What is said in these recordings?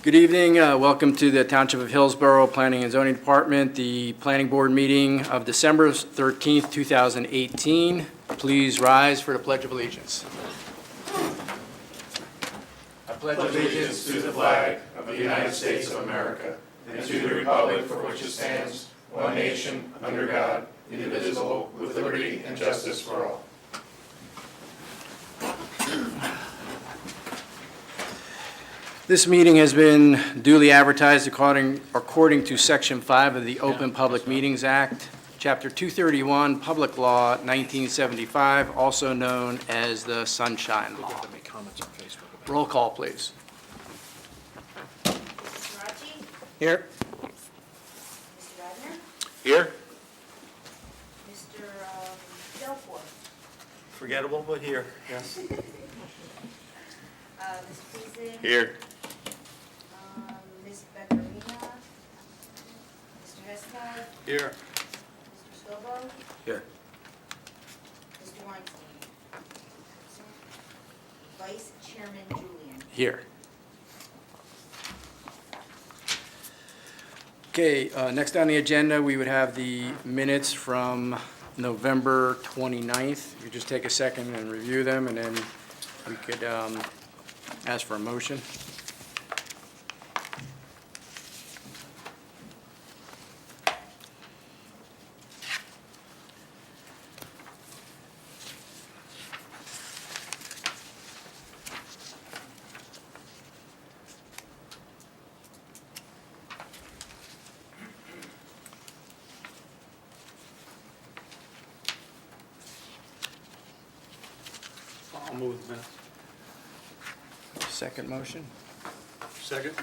Good evening. Welcome to the Township of Hillsborough Planning and Zoning Department, the Planning Board meeting of December 13th, 2018. Please rise for the Pledge of Allegiance. I pledge allegiance to the flag of the United States of America and to the republic for which it stands, one nation, under God, indivisible, with liberty and justice for all. This meeting has been duly advertised according to Section 5 of the Open Public Meetings Act, Chapter 231, Public Law 1975, also known as the Sunshine Law. Roll call, please. Mr. Rachi? Here. Mr. Wagner? Here. Mr. Delport? Forgettable, but here, yes. Mr. Peason? Here. Ms. Beccarina? Mr. Hestad? Here. Mr. Scobie? Here. Mr. Weinstein? Vice Chairman Julian? Here. Okay, next on the agenda, we would have the minutes from November 29th. You just take a second and review them, and then we could ask for a motion. I'll move the minutes. Second motion. Second.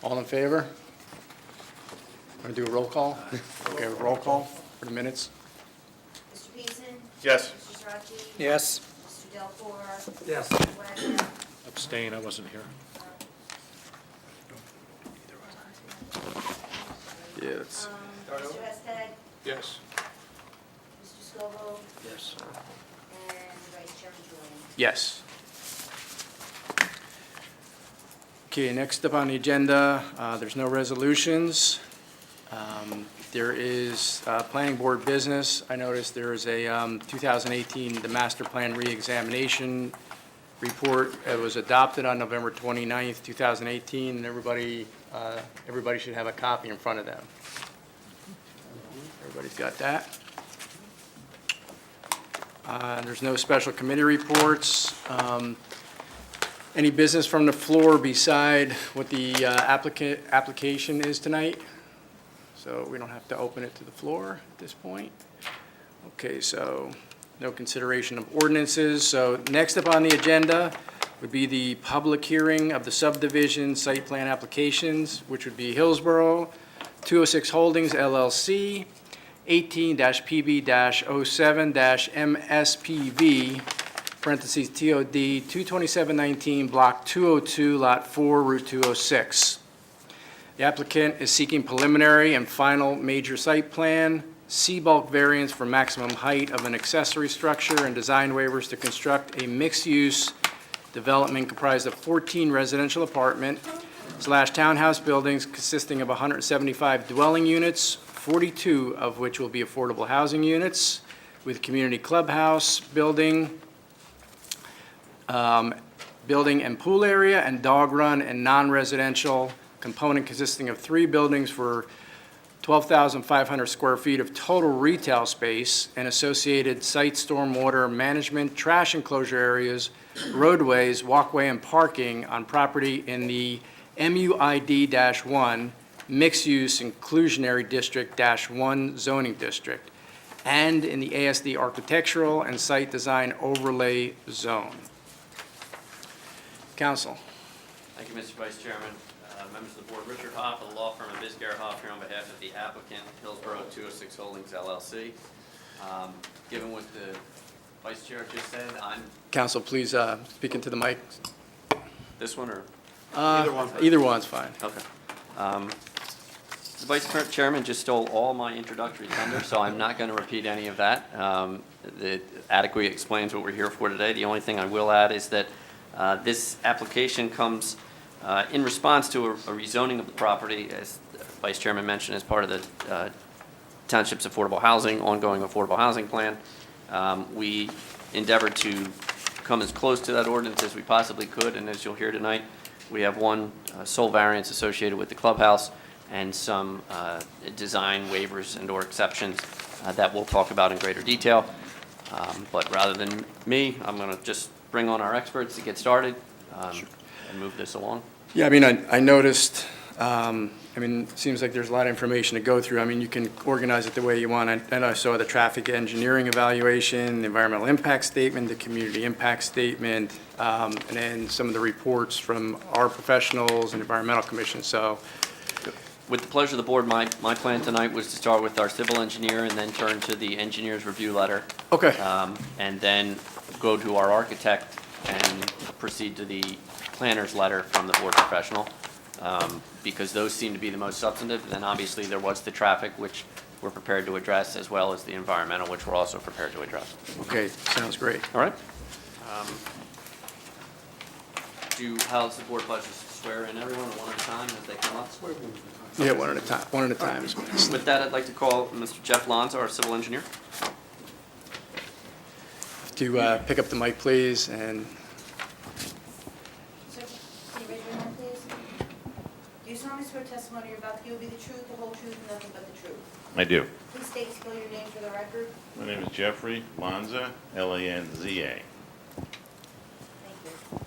All in favor? Want to do a roll call? Okay, roll call for the minutes. Mr. Peason? Yes. Mr. Rachi? Yes. Mr. Delport? Yes. Mr. Wagner? Abstain, I wasn't here. Yeah, it's, Mr. Hestad? Yes. Mr. Scobie? Yes. And Vice Chairman Julian? yes. Okay, next up on the agenda, there's no resolutions. There is planning board business. I noticed there is a 2018, the master plan reexamination report. It was adopted on November 29th, 2018, and everybody should have a copy in front of them. Everybody's got that. There's no special committee reports. Any business from the floor beside what the application is tonight? So we don't have to open it to the floor at this point. Okay, so no consideration of ordinances. So next up on the agenda would be the public hearing of the subdivision site plan applications, which would be Hillsborough, 206 Holdings LLC, 18-PB-07-MSPV, parentheses TOD 22719, Block 202, Lot 4, Route 206. The applicant is seeking preliminary and final major site plan, C-bulk variance for maximum height of an accessory structure, and design waivers to construct a mixed-use development comprised of 14 residential apartment/townhouse buildings consisting of 175 dwelling units, 42 of which will be affordable housing units, with community clubhouse, building and pool area, and dog run and non-residential component consisting of 3 buildings for 12,500 square feet of total retail space and associated site stormwater management, trash enclosure areas, roadways, walkway, and parking on property in the MUID-1 Mixed-Use Inclusionary District-1 zoning district, and in the ASD Architectural and Site Design Overlay Zone. Council. Thank you, Mr. Vice Chairman. Members of the board, Richard Hoff of the law firm of Biscayne Hoff here on behalf of the applicant, Hillsborough 206 Holdings LLC. Given what the Vice Chair just said, Council, please speak into the mic. this one or? Either one's fine. Okay. The Vice Chairman just stole all my introductory thunder, so I'm not going to repeat any of that. It adequately explains what we're here for today. The only thing I will add is that this application comes In response to a rezoning of the property, as Vice Chairman mentioned, as part of the Townships affordable housing, ongoing affordable housing plan, we endeavored to come as close to that ordinance as we possibly could, and as you'll hear tonight, we have one sole variance associated with the clubhouse and some design waivers and/or exceptions that we'll talk about in greater detail. But rather than me, I'm going to just bring on our experts to get started and move this along. Yeah, I mean, I noticed, it seems like there's a lot of information to go through. I mean, you can organize it the way you want. And I saw the traffic engineering evaluation, the environmental impact statement, the community impact statement, and then some of the reports from our professionals and environmental commission. So, With the pleasure of the board, my plan tonight was to start with our civil engineer and then turn to the engineer's review letter. okay, And then go to our architect and proceed to the planner's letter from the board professional, because those seem to be the most substantive. And then obviously there was the traffic, which we're prepared to address, as well as the environmental, which we're also prepared to address. okay, sounds great. All right? How's the board pleasure to swear in everyone one at a time as they come up? Yeah, one at a time is best. With that, I'd like to call Mr. Jeff Lonzo, our civil engineer. To pick up the mic, please, and Sir, can you raise your hand, please? Do you solemnly swear testimony you're about to give will be the truth, the whole truth, and nothing but the truth? I do. Please state and spell your name for the record. My name is Jeffrey Lanza, Lanza. Thank you.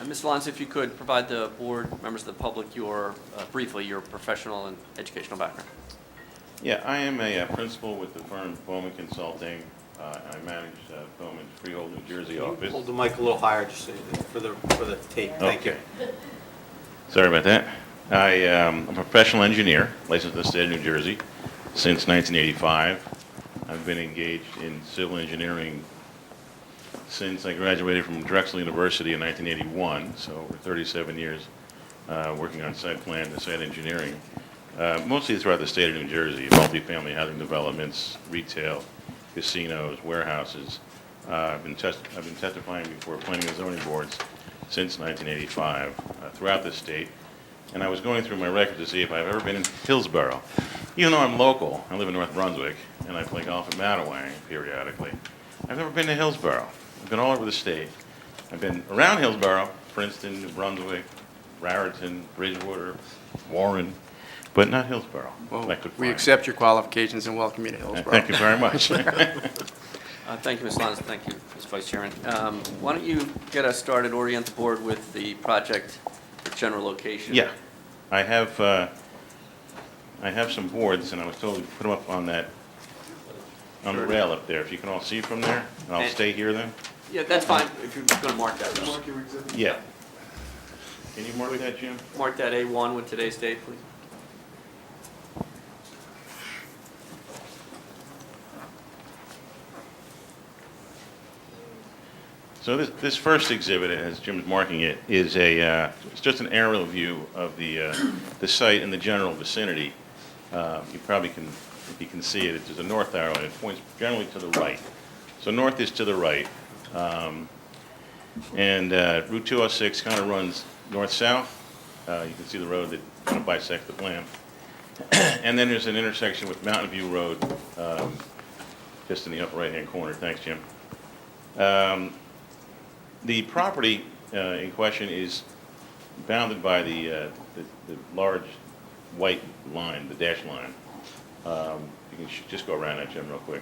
Mr. Lonzo, if you could provide the board, members of the public, briefly, your professional and educational background. Yeah, I am a principal with the firm Bowman Consulting. I manage Bowman's Freehold, New Jersey office. Hold the mic a little higher just so for the tape. Thank you. Okay. Sorry about that. I'm a professional engineer, licensed in the state of New Jersey since 1985. I've been engaged in civil engineering since I graduated from Drexel University in 1981, so over 37 years working on site plan and site engineering, mostly throughout the state of New Jersey, multifamily housing developments, retail, casinos, warehouses. I've been testifying before planning and zoning boards since 1985 throughout the state, and I was going through my record to see if I've ever been in Hillsborough. Even though I'm local, I live in North Brunswick, and I play golf at Mattawang periodically. I've never been to Hillsborough. I've been all over the state. I've been around Hillsborough, Princeton, New Brunswick, Raritan, Bridgewater, Warren, but not Hillsborough. well, I could we find. accept your qualifications and welcome you to Hillsborough. Thank you very much. Thank you, Ms. Lonzo. Thank you, Ms. Vice Chairman. Why don't you get us started, orient the board with the project general location? Yeah, I have some boards, and I was told to put them up on the rail up there. If you can all see from there, and I'll stay here then. Yeah, that's fine, if you're going to mark that. Yeah. Can you mark that, Jim? Mark that A1 with today's date, please. So this first exhibit, as Jim's marking it, is it's just an aerial view of the site in the general vicinity. You probably can, if you can see it, it's a north arrow, and it points generally to the right. So north is to the right. And Route 206 kind of runs north-south. You can see the road that kind of bisects the plan. And then there's an intersection with Mountain View Road, just in the upper right-hand corner. Thanks, Jim. The property in question is bounded by the large white line, the dash line. You can just go around that, Jim, real quick.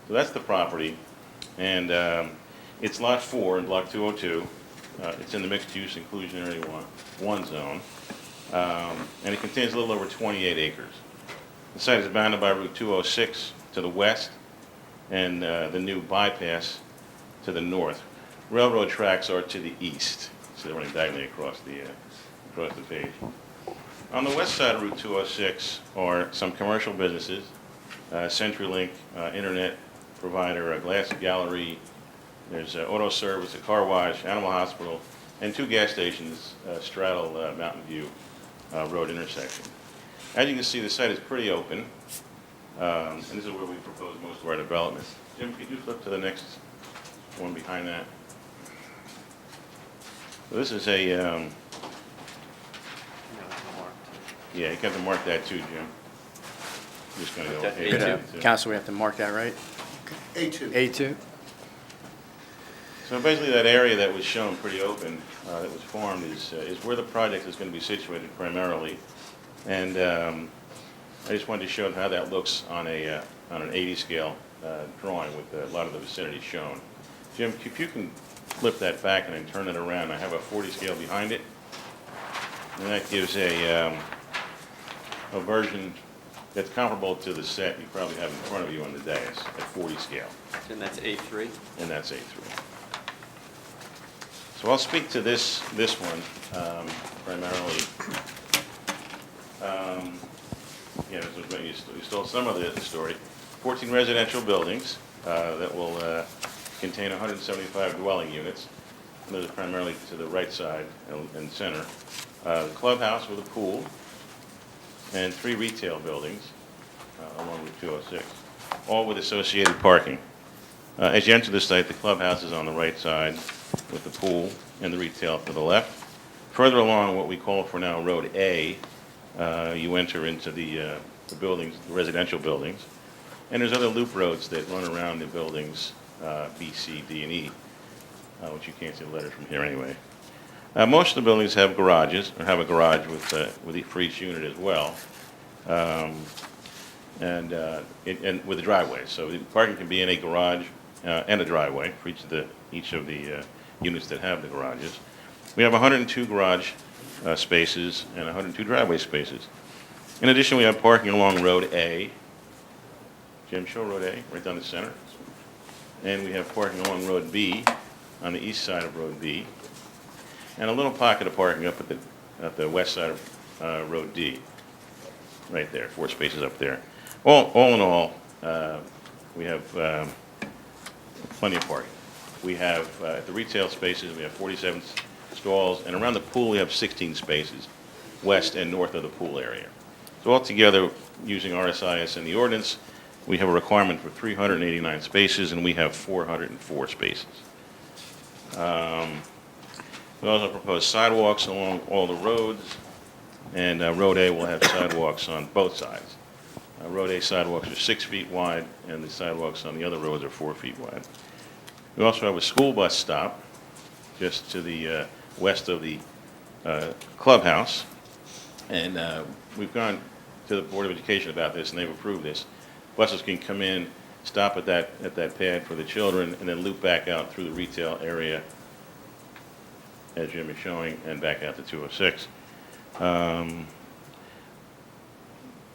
So that's the property, and it's Lot 4 in Block 202. It's in the mixed-use inclusionary one zone, and it contains a little over 28 acres. The site is bounded by Route 206 to the west, and the new bypass to the north. Railroad tracks are to the east, so they're running diagonally across the page. On the west side of Route 206 are some commercial businesses, CenturyLink, internet provider, a glass gallery, there's auto service, a car wash, animal hospital, and 2 gas stations straddle Mountain View Road intersection. As you can see, the site is pretty open, and this is where we propose most of our development. Jim, could you flip to the next one behind that? This is a, You know, marked. yeah, you got to mark that too, Jim. I'm just going to go. That's A2. Good, A2. Council, we have to mark that, right? A2. A2? So basically, that area that was shown pretty open, that was formed, is where the project is going to be situated primarily. And I just wanted to show how that looks on an 80 scale drawing with a lot of the vicinity shown. Jim, if you can flip that back and then turn it around, I have a 40 scale behind it. And that gives a version that's comparable to the set you probably have in front of you on the dais at 40 scale. And that's A3. And that's A3. So I'll speak to this one primarily. Yeah, you stole some of the story. 14 residential buildings that will contain 175 dwelling units. Those are primarily to the right side and center. The clubhouse with a pool and 3 retail buildings along Route 206, all with associated parking. As you enter the site, the clubhouse is on the right side with the pool and the retail to the left. Further along, what we call for now Road A, you enter into the buildings, the residential buildings, and there's other loop roads that run around the buildings B, C, D, and E, which you can't see the letters from here anyway. Most of the buildings have garages, or have a garage for each unit as well, and with a driveway. So the parking can be in a garage and a driveway for each of the units that have the garages. We have 102 garage spaces and 102 driveway spaces. In addition, we have parking along Road A. Jim, show Road A, right down the center. And we have parking along Road B, on the east side of Road B. And a little pocket of parking up at the west side of Road D, right there, 4 spaces up there. All in all, we have plenty of parking. We have, at the retail spaces, we have 47 stalls, and around the pool, we have 16 spaces, west and north of the pool area. So altogether, using RSIS and the ordinance, we have a requirement for 389 spaces, and we have 404 spaces. We also propose sidewalks along all the roads, and Road A will have sidewalks on both sides. Road A sidewalks are 6 feet wide, and the sidewalks on the other roads are 4 feet wide. We also have a school bus stop just to the west of the clubhouse, and we've gone to the Board of Education about this, and they've approved this. Buses can come in, stop at that pad for the children, and then loop back out through the retail area, as Jim is showing, and back out to 206.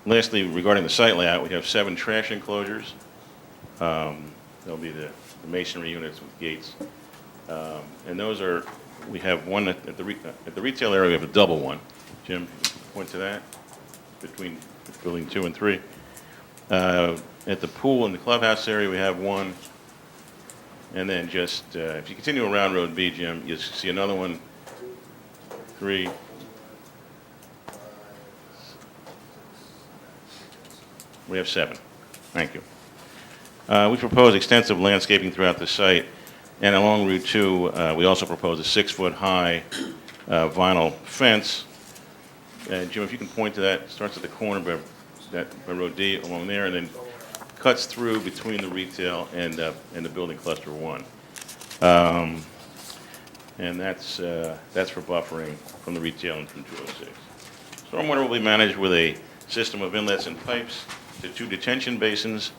Lastly, regarding the site layout, we have 7 trash enclosures. There'll be the masonry units with gates. And those are, we have one at the retail area, we have a double one. Jim, point to that, between building 2 and 3. At the pool and the clubhouse area, we have one. And then just, if you continue around Road B, Jim, you'll see another one, 3. We have 7. Thank you. We propose extensive landscaping throughout the site, and along Route 2, we also propose a 6-foot-high vinyl fence. Jim, if you can point to that, it starts at the corner by Road D along there, and then cuts through between the retail and the building cluster 1. And that's for buffering from the retail and from 206. Stormwater will be managed with a system of inlets and pipes to 2 detention basins.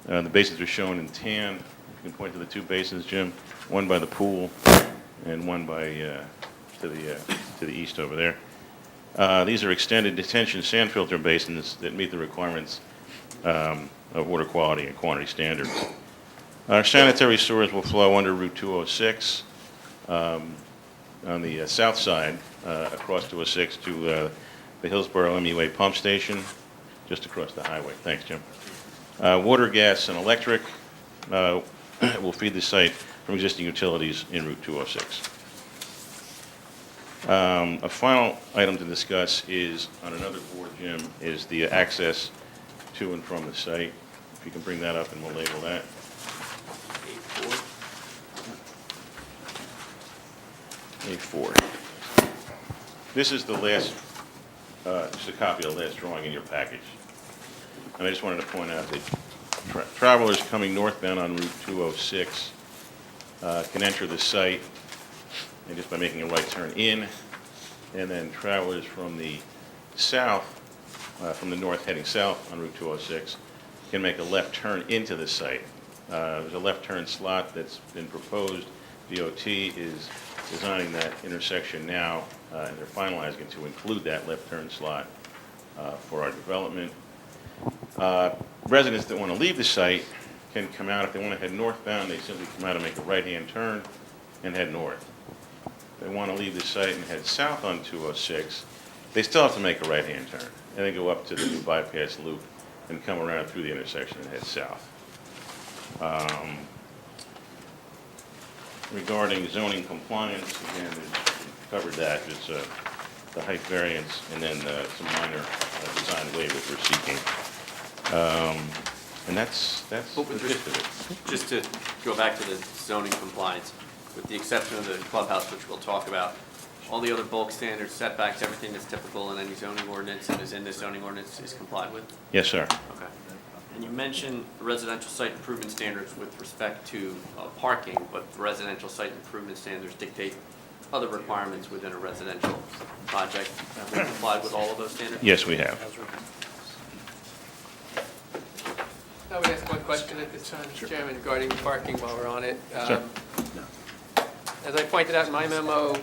The basins are shown in tan. You can point to the 2 basins, Jim. One by the pool, and one by to the east over there. These are extended detention sand filter basins that meet the requirements of water quality and quantity standards. Our sanitary sewers will flow under Route 206 on the south side across 206 to the Hillsborough MUA pump station, just across the highway. Thanks, Jim. Water, gas, and electric will feed the site from existing utilities in Route 206. A final item to discuss is, on another board, Jim, is the access to and from the site. If you can bring that up and we'll label that. A4. This is the last, just a copy of the last drawing in your package. And I just wanted to point out that travelers coming northbound on Route 206 can enter the site and just by making a right turn in, and then travelers from the south, from the north heading south on Route 206 can make a left turn into the site. There's a left turn slot that's been proposed. DOT is designing that intersection now, and they're finalizing it to include that left turn slot for our development. Residents that want to leave the site can come out. If they want to head northbound, they simply come out and make a right-hand turn and head north. If they want to leave the site and head south on 206, they still have to make a right-hand turn and then go up to the new bypass loop and come around through the intersection and head south. Regarding zoning compliance, again, we've covered that. It's the height variance and then some minor design waivers we're seeking. And that's the gist of it. Just to go back to the zoning compliance, with the exception of the clubhouse, which we'll talk about, all the other bulk standards, setbacks, everything that's typical in any zoning ordinance and is in this zoning ordinance is complied with? Yes, sir. Okay. And you mentioned residential site improvement standards with respect to parking, but residential site improvement standards dictate other requirements within a residential project. Have we complied with all of those standards? Yes, we have. I would ask one question at this time, Mr. Chairman, regarding parking while we're on it. Sure. As I pointed out in my memo,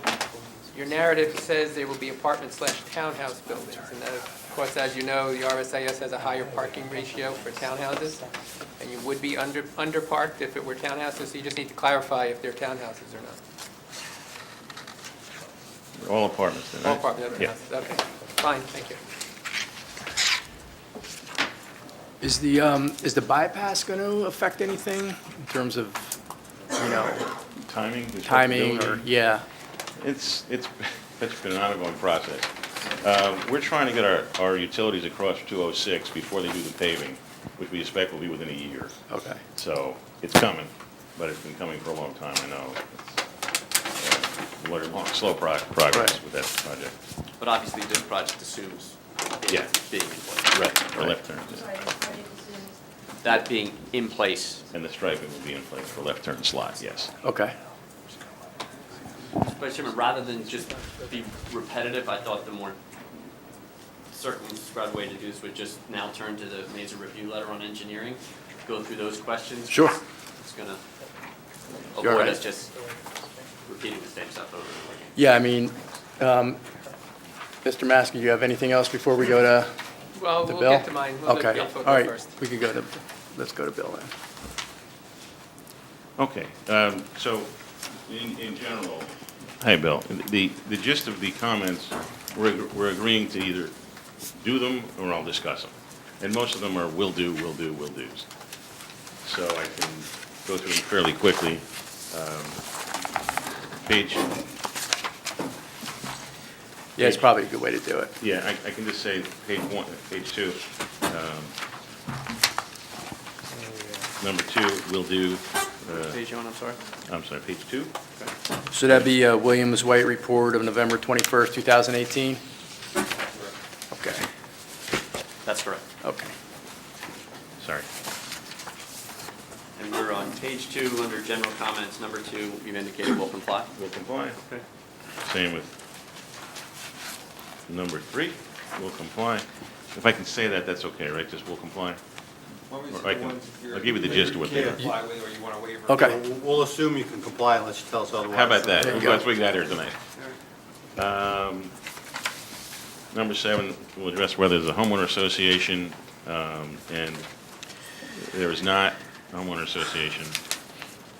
your narrative says there will be apartment/townhouse buildings. And that, of course, as you know, the RSIS has a higher parking ratio for townhouses, and you would be under-parked if it were townhouses, so you just need to clarify if they're townhouses or not. All apartments then, All right? apartment Yeah. houses, okay. Fine, thank you. Is the bypass going to affect anything in terms of, Timing? timing or, respectability? yeah? It's been an ongoing process. We're trying to get our utilities across 206 before they do the paving, which we expect will be within a year. Okay. So it's coming, but it's been coming for a long time, I know. It's long, slow progress Right. with that project. But obviously, this project assumes Yeah. being in place. Right, or left turns. Sorry, the project assumes. That being in place. And the striping will be in place for left turn slots, yes. Okay. Vice Chairman, rather than just be repetitive, I thought the more circumscribed way to do this would just now turn to the Mesa review letter on engineering, go through those questions. Sure. It's gonna You're avoid right. us just repeating the same stuff over and over again. Yeah, I mean, Mr. Maskey, do you have anything else before we go to Well, the we'll bill? get to mine. We'll let Okay, Bill all go right, first. we could go to, let's go to Bill then. Okay, so in general. Hey, Bill, the gist of the comments, we're agreeing to either do them or I'll discuss them. And most of them are will do, will do's. So I can go through them fairly quickly. Page, Yeah, it's probably a good way to do it. yeah, I can just say page 1, page 2. Number 2, will do, Page on, I'm sorry. I'm sorry, page 2? So that'd be Williams White report of November 21st, 2018? Okay, That's correct. okay. Sorry. And we're on page 2, under general comments, number 2, you've indicated will comply. Will comply. Okay. Same with number 3, will comply. If I can say that, that's okay, right? Just will comply? Or I can, I'll give you the gist of what they are. Comply with, or you want to waiver? Okay, We'll assume you can comply unless you tell us otherwise. How about that? There you go. That's what we got here tonight. Number 7, we'll address whether there's a homeowner association, and there is not a homeowner association.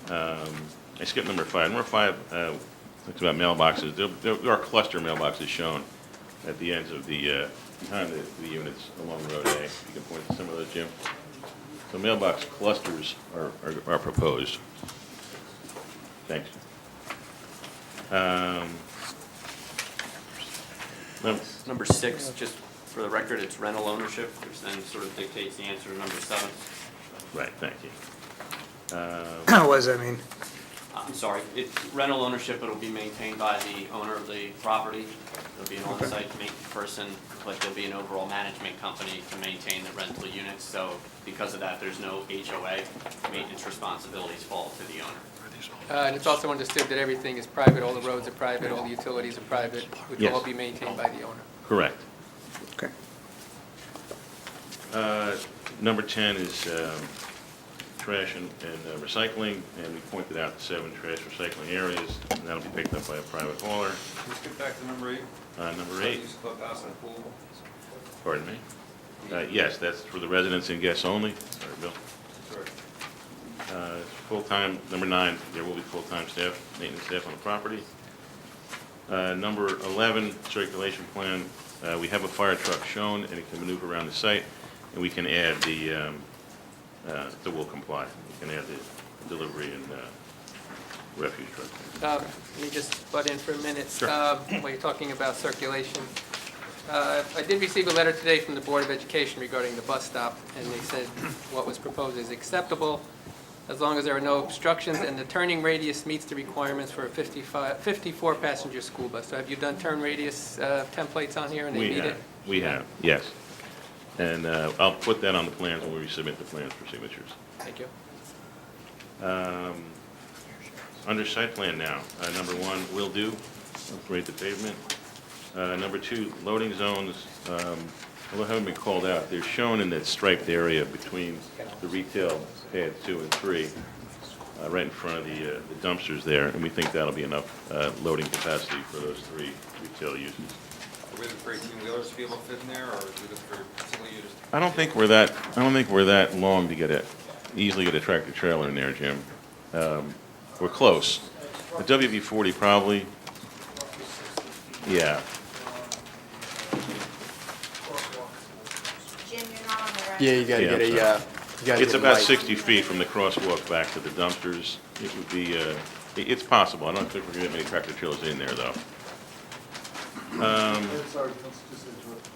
I skipped number 5. Number 5, talks about mailboxes. There are cluster mailboxes shown at the ends of the, behind the units along Road A. You can point to some of those, Jim. So mailbox clusters are proposed. Thanks. Number 6, just for the record, it's rental ownership, which then sort of dictates the answer to number 7. Right, thank you. What does that mean? I'm sorry, rental ownership, it'll be maintained by the owner of the property. There'll be an on-site maintenance person, but there'll be an overall management company to maintain the rental units. So because of that, there's no HOA. Maintenance responsibilities fall to the owner. And it's also understood that everything is private, all the roads are private, all the utilities are private, which will Yes. all be maintained by the owner. Correct. Okay. Number 10 is trash and recycling, and we pointed out the 7 trash recycling areas, and that'll be picked up by a private hauler. Let's get back to number 8. Number 8, Use clubhouse and pool. pardon me? Yes, that's for the residents and guests only. Sorry, Bill. Sorry. Full-time, number 9, there will be full-time staff, maintenance staff on the property. Number 11, circulation plan, we have a fire truck shown, and it can maneuver around the site, and we can add the will comply. We can add the delivery and refuse truck. Let me just butt in for a minute. Sure. When you're talking about circulation, I did receive a letter today from the Board of Education regarding the bus stop, and they said what was proposed is acceptable as long as there are no obstructions and the turning radius meets the requirements for a 54-passenger school bus. So have you done turn radius templates on here and they meet it? We have, yes. And I'll put that on the plans when we submit the plans for signatures. Thank you. Under site plan now, number 1, will do, upgrade the pavement. Number 2, loading zones, although haven't been called out, they're shown in that striped area between the retail pads 2 and 3, right in front of the dumpsters there, and we think that'll be enough loading capacity for those 3 retail uses. Are we looking for 18-wheelers to be able to fit in there, or are we looking for single users? I don't think we're that long to easily get a tractor trailer in there, Jim. We're close. The WV-40 probably, yeah. Jim, you're not on the right. Yeah, you gotta Yeah, get a, I'm you gotta It's get a about mic. 60 feet from the crosswalk back to the dumpsters. It would be, it's possible. I don't think we're gonna get many tractor trailers in there, though. Sorry, Council, just to interrupt.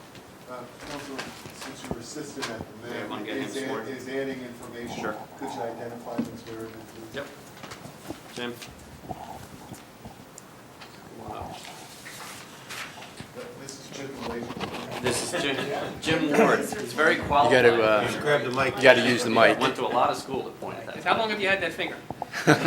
Council, since you were assistant at the Yeah, I wanna MAD, get him sworn. is adding information. Sure. Could you identify them, swear, please? Yep. Jim? This is Jim Malaysia. This is Jim Ward. He's very You qualified. gotta, Grab the mic. you gotta use the mic. Went to a lot of school to point at that. How long have you had that finger? Jim, can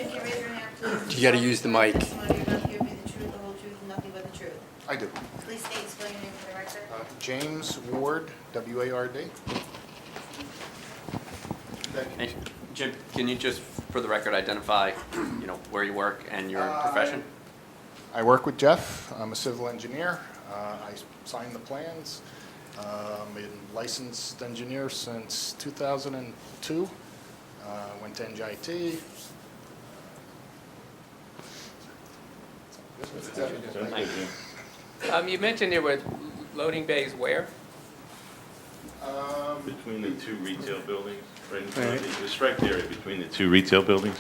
you raise your hand, please? You gotta use the mic. Testimony you're about to give me the truth, the whole truth, and nothing but the truth. I do. Please state and spell your name for the record. James Ward, W-A-R-D. Hey, Jim, can you just, for the record, identify, where you work and your profession? I work with Jeff. I'm a civil engineer. I sign the plans. I'm a licensed engineer since 2002. Went to NJIT. Thank you. You mentioned there were loading bays where? Between the 2 retail buildings, right in front of the striped area between the 2 retail buildings?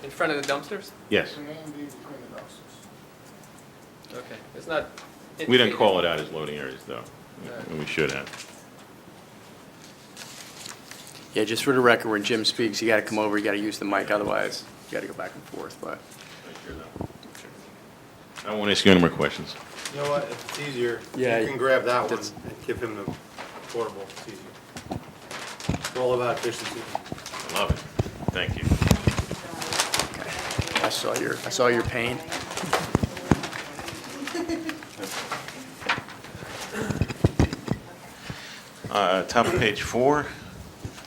In front of the dumpsters? Yes. Between the dumpsters. Okay. It's not. We didn't call it out as loading areas, though, and we should have. Yeah, just for the record, when Jim speaks, you gotta come over, you gotta use the mic, otherwise you gotta go back and forth, but. I won't ask you any more questions. You know what, if it's easier, Yeah, you can grab that one that's- and give him the portable, it's easier. It's all about efficiency. I love it. Thank you. I saw your pain. Top of page 4,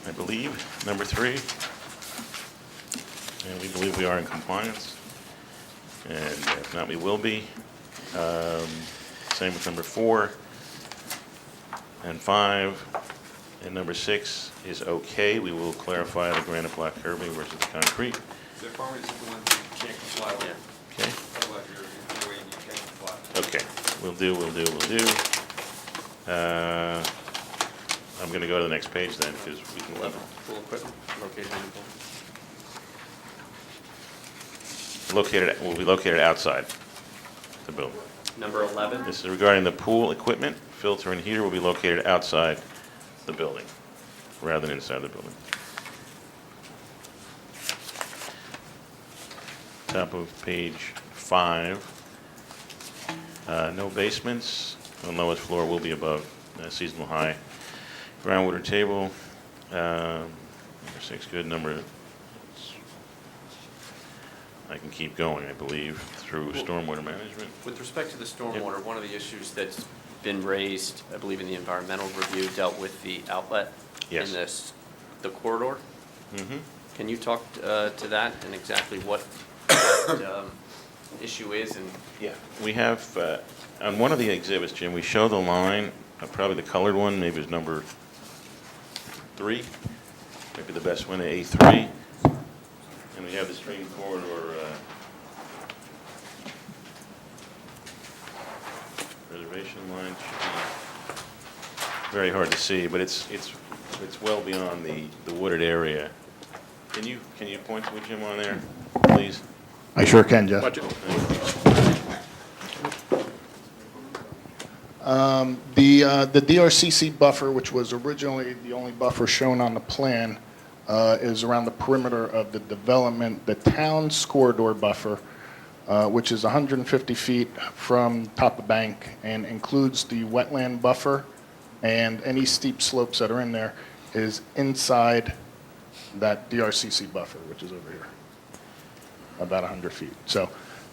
I believe, number 3. And we believe we are in compliance. And if not, we will be. Same with number 4 and 5. And number 6 is okay. We will clarify the granite block curbing versus the concrete. So farmers is the ones you can't comply with. Okay? Otherwise, you're in the way and you can't comply. Okay. We'll do. I'm going to go to the next page then, because we can level. Pool equipment located in the pool. Will be located outside the building. Number 11. This is regarding the pool equipment. Filter and heater will be located outside the building, rather than inside the building. top of page 5. No basements. The lowest floor will be above seasonal high. Groundwater table, number 6, good. I can keep going, I believe, through stormwater management. With respect to the stormwater, one of the issues that's been raised, I believe in the environmental review, dealt with the outlet Yes. in the corridor. Can you talk to that and exactly what that issue is? And Yeah. We have, on one of the exhibits, Jim, we show the line, probably the colored one, maybe it's number 3, maybe the best one, A3. And we have the stream corridor, reservation line should be very hard to see, but it's well beyond the wooded area. Can you point to it, Jim, on there, please? I sure can, Jeff. Watch it. The DRCC buffer, which was originally the only buffer shown on the plan, is around the perimeter of the development. The town's corridor buffer, which is 150 feet from top of bank and includes the wetland buffer and any steep slopes that are in there, is inside that DRCC buffer, which is over here, about 100 feet. So,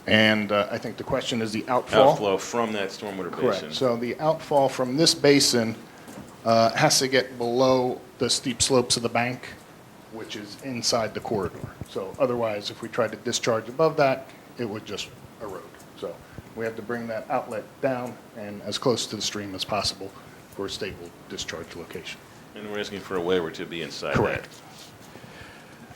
and I think the question is the outfall. Outflow from that stormwater basin. Correct. So the outfall from this basin has to get below the steep slopes of the bank, which is inside the corridor. So otherwise, if we tried to discharge above that, it would just erode. So we have to bring that outlet down and as close to the stream as possible for a stable discharge location. And we're asking for a waiver to be inside that. Correct.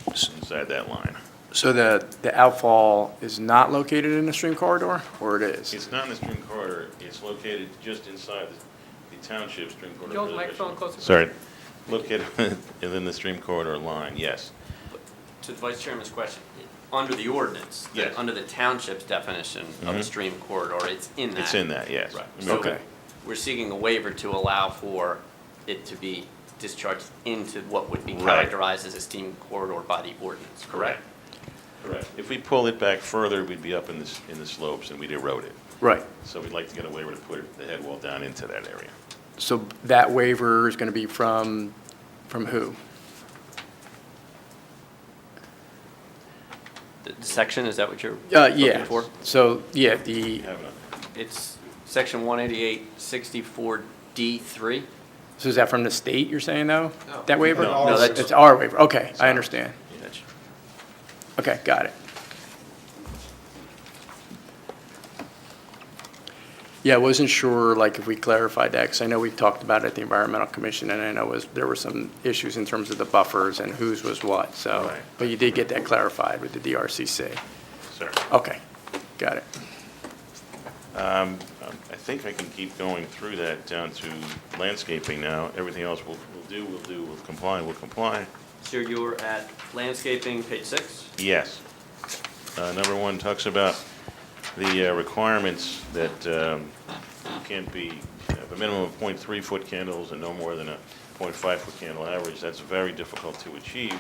Inside that line. So the outfall is not located in the stream corridor, or it is? It's not in the stream corridor, it's located just inside the township stream corridor. Joe, the microphone closer. Sorry, located within the stream corridor line, yes. to the Vice Chairman's question, under the ordinance, Yes. under the township's definition of a Mhm. stream corridor, it's in that. It's in that, yes. Right. I mean, So Okay. we're seeking a waiver to allow for it to be discharged into what would be Right. characterized as a steam corridor by the ordinance, correct? Correct. If we pull it back further, we'd be up in the slopes and we'd erode it. Right. So we'd like to get a waiver to put the head wall down into that area. So that waiver is going to be from who? The section, is that what you're Yeah. looking for? So, yeah, You have enough. It's section 188-64D3. so is that from the state you're saying, though? That waiver? No, that's- It's our waiver. Okay, I understand. Okay, got it. Yeah, I wasn't sure, like, if we clarified that, because I know we talked about it at the Environmental Commission, and I know there were some issues in terms of the buffers and whose was what, so. Right. But you did get that clarified with the DRCC. Sir. Okay, got it. I think I can keep going through that down to landscaping now. Everything else we'll do, we'll comply. So you're at landscaping, page 6? Yes. Number 1 talks about the requirements that you can't be, a minimum of 0.3 foot candles and no more than a 0.5 foot candle average. That's very difficult to achieve.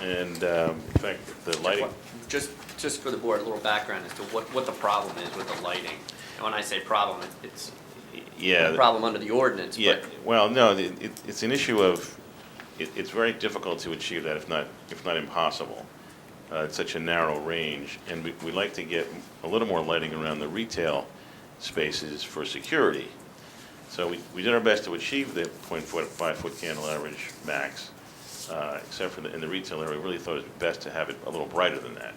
In fact, the lighting, Just for the board, a little background as to what the problem is with the lighting. And when I say problem, it's yeah. a problem under the ordinance, Yeah, but well, no, it's an issue of, it's very difficult to achieve that, if not impossible. It's such a narrow range, and we'd like to get a little more lighting around the retail spaces for security. So we did our best to achieve the 0.5 foot candle average max, except for in the retail area, we really thought it was best to have it a little brighter than that.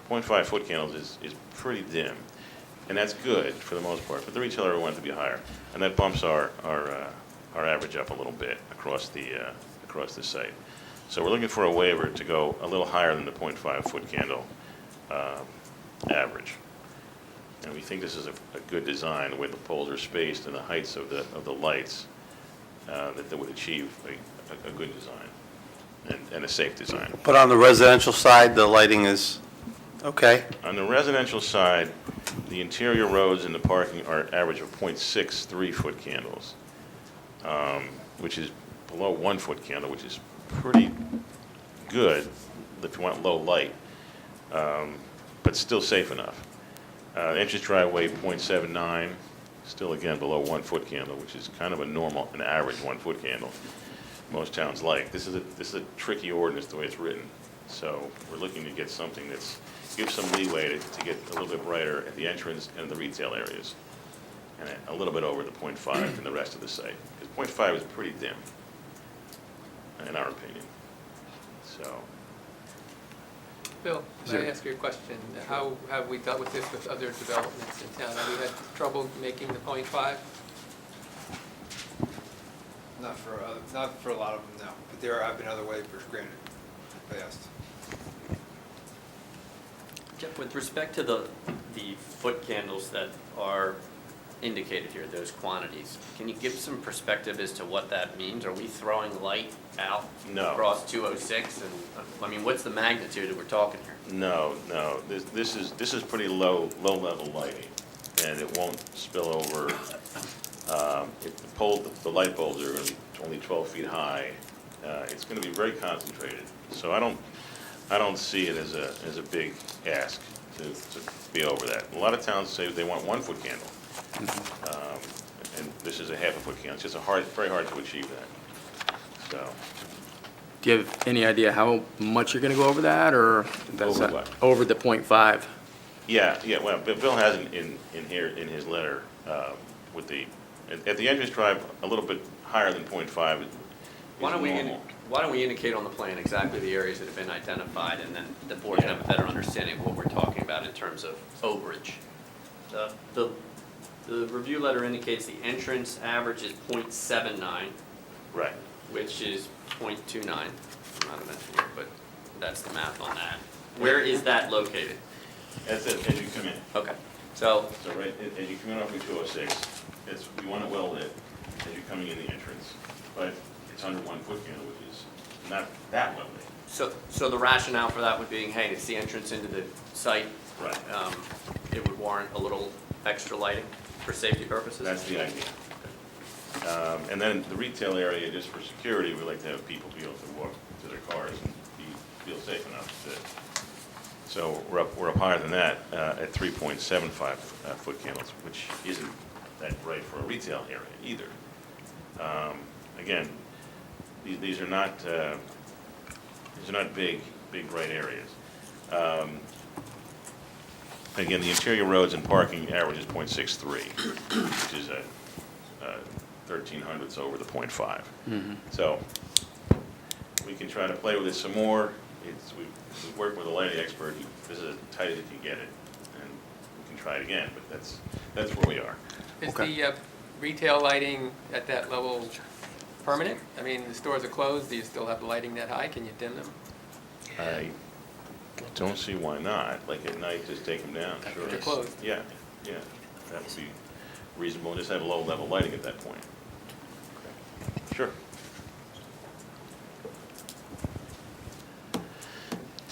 0.5 foot candles is pretty dim, and that's good for the most part, but the retail area wanted to be higher, and that bumps our average up a little bit across the site. So we're looking for a waiver to go a little higher than the 0.5 foot candle average. And we think this is a good design, the way the poles are spaced and the heights of the lights, that would achieve a good design and a safe design. But on the residential side, the lighting is okay? On the residential side, the interior roads and the parking are average of 0.63 foot candles, which is below 1 foot candle, which is pretty good if you want low light. but still safe enough. Entrance driveway, 0.79, still again below 1 foot candle, which is kind of an average 1 foot candle most towns like. This is a tricky ordinance the way it's written. So we're looking to get something that's, gives some leeway to get a little bit brighter at the entrance and the retail areas, and a little bit over the 0.5 in the rest of the site. Because 0.5 is pretty dim, in our opinion. So, Bill, may I ask you a question? How have we dealt with this with other developments in town? Have we had trouble making the .5? Not for a lot of them, no. But there have been other waivers granted in the past. Jeff, with respect to the foot candles that are indicated here, those quantities, can you give some perspective as to what that means? Are we throwing light out No. across 206? And, I mean, what's the magnitude that we're talking here? no. This is pretty low level lighting, and it won't spill over. If the light bulbs are going to be only 12 feet high, it's going to be very concentrated. So I don't see it as a big ask to be over that. A lot of towns say they want 1 foot candle, and this is a half a foot candle. It's just very hard to achieve that. So. Do you have any idea how much you're going to go over that, or that's Over what? over the .5? Yeah. Well, Bill has it in here in his letter with at the entrance drive a little bit higher than 0.5 is Why don't we indicate on the plan exactly the areas that have been identified, and then the board can have a better understanding of what we're talking about in terms of overage. The review letter indicates the entrance average is .79, Right. which is .29. I'm not an engineer, but that's the math on that. Where is that located? As you come in. Okay, so, So right, as you come in off of 206, we want it well lit as you're coming in the entrance, but it's under 1 foot candle, which is not that well lit. so the rationale for that would be, hey, it's the entrance into the site. Right. It would warrant a little extra lighting for safety purposes? That's the idea. And then the retail area, just for security, we like to have people be able to walk to their cars and feel safe enough to. So we're up higher than that at 3.75 foot candles, which isn't that bright for a retail area either. Again, these are not big bright areas. Again, the interior roads and parking average is 0.63, which is 1/1300ths over the 0.5. So we can try to play with it some more. We work with a lighting expert. This is as tight as you can get it, and we can try it again. But that's where we are. Is the retail lighting at that level permanent? I mean, the stores are closed, do you still have the lighting that high? Can you dim them? I don't see why not. Like at night, just take them down. Sure. They're closed. Yeah, that would be reasonable. Just have low level lighting at that point. Sure.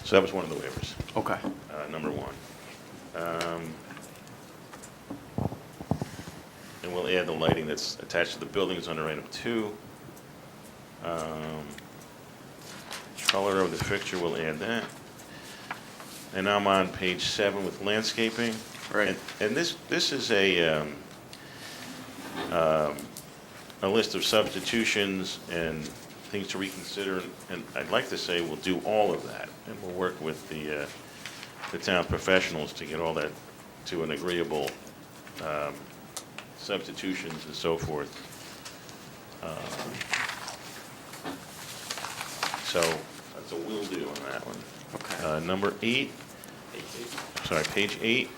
So that was one of the waivers. Okay. Number one. And we'll add the lighting that's attached to the buildings under item 2. Color of the fixture, we'll add that. And now I'm on page 7 with landscaping. Right. And this is a list of substitutions and things to reconsider. And I'd like to say we'll do all of that, and we'll work with the town professionals to get all that to an agreeable substitutions and so forth. So that's a will do on that one. Okay. Number 8, page 8.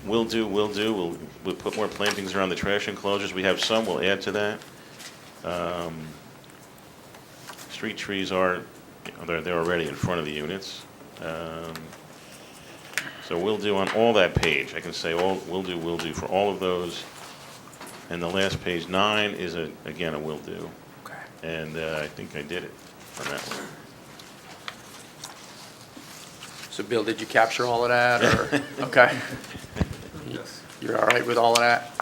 Will do. We'll put more plantings around the trash enclosures. We have some, we'll add to that. Street trees they're already in front of the units. So we'll do on all that page. I can say we'll do for all of those. And the last page 9 is again a will do. Okay. And I think I did it on that one. So Bill, did you capture all of that, or? Okay. Yes. You're all right with all of that?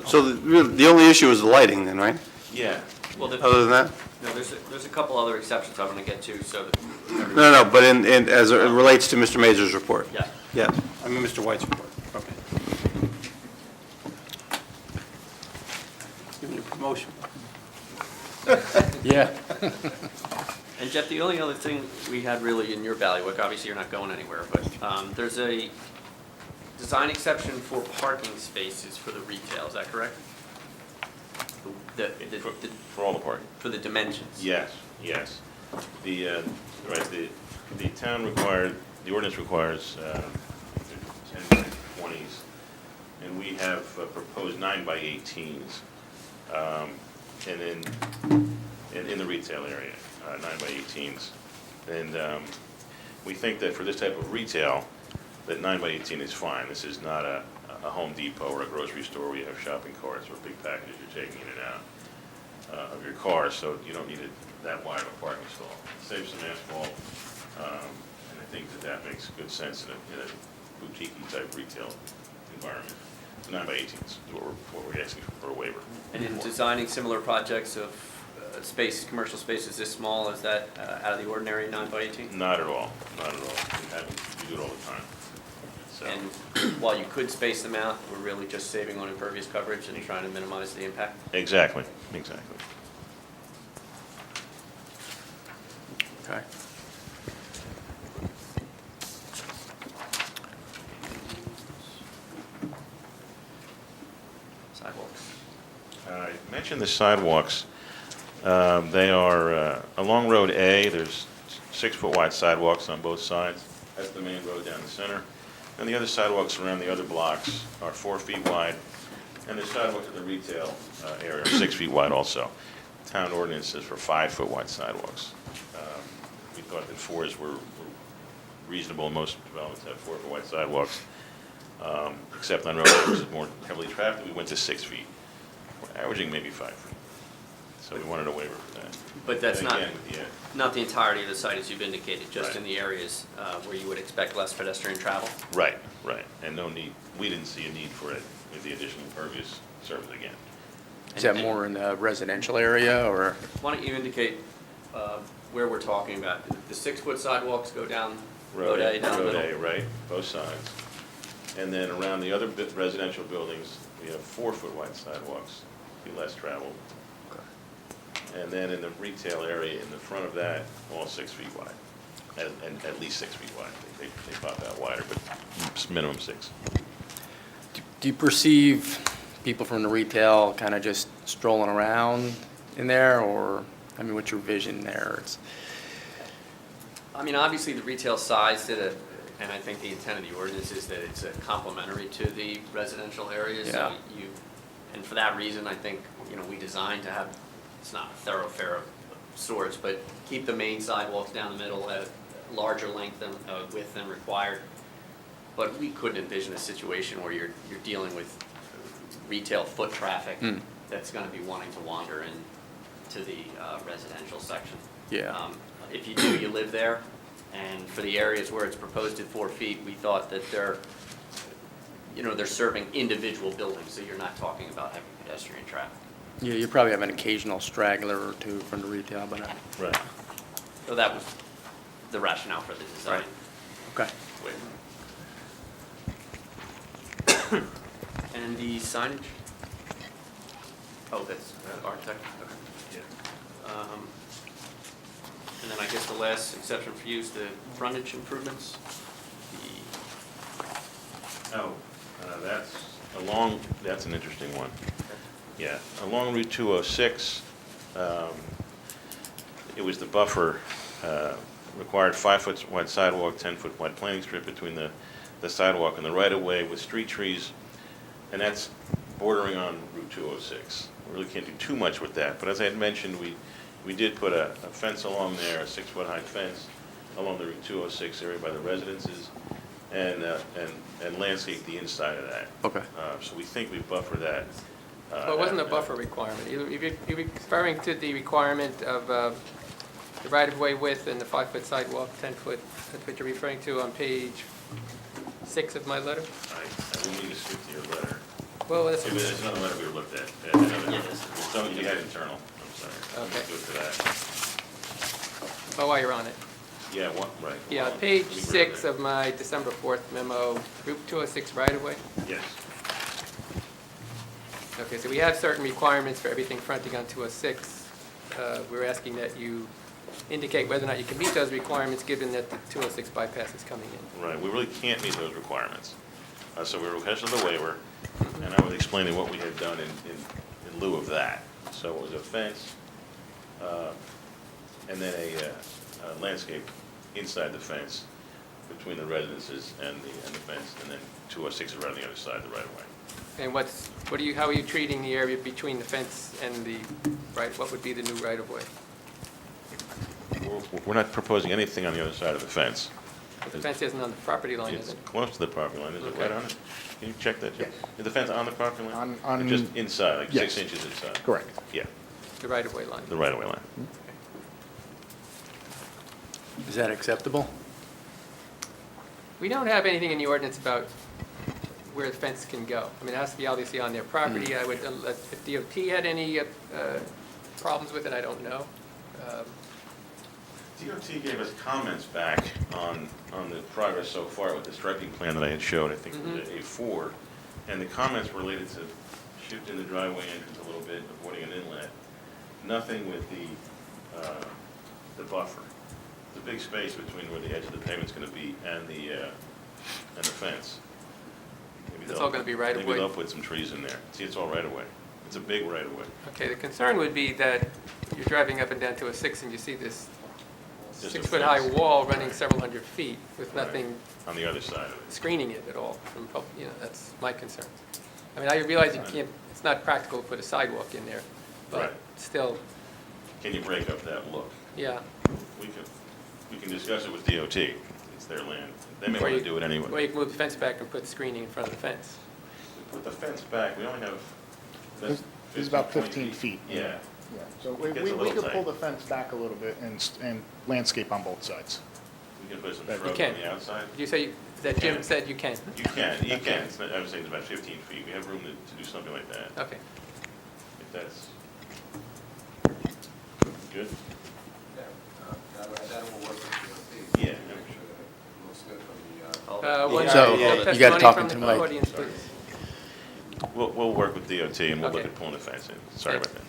So the only issue is the lighting then, right? Yeah. Well, Other than that? no, there's there's a couple other exceptions I'm going to get to, so that everyone- No, but as it relates to Mr. Mazur's report? Yeah. Yes, I mean Mr. White's report. Okay. Give me a promotion. Yeah. And Jeff, the only other thing we had really in your bailiwick, obviously you're not going anywhere, but there's a design exception for parking spaces for the retail, is that correct? For all the parking. For the dimensions? Yes, yes. The, right, the town required, the ordinance requires 10 by 20s, and we have proposed 9 by 18s, and in the retail area, 9 by 18s. And we think that for this type of retail, that 9 by 18 is fine. This is not a Home Depot or a grocery store where you have shopping carts or big packages you're taking in and out of your car, so you don't need that wide of a parking stall. Save some asphalt, and I think that makes good sense in a boutique-y type retail environment. 9 by 18s is what we're asking for a waiver. And in designing similar projects of space, commercial spaces this small, is that out of the ordinary, 9 by 18? Not at all, not at all. We do it all the time. So, And while you could space them out, we're really just saving on impervious coverage and trying to minimize the impact? exactly, exactly. Okay. Sidewalks. I mentioned the sidewalks. They are along Road A, there's 6-foot wide sidewalks on both sides. That's the main road down the center. And the other sidewalks around the other blocks are 4 feet wide. And the sidewalks in the retail area are 6 feet wide also. Town ordinance is for 5-foot wide sidewalks. We thought that 4s were reasonable. Most developments have 4-foot wide sidewalks. Except on roads which is more heavily trafficked, we went to 6 feet. We're averaging maybe 5 feet. So we wanted a waiver for that. But that's And not, again, with the, not the entirety of the site as you've indicated, just Right. in the areas where you would expect less pedestrian travel? Right, right, and no need, we didn't see a need for it with the additional impervious surface again. Is that more in the residential area, or? Why don't you indicate where we're talking about? The 6-foot sidewalks go down Road A, down the Road middle? A, right, both sides. And then around the other residential buildings, we have 4-foot wide sidewalks, be less traveled. And then in the retail area, in the front of that, all 6 feet wide, and at least 6 feet wide. They pop out wider, but minimum 6. Do you perceive people from the retail kind of just strolling around in there, or, I mean, what's your vision there? I mean, obviously, the retail size did a, and I think the intent of the ordinance is that it's complementary to the residential areas. So Yeah. and for that reason, I think, we designed to have, it's not a thoroughfare of sorts, but keep the main sidewalks down the middle at larger length and width than required. But we couldn't envision a situation where you're dealing with retail foot traffic that's going to be wanting to wander into the residential section. Yeah. If you do, you live there, and for the areas where it's proposed at 4 feet, we thought that they're serving individual buildings, so you're not talking about heavy pedestrian traffic. Yeah, you probably have an occasional straggler or two from the retail, but, Right. So that was the rationale for the design. okay. And the signage? Oh, that's architect? Okay. Yeah. And then I guess the last exception for you is the frontage improvements? Oh, that's an interesting one. Yeah, along Route 206, it was the buffer, required 5-foot wide sidewalk, 10-foot wide planting strip between the sidewalk and the right-of-way with street trees, and that's bordering on Route 206. We really can't do too much with that, but as I had mentioned, we did put a fence along there, a 6-foot high fence along the Route 206 area by the residences, and landscape the inside of that. Okay. So we think we buffer that. Well, it wasn't a buffer requirement. You're referring to the requirement of the right-of-way width and the 5-foot sidewalk, 10-foot. That's what you're referring to on page 6 of my letter? I didn't mean to skip to your letter. Well, that's... It was another letter we looked at. Yes. Something you had internal, I'm sorry. Okay. Let's go to that. Oh, while you're on it. Yeah, one, right. Yeah, hold on. page Let me grab 6 that. of my December 4th memo, Route 206 right-of-way. Yes. Okay, so we have certain requirements for everything fronting on 206. We're asking that you indicate whether or not you can meet those requirements, given that the 206 bypass is coming in. Right, we really can't meet those requirements. So we're requesting the waiver, and I was explaining what we had done in lieu of that. So it was a fence, and then a landscape inside the fence between the residences and the fence, and then 206 is right on the other side of the right-of-way. And how are you treating the area between the fence and the, right, what would be the new right-of-way? We're not proposing anything on the other side of the fence. But the fence isn't on the property line, is It's it? close to the property line, is it Okay. right on it? Can you check that, Jim? Yes. Is the fence on the property line? On- Or just inside, like Yes. 6 inches inside? Correct. Yeah, The right-of-way line? the right-of-way line. Is that acceptable? We don't have anything in the ordinance about where the fence can go. I mean, it has to be obviously on their property. I would, if DOT had any problems with it, I don't know. DOT gave us comments back on the progress so far with the striping plan that I had showed, I think it was A4, and the comments related to shifting the driveway entrance a little bit, avoiding an inlet. Nothing with the buffer. There's a big space between where the edge of the pavement's going to be and the fence. Maybe It's all gonna be right of way? Maybe they'll put some trees in there. See, it's all right of way. It's a big right of way. Okay, the concern would be that you're driving up and down 206 and you see this Just a 6-foot-high fence. wall running several hundred feet with Right. nothing On the other side of it. screening it at all from, that's my concern. I mean, I realize you can't, it's not practical to put a sidewalk in there, Right. but still, Can you break up that look? yeah. We can discuss it with DOT. It's their land. They may Or want you- to do it Or anyway. you can move the fence back and put screening in front of the fence. We put the fence back, we only have. that's It's about 20 15 feet. Yeah. Yeah, so we Gets a we little could pull tight. the fence back a little bit and landscape on both sides. We can put some But you shrubs can. on the outside. Did you say that Jim can. said you can? You can. I was saying it's about 15 feet. We have room to do something like that, Okay. if that's good. That will work with Yeah. Make sure that it looks good from One So, testimony you gotta talk from into the the mic. audience, please. We'll work with DOT and we'll look Okay. at pulling the fence in. Sorry about that.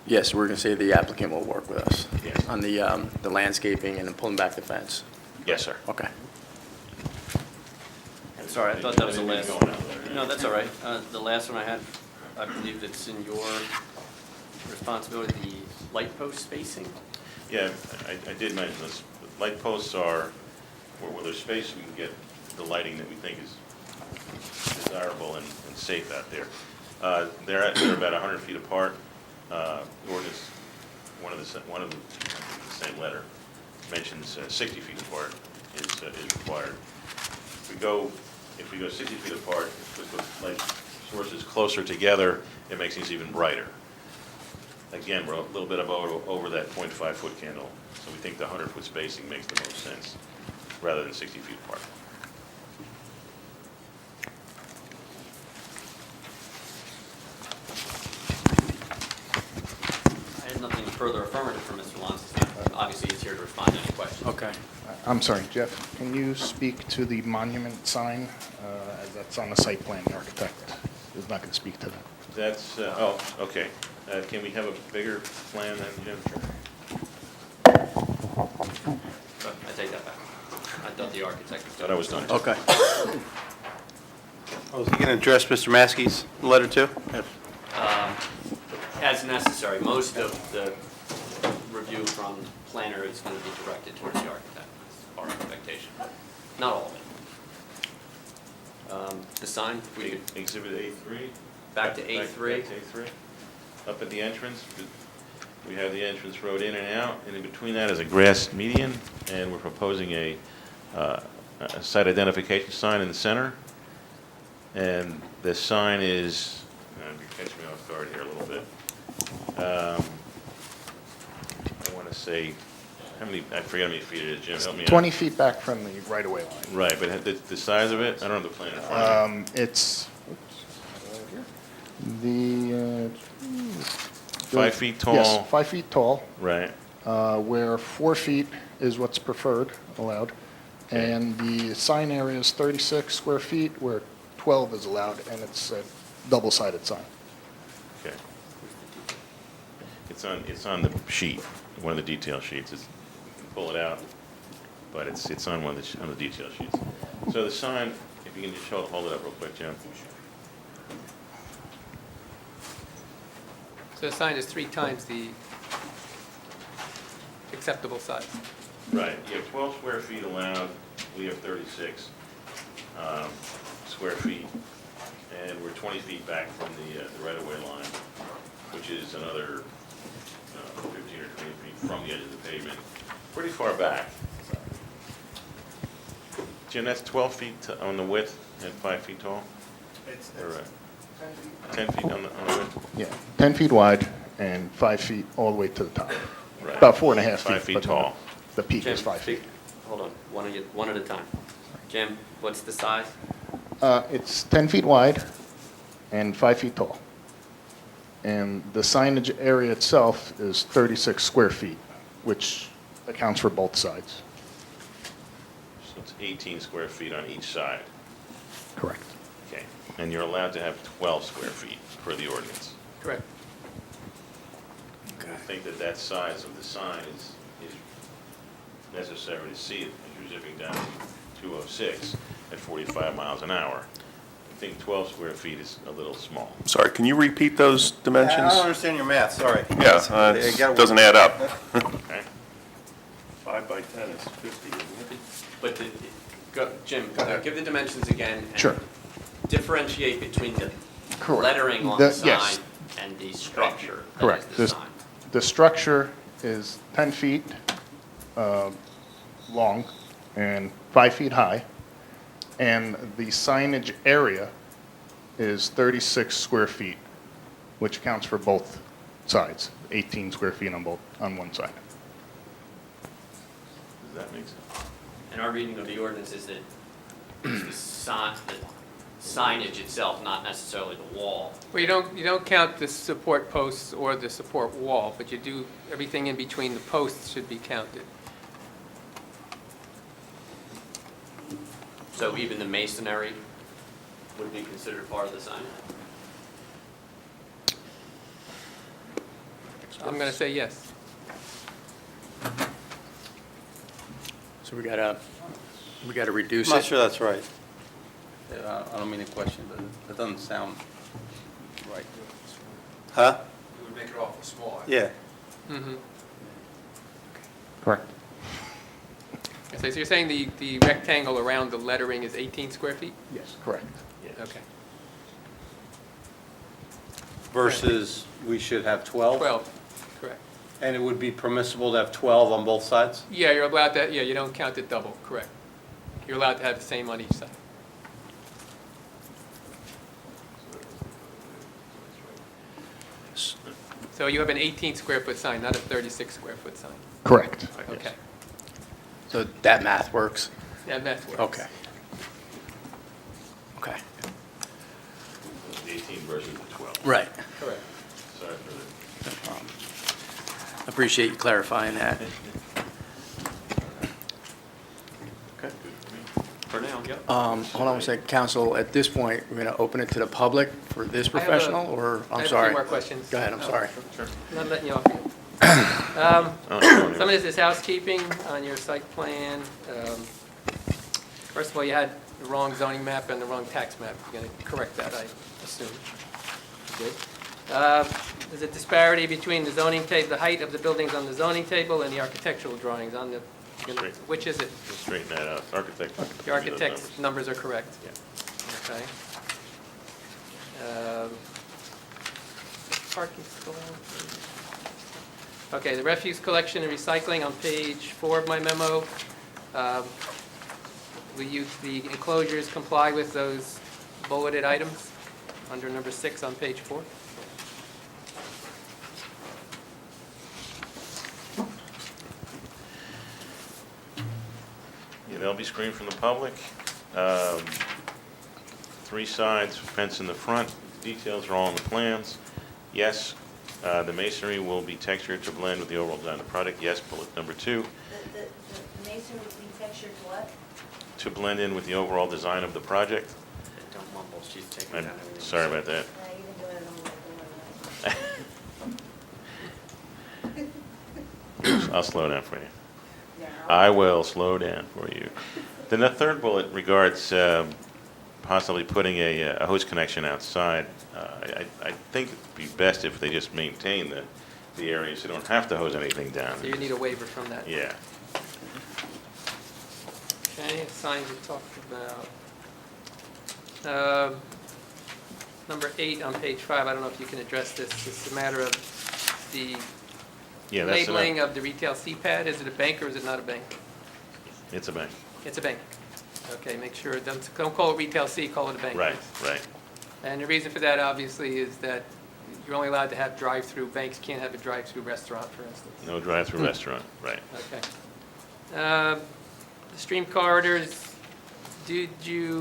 Yes, we're going to say the applicant will work with us Yes. on the landscaping and pulling back the fence. Yes, sir. Okay. Sorry, I thought that was the last. Anything going out there? No, that's all right. The last one I had, I believe it's in your responsibility, the light post spacing. Yeah, I did mention this. Light posts are where there's space, we can get the lighting that we think is desirable and safe out there. They're about 100 feet apart. Ordinance, one of the same letter mentions 60 feet apart is required. If we go 60 feet apart, with the light sources closer together, it makes things even brighter. Again, we're a little bit over that 0.5-foot candle, so we think the 100-foot spacing makes the most sense, rather than 60 feet apart. I had nothing further affirmative from Mr. Lons. Obviously, he's here to respond to any questions. Okay. I'm sorry, Jeff, can you speak to the monument sign, as that's on the site plan? The architect is not going to speak to that. That's, okay. Can we have a bigger plan then, Jim? I take that back. I thought the architect was Thought I was done. Okay. Oh, is he going to address Mr. Maskey's letter too? As necessary, most of the review from planner is going to be directed towards the architect. That's our expectation. Not all of it. The sign, if we could, Exhibit A3? Back to A3. Back to A3. Up at the entrance, we have the entrance road in and out, and in between that is a grass median, and we're proposing a site identification sign in the center. And the sign is, you're catching me off guard here a little bit. I want to say, I forget how many feet it is, Jim, help me out. 20 feet back from the right-of-way line. Right, but the size of it, I don't have the plan in front of me. It's, the... 5 feet tall. Yes, 5 feet tall. Right, where 4 feet is what's preferred, allowed, and the sign area is 36 square feet, where 12 is allowed, and it's a double-sided sign. Okay. It's on the sheet, one of the detail sheets. You can pull it out, but it's on one of on the detail sheets. So the sign, if you can just hold it up real quick, Jim. So the sign is 3 times the acceptable size. Right, you have 12 square feet allowed, we have 36 square feet, and we're 20 feet back from the right-of-way line, which is another 15 or 20 feet from the edge of the pavement, pretty far back. Jim, that's 12 feet on the width and 5 feet tall? Or, 10 feet on the width? Yeah, 10 feet wide and 5 feet all the way to the top. Right. About 4.5 feet. 5 feet but tall. The peak Jim, is 5 feet. Hold on, one at a time. Jim, what's the size? It's 10 feet wide and 5 feet tall. And the signage area itself is 36 square feet, which accounts for both sides. So it's 18 square feet on each side. Correct. Okay, and you're allowed to have 12 square feet per the ordinance. Correct. I think that size of the sign is necessary to see it as you're zipping down 206 at 45 miles an hour. I think 12 square feet is a little small. Sorry, can you repeat those dimensions? I don't understand your math, sorry. Yeah, it doesn't add up. Okay? 5 by 10 is 50, isn't it? But Jim, give the dimensions again. And Sure. differentiate between the Correct. lettering on the Yes. sign and the structure. that Correct. is the sign. The structure is 10 feet long and 5 feet high, and the signage area is 36 square feet, which accounts for both sides, 18 square feet on one side. Does that make sense? And our reading of the ordinance is that the signage itself, not necessarily the wall. Well, you don't count the support posts or the support wall, but you do, everything in between the posts should be counted. So even the masonry would be considered part of the sign? I'm going to say yes. So we gotta reduce I'm not it. sure that's right. I don't mean to question, but that doesn't sound right. Huh? It would make it awful small. Yeah. Mm-hmm. Correct. So you're saying the rectangle around the lettering is 18 square feet? Yes, correct. Okay. Versus we should have 12? 12, correct. And it would be permissible to have 12 on both sides? Yeah, you're allowed to, yeah, you don't count it double, correct. You're allowed to have the same on each side. So you have an 18 square foot sign, not a 36 square foot sign. Correct. Okay. So that math works? Yeah, that works. Okay. Okay. The 18 versus the 12. Right. Correct. Sorry for the... No problem. Appreciate you clarifying that. Okay. For now, yep. Hold on a second, council, at this point, we're going to open it to the public for this I have a- professional, or, I I'm have sorry? two more questions. Go ahead, I'm sorry. Sure. I'm not letting you off. Some of this is housekeeping on your site plan. First of all, you had the wrong zoning map and the wrong tax map. You're going to correct that, I assume. Good. There's a disparity between the zoning table, the height of the buildings on the zoning table and the architectural drawings on the, which is it? We'll straighten that out. Architect. The architect's numbers are correct. Yeah. Okay. Parking stall. Okay, the refuse collection and recycling on page 4 of my memo. Will the enclosures comply with those bulleted items under number 6 on page 4? Yeah, they'll be screened from the public. 3 sides, fence in the front. Details are all on the plans. Yes, The masonry will be textured to blend with the overall design of the product. Yes, bullet number 2. The mason would be textured to what? To blend in with the overall design of the project. Don't mumble, she's taking I'm down everything. sorry about that. You've been doing it all I'll slow down for you. Yeah. I will slow down for you. Then the third bullet regards possibly putting a hose connection outside. I think it'd be best if they just maintain the area so you don't have to hose anything down. So you need a waiver from that. Yeah. Okay, signs we talked about. Number 8 on page 5, I don't know if you can address this. It's a matter of the Yeah, that's labeling enough. of the retail CPAD. Is it a bank or is it not a bank? It's a bank. It's a bank. Okay, make sure, don't call it retail C, call it a bank. Right, please. right. And the reason for that, obviously, is that you're only allowed to have drive-through. Banks can't have a drive-through restaurant, for instance. No drive-through restaurant, right. Okay. The stream corridors, you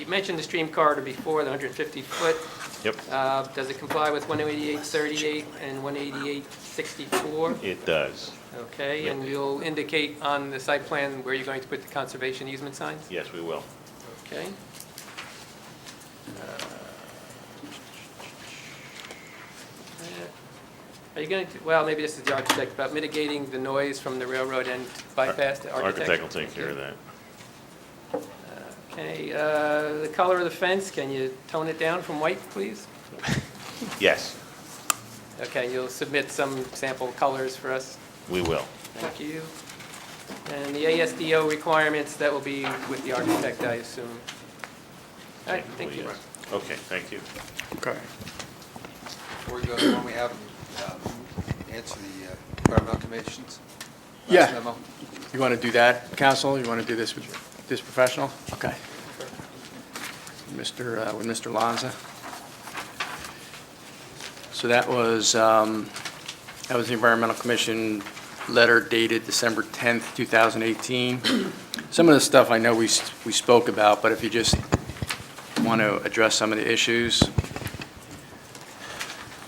mentioned the stream corridor before, the 150-foot. Yep, Does it comply with 188-38 and 188-64? it does. Okay, Yep. and you'll indicate on the site plan where you're going to put the conservation easement signs? Yes, we will. Okay. Are you going to, well, maybe this is the architect, about mitigating the noise from the railroad and bypass, the architect? Architect will take care of that. Okay, the color of the fence, can you tone it down from white, please? Yes, Okay, you'll submit some sample colors for us? we will. Thank you. And the ASDO requirements, that will be with the architect, I assume? All right, thank you. Okay, thank you. Okay. Before we go, when we have answer the environmental commissions? Yeah. Last memo? You want to do that, counsel? You want to do this with this professional? Okay. With Mr. Lanza. So that was the Environmental Commission letter dated December 10th, 2018. Some of the stuff I know we spoke about, but if you just want to address some of the issues.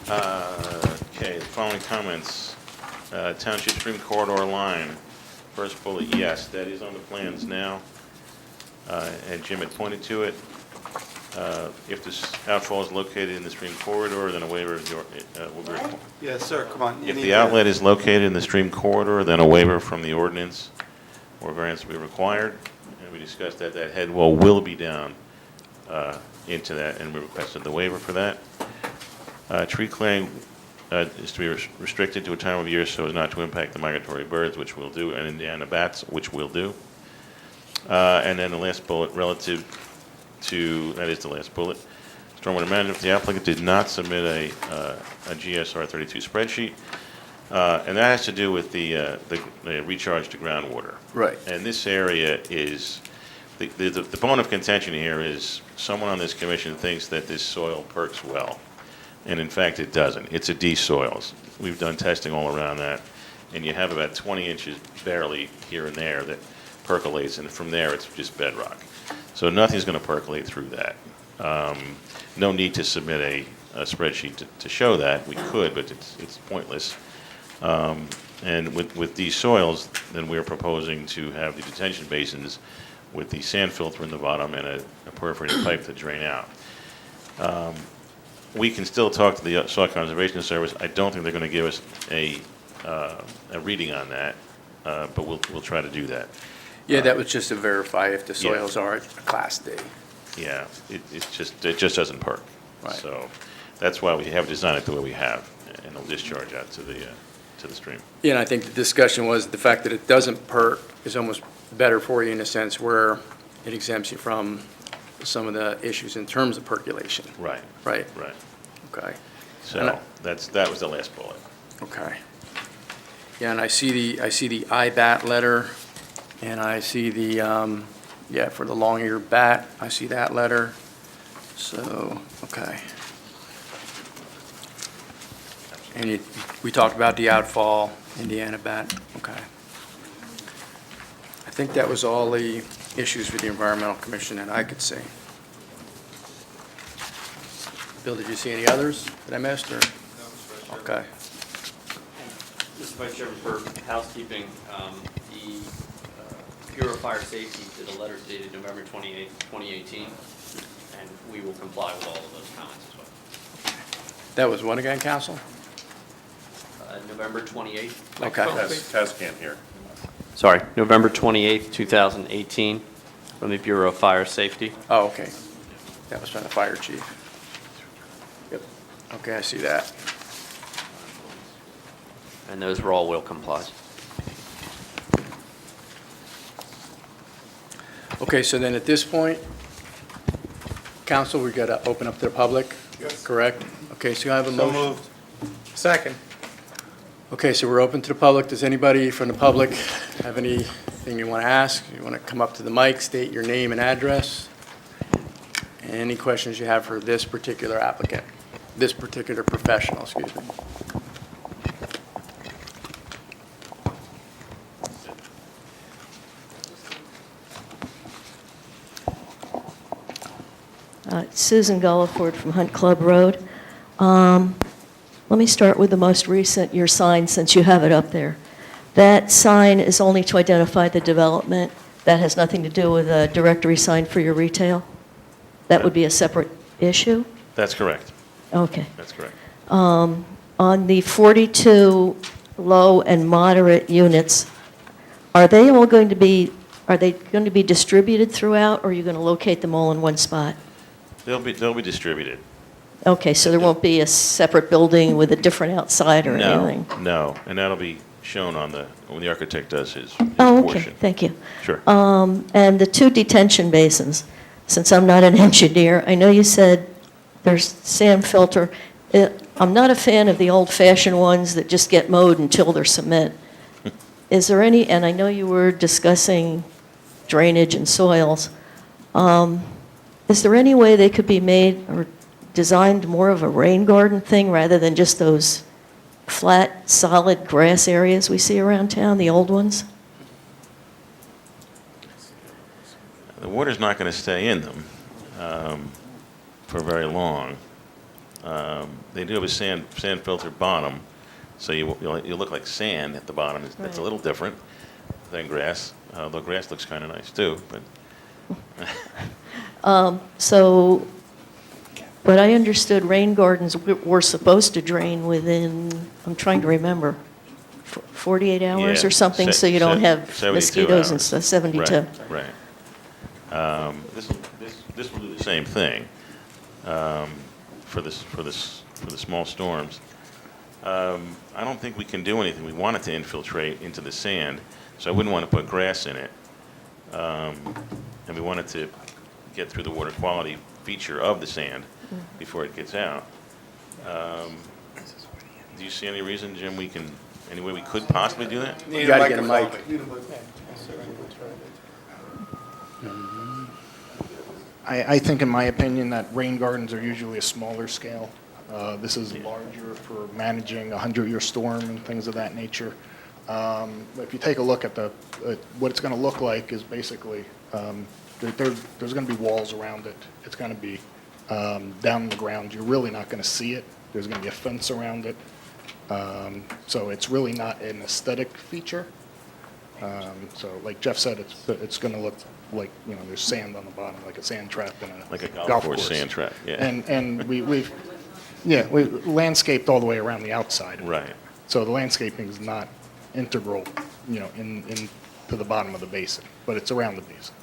Okay, the following comments. Township stream corridor line. First bullet, yes, that is on the plans now. And Jim had pointed to it. If this outfall is located in the stream corridor, then a waiver will be required. Yes, sir, come on. If the outlet is located in the stream corridor, then a waiver from the ordinance or variance will be required. And we discussed that head wall will be down into that, and we requested the waiver for that. Tree clearing is to be restricted to a time of year so as not to impact the migratory birds, which we'll do, and Indiana bats, which we'll do. And then the last bullet relative to, that is the last bullet, stormwater management. The applicant did not submit a GSR 32 spreadsheet, and that has to do with the recharge to groundwater. Right. And this area is, the bone of contention here is someone on this commission thinks that this soil perks well. And in fact, it doesn't. It's a D soils. We've done testing all around that. And you have about 20 inches barely here and there that percolates. And from there, it's just bedrock. So nothing's going to percolate through that. No need to submit a spreadsheet to show that. We could, but it's pointless. And with these soils, then we're proposing to have the detention basins with the sand filter in the bottom and a perforated pipe to drain out. We can still talk to the Soil Conservation Service. I don't think they're going to give us a reading on that, but we'll try to do that. Yeah, that was just to verify if the Yeah. soils are a Class D. Yeah, it just doesn't perk. Right. So that's why we have designed it the way we have, and it'll discharge out to the stream. Yeah, and I think the discussion was the fact that it doesn't perk is almost better for you in a sense where it exempts you from some of the issues in terms of percolation. Right. Right. Right. Okay. So that was the last bullet. Okay. Yeah, and I see the IBAT letter, and I see the, for the long-eared bat, I see that letter. So, okay. And we talked about the outfall, Indiana bat, okay. I think that was all the issues with the Environmental Commission that I could see. Bill, did you see any others that I missed, or? Okay. Mr. Vice Chairman, for housekeeping, the Bureau of Fire Safety did a letter dated November 28th, 2018, and we will comply with all of those comments as well. That was what again, counsel? November 28th. Okay. Taz can't hear. Sorry, November 28th, 2018, from the Bureau of Fire Safety. Oh, okay. That was from the fire chief. Yep. Okay, I see that. And those were all will complies. Okay, so then at this point, council, we got to open up to the public? Yes. Correct? Okay, so I have a So motion. moved. Second. Okay, so we're open to the public. Does anybody from the public have anything you want to ask? You want to come up to the mic, state your name and address? Any questions you have for this particular applicant, this particular professional, excuse me? Susan Gulliford from Hunt Club Road. Let me start with the most recent, your sign, since you have it up there. That sign is only to identify the development. That has nothing to do with a directory sign for your retail? That would be a separate issue? That's correct. Okay. That's correct. On the 42 low and moderate units, are they going to be distributed throughout, or are you going to locate them all in one spot? They'll be distributed. Okay, so there won't be a separate building with a different outside or anything? No, and that'll be shown when the architect does his Oh, okay, portion. thank you. Sure. And the 2 detention basins, since I'm not an engineer, I know you said there's sand filter. I'm not a fan of the old-fashioned ones that just get mowed until they're cement. Is there any, and I know you were discussing drainage and soils, is there any way they could be made or designed more of a rain garden thing rather than just those flat, solid grass areas we see around town, the old ones? The water's not going to stay in them for very long. They do have a sand filter bottom, so you look like sand at the bottom. It's Right. a little different than grass, although grass looks kind of nice too. But But I understood rain gardens were supposed to drain within, I'm trying to remember, 48 hours Yeah, or something, so you don't have 72 mosquitoes and hours. stuff, 72. Right. This will do the same thing for the small storms. I don't think we can do anything. We want it to infiltrate into the sand, so I wouldn't want to put grass in it. And we want it to get through the water quality feature of the sand before it gets out. Do you see any reason, Jim, any way we could possibly do that? You got to get a mic. I think, in my opinion, that rain gardens are usually a smaller scale. This is larger for managing a 100-year storm and things of that nature. But if you take a look at what it's going to look like is basically, there's going to be walls around it. It's going to be down in the ground. You're really not going to see it. There's going to be a fence around it. So it's really not an aesthetic feature. So like Jeff said, it's going to look like, there's sand on the bottom, like a sand trap in a Like a golf course sand trap, yeah. And we landscaped all the way around the outside. Right. So the landscaping is not integral, into the bottom of the basin, but it's around the basin.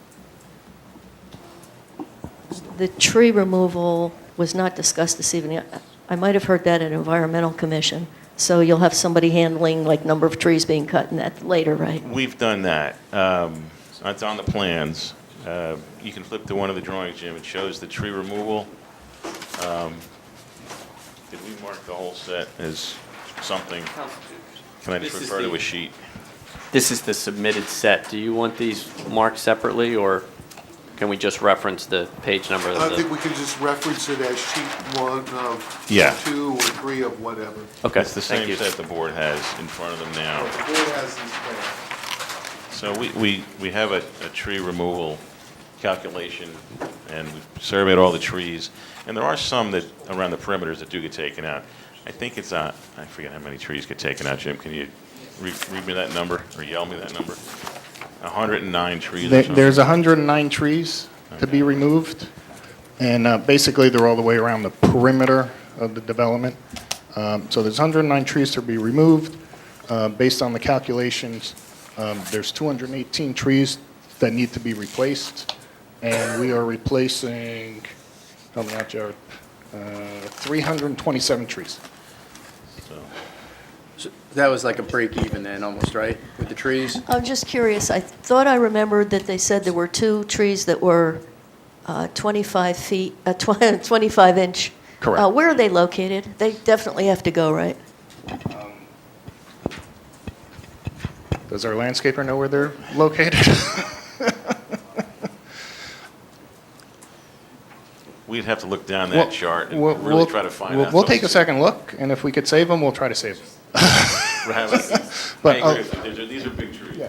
The tree removal was not discussed this evening. I might have heard that at Environmental Commission. So you'll have somebody handling, like, number of trees being cut and that later, right? We've done that. It's on the plans. You can flip to one of the drawings, Jim. It shows the tree removal. Did we mark the whole set as something? Can I just This is refer to the- a sheet? This is the submitted set. Do you want these marked separately, or can we just reference the page number of I the? think we can just reference it as sheet 1 of Yeah. 2 or 3 of whatever. Okay, It's the thank same you. set the board has in front of them now. The board has these plans. So we have a tree removal calculation, and we've surveyed all the trees, and there are some that, around the perimeters, that do get taken out. I think it's, I forget how many trees get taken out, Jim. Can you read me that number or yell me that number? 109 trees or something? There's 109 trees to be removed, and basically they're all the way around the perimeter of the development. So there's 109 trees to be removed. Based on the calculations, there's 218 trees that need to be replaced, and we are replacing, help me out, Jared, 327 trees. So that was like a break even then, almost, right, with the trees? I'm just curious, I thought I remembered that they said there were 2 trees that were 25 feet, 25 inch. Correct. Where are they located? They definitely have to go, right? Does our landscaper know where they're located? We'd have to look down that chart and We'll- really try to find out. We'll take a those. second look, and if we could save them, we'll try to save them. But, But, I agree with you. These are big trees.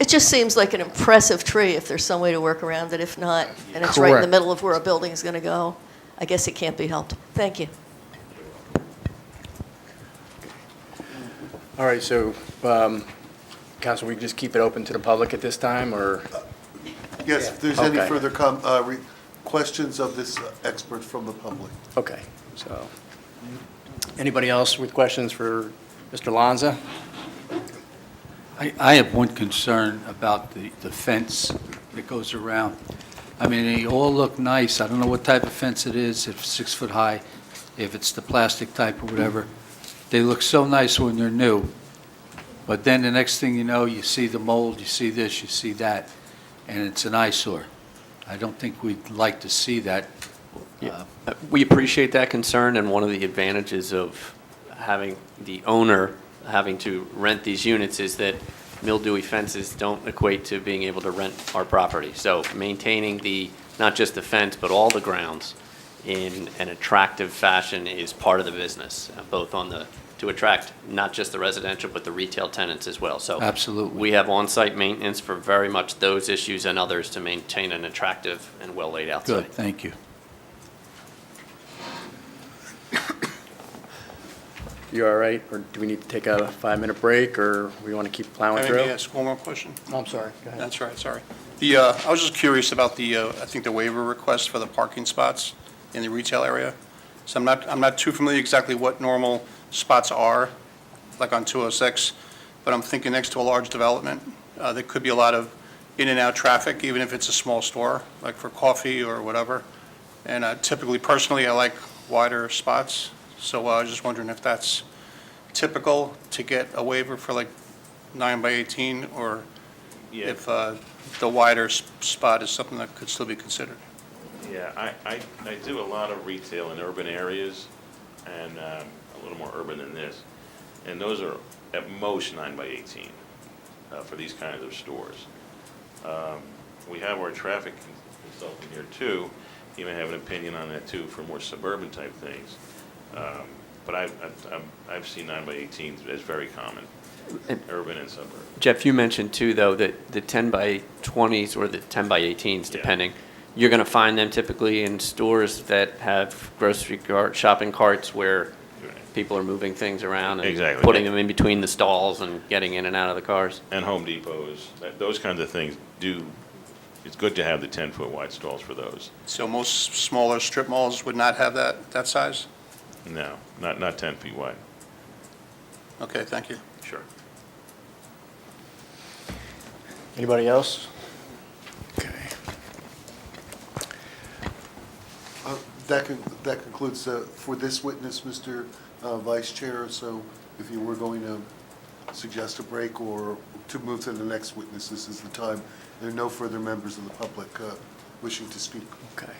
It just seems like an impressive tree if there's some way to work around it. If not, and it's right in the Correct. middle of where a building is going to go, I guess it can't be helped. Thank you. All right, so, Council, we just keep it open to the public at this time, or? Yes, if there's any Okay. further questions of this expert from the public. Okay, so, anybody else with questions for Mr. Lanza? I have one concern about the fence that goes around. I mean, they all look nice. I don't know what type of fence it is, if it's 6 foot high, if it's the plastic type or whatever. They look so nice when they're new. But then the next thing you know, you see the mold, you see this, you see that, and it's an eyesore. I don't think we'd like to see that. We appreciate that concern, and one of the advantages of having the owner having to rent these units is that mildewy fences don't equate to being able to rent our property. So maintaining not just the fence, but all the grounds in an attractive fashion is part of the business, both to attract not just the residential, but the retail tenants as well. So Absolutely. we have on-site maintenance for very much those issues and others to maintain an attractive and well-laid-out site. Good, thank you. You all right, or do we need to take a 5-minute break, or we want to keep plowing through? May I ask one more question? Oh, I'm sorry, go ahead. That's right, sorry. I was just curious about I think the waiver request for the parking spots in the retail area. So I'm not too familiar exactly what normal spots are, like on 206, but I'm thinking next to a large development, there could be a lot of in and out traffic, even if it's a small store, like for coffee or whatever. And typically, personally, I like wider spots, so I was just wondering if that's typical to get a waiver for like 9 by 18, or Yeah. if the wider spot is something that could still be considered. Yeah, I do a lot of retail in urban areas, and a little more urban than this. And those are at most 9 by 18 for these kinds of stores. We have our traffic consultant here too. He may have an opinion on that too for more suburban type things. But I've seen 9 by 18s as very common, urban and suburban. Jeff, you mentioned too, though, that the 10 by 20s or the 10 by 18s, depending, you're going to find them typically in stores that have shopping carts where people are moving things around and Exactly. putting them in between the stalls and getting in and out of the cars. And Home Depots, those kinds of things it's good to have the 10-foot wide stalls for those. So most smaller strip malls would not have that size? No, not 10 feet wide. Okay, thank you. Sure. Anybody else? Okay. That concludes for this witness, Mr. Vice Chair. So if you were going to suggest a break or to move to the next witness, this is the time. There are no further members of the public wishing to speak. Okay.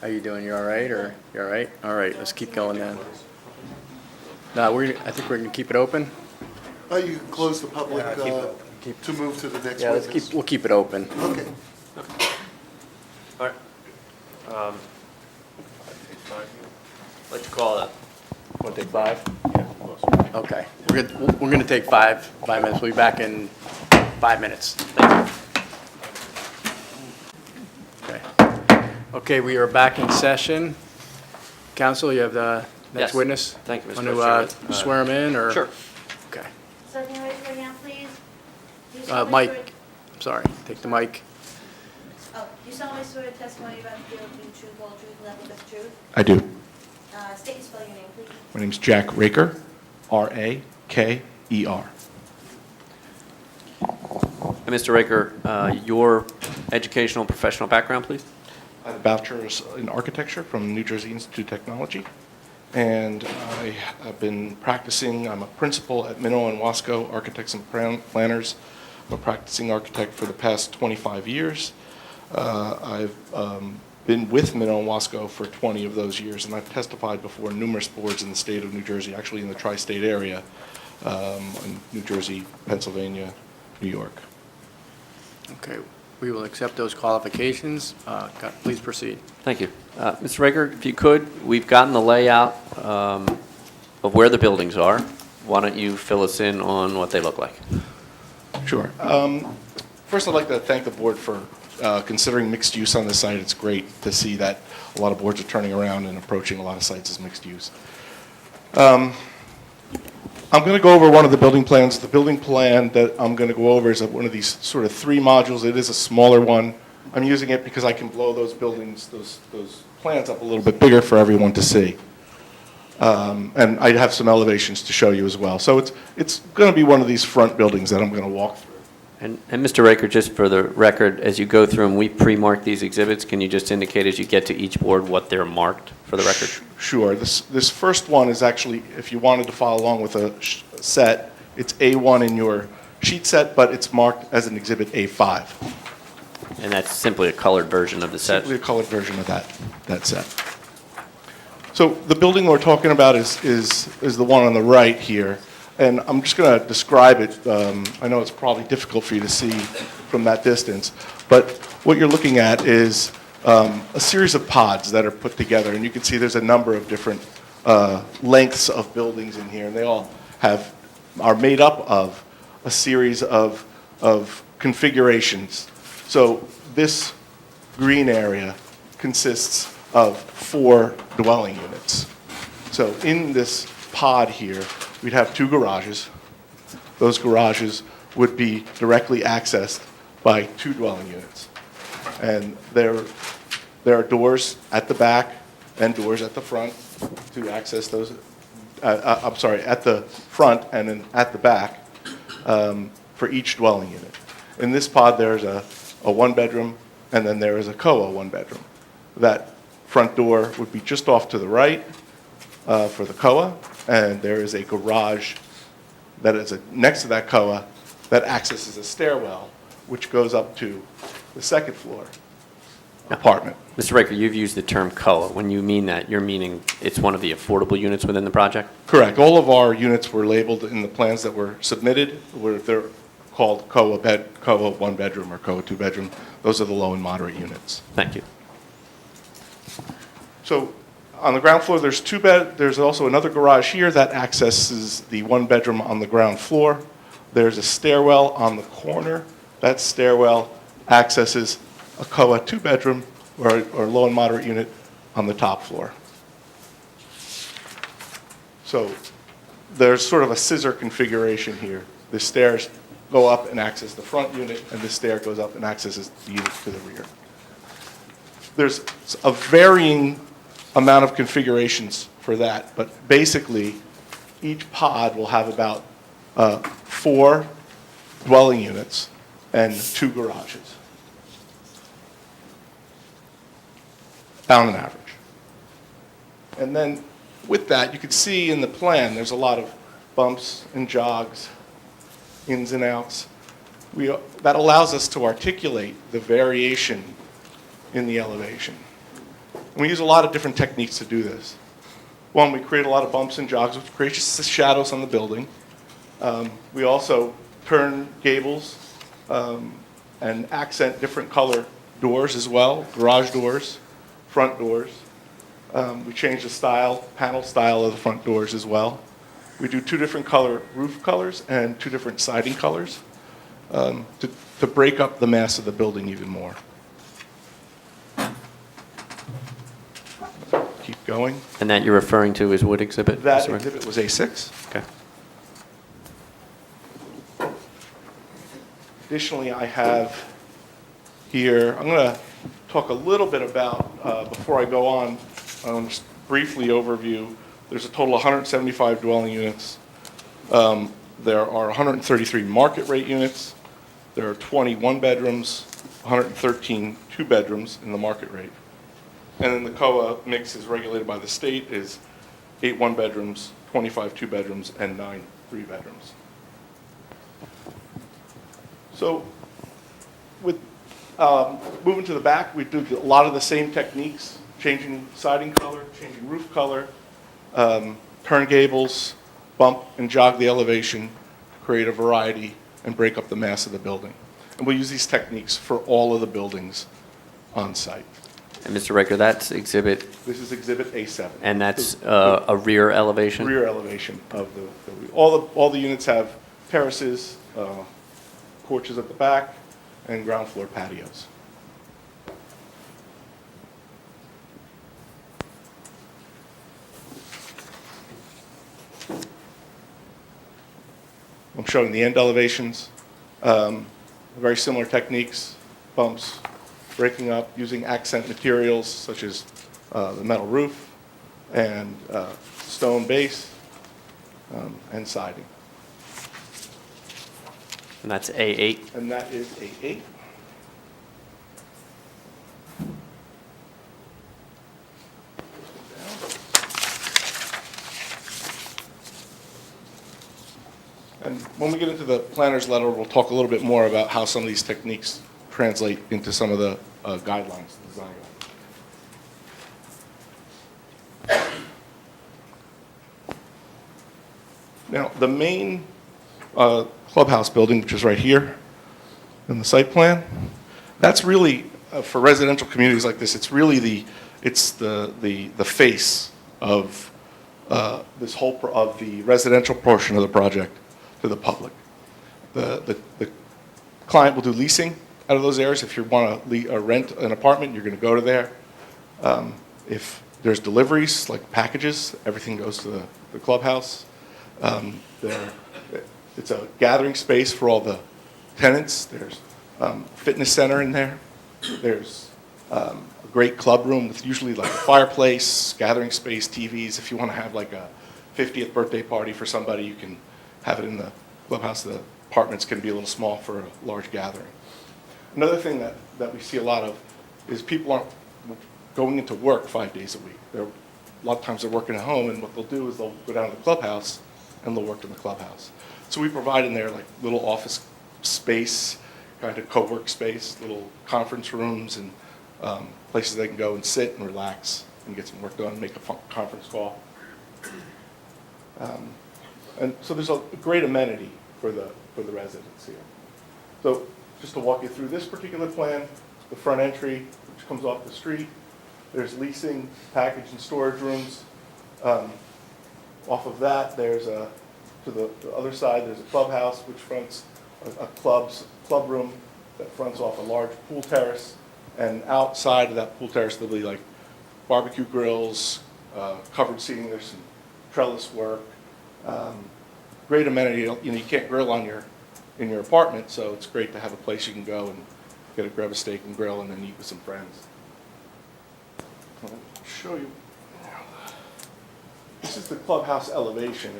How you doing? You all right, or you all right? All right, let's keep going then. No, I think we're going to keep it open. You can close the public Keep- to move to the next Yeah, witness. we'll keep it open. Okay. All right. I'd like to call it. Want to take 5? Yeah. Okay. We're going to take 5 minutes. We'll be back in 5 minutes. Thank you. Okay. Okay, we are back in session. Council, you have the next Yes. witness? Thank you, Mr. Want Vice to Chairman. swear him in, or? Sure. Okay. So can you raise your hand, please? Do you solemnly Mike, swear- I'm sorry, take the mic. Oh, do you solemnly swear the testimony you're about to give will be the truth, whole truth, and nothing but the truth? I do. State and spell your name, please. My name's Jack Raker, R-A-K-E-R. And Mr. Raker, your educational and professional background, please? I have a bachelor's in architecture from New Jersey Institute of Technology, and I have been practicing. I'm a principal at Minnow and Wasco Architects and Planners. I'm a practicing architect for the past 25 years. I've been with Minnow and Wasco for 20 of those years, and I've testified before numerous boards in the state of New Jersey, actually in the tri-state area, in New Jersey, Pennsylvania, New York. Okay, we will accept those qualifications. Please proceed. Thank you. Mr. Raker, if you could, we've gotten the layout of where the buildings are. Why don't you fill us in on what they look like? Sure. First, I'd like to thank the board for considering mixed use on this site. It's great to see that a lot of boards are turning around and approaching a lot of sites as mixed use. I'm going to go over one of the building plans. The building plan that I'm going to go over is one of these sort of 3 modules. It is a smaller one. I'm using it because I can blow those buildings, those plans up a little bit bigger for everyone to see. And I have some elevations to show you as well. So it's going to be one of these front buildings that I'm going to walk through. And Mr. Raker, just for the record, as you go through them, we pre-mark these exhibits. Can you just indicate as you get to each board what they're marked for the record? Sure. This first one is actually, if you wanted to follow along with a set, it's A1 in your sheet set, but it's marked as an exhibit A5. And that's simply a colored version of the set? Simply a colored version of that set. So the building we're talking about is the one on the right here. And I'm just going to describe it. I know it's probably difficult for you to see from that distance, but what you're looking at is a series of pods that are put together, and you can see there's a number of different lengths of buildings in here, and they all are made up of a series of configurations. So this green area consists of 4 dwelling units. So in this pod here, we'd have 2 garages. Those garages would be directly accessed by 2 dwelling units. And there are doors at the back and doors at the front to access those. I'm sorry, at the front and then at the back for each dwelling unit. In this pod, there's a 1-bedroom, and then there is a COA 1-bedroom. That front door would be just off to the right for the COA, and there is a garage that is next to that COA that accesses a stairwell, which goes up to the 2nd floor apartment. Mr. Raker, you've used the term COA. When you mean that, you're meaning it's one of the affordable units within the project? Correct. All of our units were labeled in the plans that were submitted. They're called COA 1-bedroom or COA 2-bedroom. Those are the low and moderate units. Thank you. So on the ground floor, there's also another garage here that accesses the 1-bedroom on the ground floor. There's a stairwell on the corner. That stairwell accesses a COA 2-bedroom or low and moderate unit on the top floor. So there's sort of a scissor configuration here. The stairs go up and access the front unit, and the stair goes up and accesses the unit to the rear. There's a varying amount of configurations for that, but basically each pod will have about 4 dwelling units and 2 garages on an average. And then with that, you can see in the plan there's a lot of bumps and jogs, ins and outs. That allows us to articulate the variation in the elevation. And we use a lot of different techniques to do this. One, we create a lot of bumps and jogs, which creates shadows on the building. We also turn gables and accent different color doors as well, garage doors, front doors. We change the panel style of the front doors as well. We do 2 different color roof colors and 2 different siding colors to break up the mass of the building even more. Keep going. And that you're referring to is what exhibit? That Mr. Rick? exhibit was A6. Okay. Additionally, I have here, I'm going to talk a little bit about, before I go on, just briefly overview, there's a total of 175 dwelling units. There are 133 market rate units. There are 20 one-bedrooms, 113 two-bedrooms in the market rate. And then the COA mix is regulated by the state, is 8 one-bedrooms, 25 two-bedrooms, and 9 three-bedrooms. So with moving to the back, we do a lot of the same techniques, changing siding color, changing roof color, turn gables, bump and jog the elevation, create a variety, and break up the mass of the building. And we'll use these techniques for all of the buildings on site. And Mr. Riker, that's exhibit, This is exhibit A7. and that's a rear elevation? Rear elevation of the all the units have terraces, porches at the back, and ground floor patios. I'm showing the end elevations, very similar techniques, bumps, breaking up, using accent materials such as the metal roof and stone base and siding. And that's A8? And that is A8. And when we get into the planner's letter, we'll talk a little bit more about how some of these techniques translate into some of the guidelines, design guidelines. Now, the main clubhouse building, which is right here in the site plan, that's really, for residential communities like this, it's really the face of this whole, of the residential portion of the project to the public. The client will do leasing out of those areas. If you want to rent an apartment, you're going to go to there. If there's deliveries, like packages, everything goes to the clubhouse. It's a gathering space for all the tenants. There's a fitness center in there. There's a great club room with usually like a fireplace, gathering space, TVs. If you want to have like a 50th birthday party for somebody, you can have it in the clubhouse. The apartments can be a little small for a large gathering. Another thing that we see a lot of is people aren't going into work 5 days a week. A lot of times they're working at home, and what they'll do is they'll go down to the clubhouse and they'll work in the clubhouse. So we provide in there like little office space, kind of co-work space, little conference rooms, and places they can go and sit and relax and get some work done and make a conference call. And so there's a great amenity for the residents here. So just to walk you through this particular plan, the front entry, which comes off the street, there's leasing, package, and storage rooms. Off of that, there's to the other side, there's a clubhouse, which fronts a club room that fronts off a large pool terrace. And outside of that pool terrace, there'll be like barbecue grills, covered seating. There's some trellis work. Great amenity. You can't grill in your apartment, so it's great to have a place you can go and grab a steak and grill and then eat with some friends. I'll show you. This is the clubhouse elevation.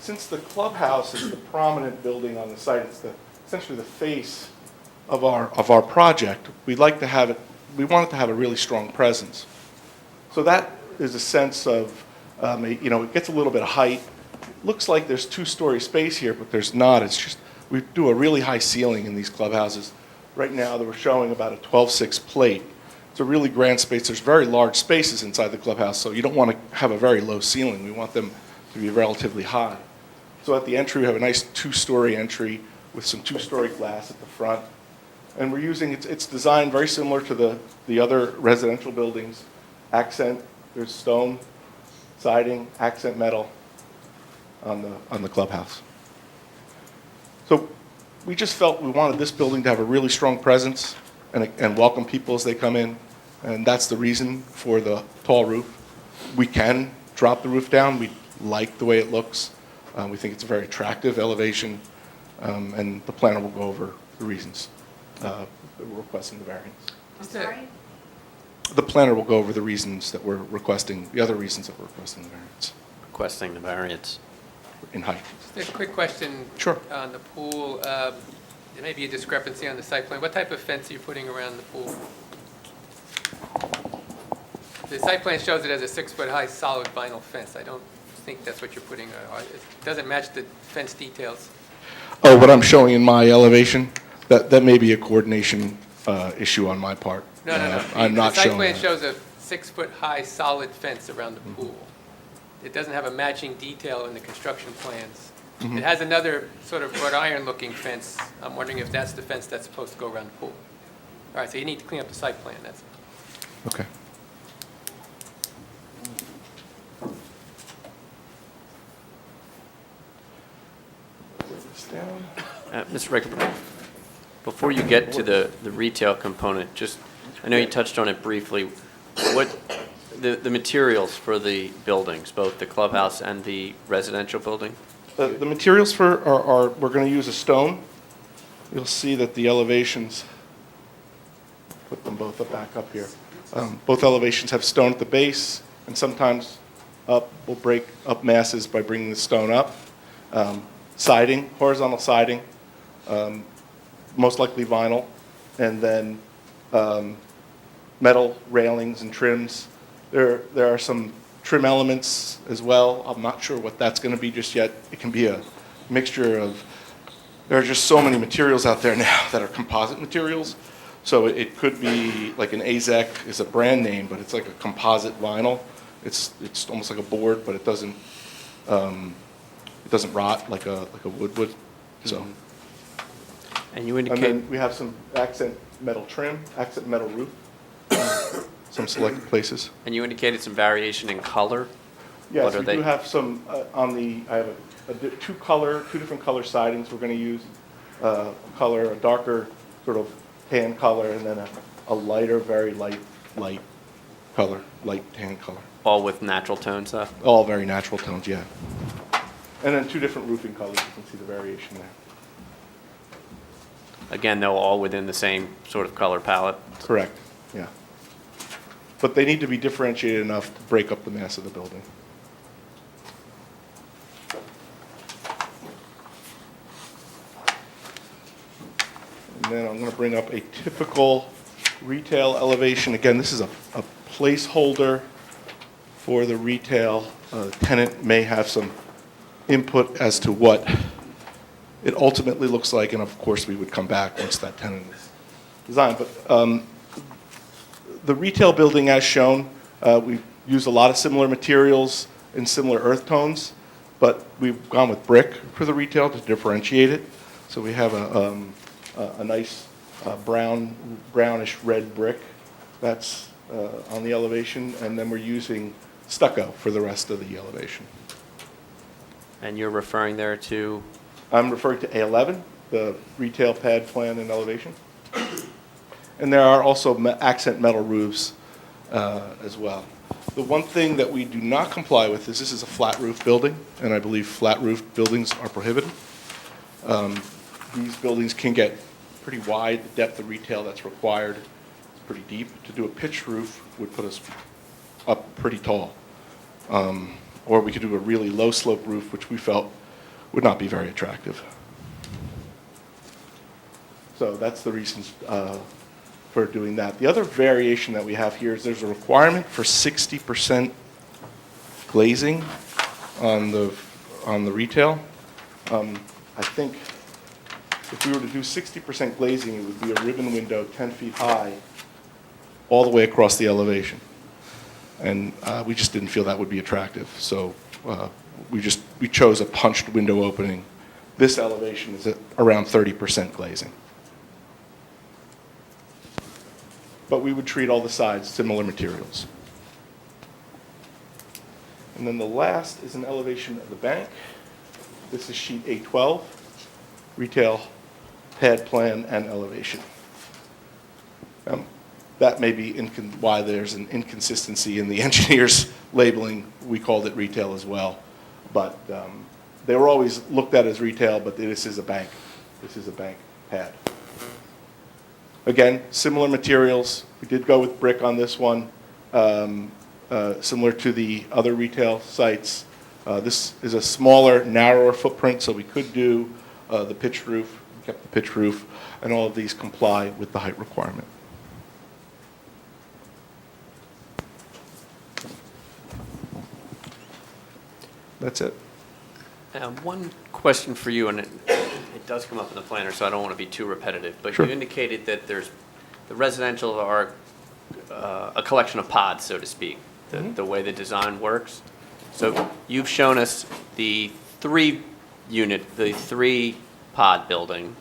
Since the clubhouse is the prominent building on the site, it's essentially the face of our project. We want it to have a really strong presence. So that is a sense of, it gets a little bit of height. Looks like there's two-story space here, but there's not. It's just, we do a really high ceiling in these clubhouses. Right now, we're showing about a 12/6 plate. It's a really grand space. There's very large spaces inside the clubhouse, so you don't want to have a very low ceiling. We want them to be relatively high. So at the entry, we have a nice two-story entry with some two-story glass at the front. And we're using, it's designed very similar to the other residential buildings. Accent, there's stone, siding, accent metal on the clubhouse. So we just felt we wanted this building to have a really strong presence and welcome people as they come in. And that's the reason for the tall roof. We can drop the roof down. We like the way it looks. We think it's a very attractive elevation, and the planner will go over the reasons that we're requesting the variance. I'm sorry? The planner will go over the reasons that we're requesting, the other reasons that we're requesting the variance Requesting the variance. in height. Just a quick question. Sure. On the pool, there may be a discrepancy on the site plan. What type of fence are you putting around the pool? The site plan shows it as a 6-foot-high solid vinyl fence. I don't think that's what you're putting. It doesn't match the fence details. Oh, what I'm showing in my elevation, that may be a coordination issue on my part. No. I'm not The site showing plan that. shows a 6-foot-high solid fence around the pool. It doesn't have a matching detail in the construction plans. It has another sort of wrought iron-looking fence. I'm wondering if that's the fence that's supposed to go around the pool. All right, so you need to clean up the site plan, that's all. Okay. Mr. Ricker, before you get to the retail component, just, I know you touched on it briefly, what, the materials for the buildings, both the clubhouse and the residential building? The materials for we're going to use a stone. You'll see that the elevations, put them both back up here. Both elevations have stone at the base, and sometimes we'll break up masses by bringing the stone up. Siding, horizontal siding, most likely vinyl, and then metal railings and trims. There are some trim elements as well. I'm not sure what that's going to be just yet. It can be a mixture of, there are just so many materials out there now that are composite materials. So it could be like an AZEC is a brand name, but it's like a composite vinyl. It's almost like a board, but it doesn't rot like a wood would. So. And you indicate. And then we have some accent metal trim, accent metal roof, some selected places. And you indicated some variation in color? Yes, What are we they? do have some on the. I have two different color sidings. We're going to use a darker sort of tan color, and then a lighter, very light color, light tan color. All with natural tone stuff? All very natural tones, yeah. And then two different roofing colors. You can see the variation there. Again, though, all within the same sort of color palette? Correct, yeah. But they need to be differentiated enough to break up the mass of the building. And then I'm going to bring up a typical retail elevation. Again, this is a placeholder for the retail. Tenant may have some input as to what it ultimately looks like, and of course, we would come back once that tenant is designed. But the retail building, as shown, we've used a lot of similar materials in similar earth tones, but we've gone with brick for the retail to differentiate it. So we have a nice brownish red brick that's on the elevation, and then we're using stucco for the rest of the elevation. And you're referring there to? I'm referring to A11, the retail pad plan and elevation. And there are also accent metal roofs as well. The one thing that we do not comply with is this is a flat roof building, and I believe flat roof buildings are prohibited. These buildings can get pretty wide. The depth of retail that's required is pretty deep. To do a pitched roof would put us up pretty tall. Or we could do a really low slope roof, which we felt would not be very attractive. So that's the reasons for doing that. The other variation that we have here is there's a requirement for 60% glazing on the retail. I think if we were to do 60% glazing, it would be a ribbon window 10 feet high all the way across the elevation. And we just didn't feel that would be attractive. So we chose a punched window opening. This elevation is at around 30% glazing. But we would treat all the sides similar materials. And then the last is an elevation of the bank. This is sheet A12, retail pad plan and elevation. that may be why there's an inconsistency in the engineer's labeling. We called it retail as well. But they were always looked at as retail, but this is a bank. This is a bank pad. Again, similar materials. We did go with brick on this one, similar to the other retail sites. This is a smaller, narrower footprint, so we could do the pitched roof, kept the pitched roof, and all of these comply with the height requirement. That's it. One question for you, and it does come up in the planner, so I don't want to be too repetitive, but Sure. you indicated that there's, the residential are a collection of pods, so to speak, the way the design works. So you've shown us the three pod building.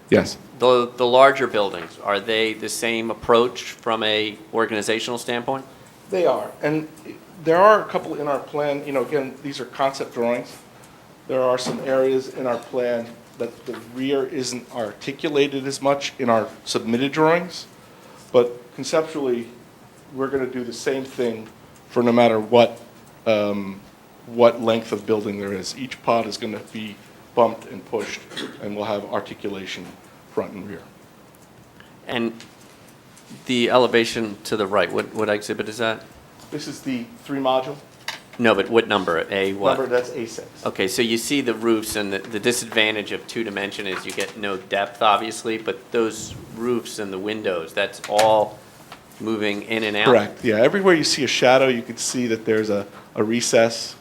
Yes. The larger buildings, are they the same approach from a organizational standpoint? They are, and there are a couple in our plan. You know, again, these are concept drawings. There are some areas in our plan that the rear isn't articulated as much in our submitted drawings, but conceptually, we're going to do the same thing for no matter what length of building there is. Each pod is going to be bumped and pushed, and we'll have articulation front and rear. And the elevation to the right, what exhibit is that? This is the 3-module. No, but what number? A what? Number, that's A6. Okay, so you see the roofs, and the disadvantage of two-dimension is you get no depth, obviously, but those roofs and the windows, that's all moving in and out? Correct, yeah. Everywhere you see a shadow, you can see that there's a recess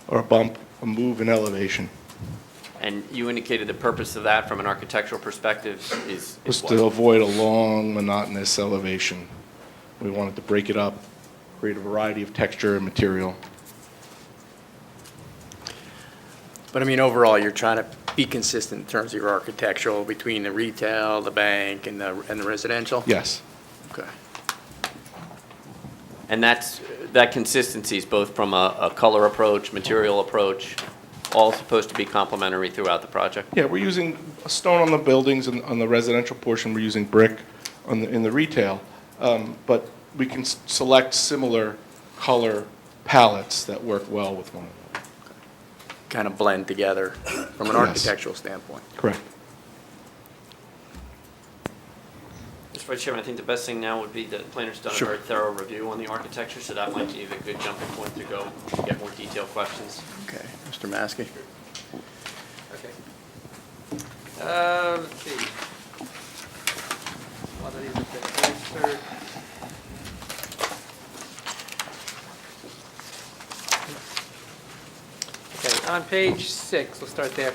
or a bump, a move in elevation. And you indicated the purpose of that from an architectural perspective is Just what? to avoid a long, monotonous elevation. We wanted to break it up, create a variety of texture and material. But I mean, overall, you're trying to be consistent in terms of your architectural between the retail, the bank, and the residential? Yes. Okay. And that consistency is both from a color approach, material approach, all supposed to be complementary throughout the project? Yeah, we're using stone on the buildings, and on the residential portion, we're using brick in the retail. But we can select similar color palettes that work well with one another. Kind of blend together from an Yes. architectural standpoint. Correct. Mr. Vice Chairman, I think the best thing now would be the planner's done a very thorough review on the architecture, so that might be the good jumping point to go get more detailed questions. Okay, Mr. Maskey? Okay. Let's see. A lot of these have been answered. Okay, on page 6, we'll start there.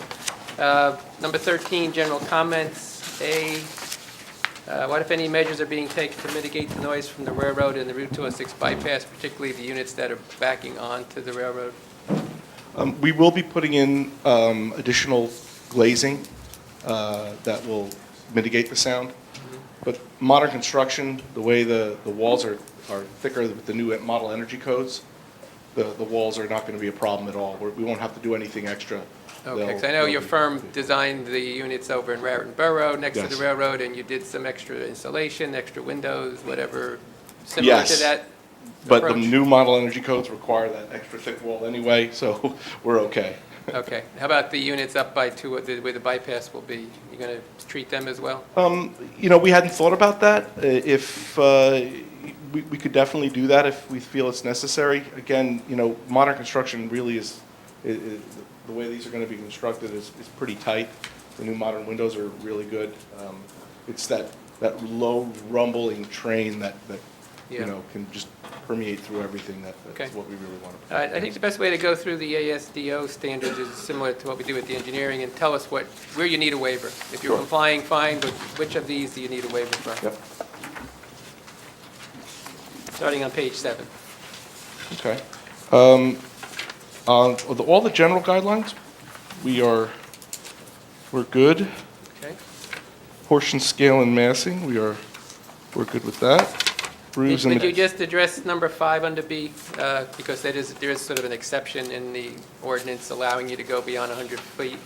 Number 13, general comments. A, what if any measures are being taken to mitigate the noise from the railroad and the Route 206 bypass, particularly the units that are backing onto the railroad? We will be putting in additional glazing that will mitigate the sound. But modern construction, the way the walls are thicker with the new model energy codes, the walls are not going to be a problem at all. We won't have to do anything extra. Okay, because I know your firm designed the units over in Raritan Borough next to the Yes. railroad, and you did some extra insulation, extra windows, whatever, similar to Yes. that But the approach? new model energy codes require that extra thick wall anyway, so we're okay. Okay. How about the units up by where the bypass will be? You going to treat them as well? You know, we hadn't thought about that. If we could definitely do that if we feel it's necessary. Again, you know, modern construction really is the way these are going to be constructed is pretty tight. The new modern windows are really good. It's that low rumbling train that Yeah. you know can just permeate through everything. That's Okay. what we really want to. I think the best way to go through the ASDO standards is similar to what we do with the engineering, and tell us where you need a waiver. If you're Sure. complying, fine, but which of these do you need a waiver from? Yep. Starting on page 7. Okay. On all the general guidelines, we're good. Okay. Portion, scale, and massing, we're good with that. Roofs and Would you just address number 5 under B, because there is sort of an exception in the ordinance allowing you to go beyond 100 feet?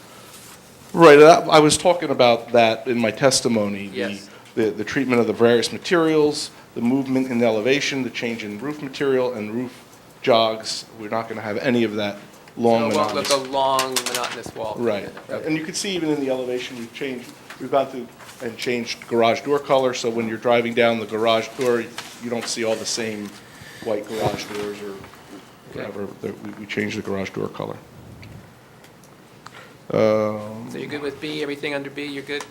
Right, I was talking about that in my testimony. Yes. The treatment of the various materials, The movement in the elevation, the change in roof material and roof jogs, we're not going to have any of that long So it won't monotonous. look a long monotonous wall. Right, and you can see even in the elevation, we've gone through and changed garage door color, so when you're driving down the garage door, you don't see all the same white garage doors or whatever. We changed the garage door color. So you're good with B, everything under B, you're good?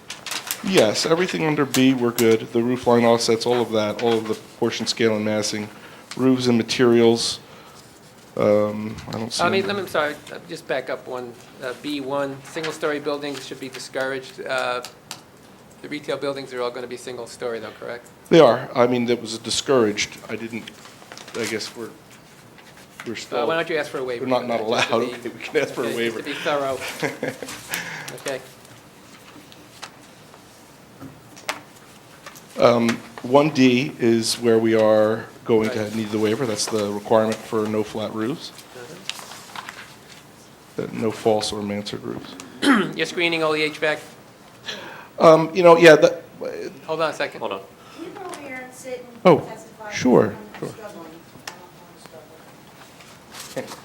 Yes, everything under B, we're good. The roof line offsets, all of that, all of the proportion, scale, and massing. Roofs and materials, I don't see. I'm sorry, just back up one. B1, single-story buildings should be discouraged. The retail buildings are all going to be single-story though, correct? They are. I mean, that was discouraged. I guess we're still. Why don't you ask for a waiver? We're not for that, just allowed. to be- Okay, we can ask for a okay, waiver. Just to be thorough. Okay. 1D is where we are going to Right. need the waiver. That's the requirement for no flat roofs, no false or mansard roofs. You're screening all the HVAC? Yeah, Hold on a second. Hold on. Can you come over here and sit and Oh, testify? sure, I'm sure. struggling. I don't want to struggle.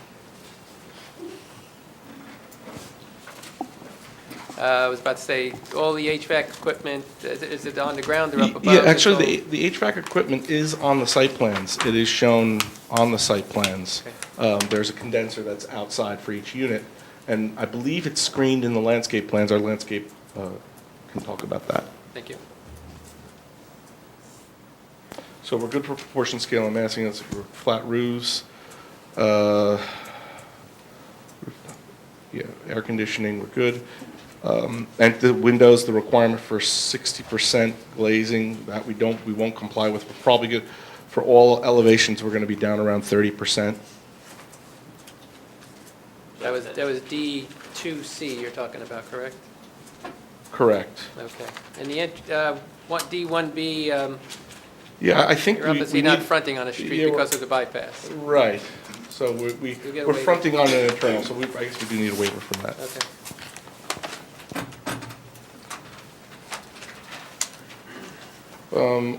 I was about to say, all the HVAC equipment, is it on the ground or up above? Yeah, It's actually, all- the HVAC equipment is on the site plans. It is shown on the site plans. There's a condenser that's outside for each unit, and I believe it's screened in the landscape plans. Our landscape can talk about that. Thank you. So we're good for proportion, scale, and massing. That's for flat roofs. Yeah, air conditioning, we're good. And the windows, the requirement for 60% glazing, that we won't comply with. We're probably good, for all elevations, we're going to be down around 30%. That was D2C you're talking about, correct? Correct. Okay. And D1B, Yeah, I think you're we obviously need. not fronting on a street Yeah, because of the bypass. Right. So You'll get a we're waiver. fronting on an internal, so I guess we do need a waiver for that. Okay.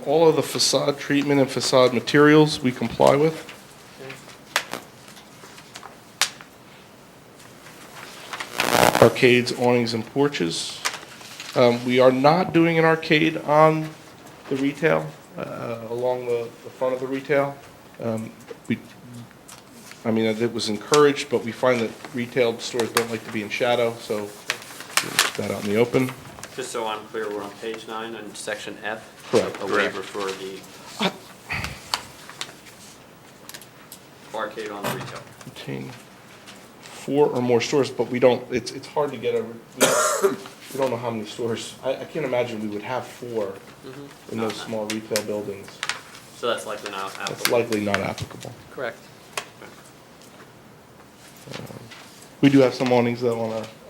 All of the facade treatment and facade materials we comply with. Arcades, awnings, and porches. We are not doing an arcade on the retail, along the front of the retail. It was encouraged, but we find that retail stores don't like to be in shadow, so we'll put that out in the open. Just so I'm clear, we're on page 9 and section F. Correct. A waiver for the arcade on the retail. Contain 4 or more stores, but we don't, it's hard to get we don't know how many stores. I can't imagine we would have 4 in those small retail buildings. So that's likely not applicable. That's likely not applicable. Correct. We do have some awnings though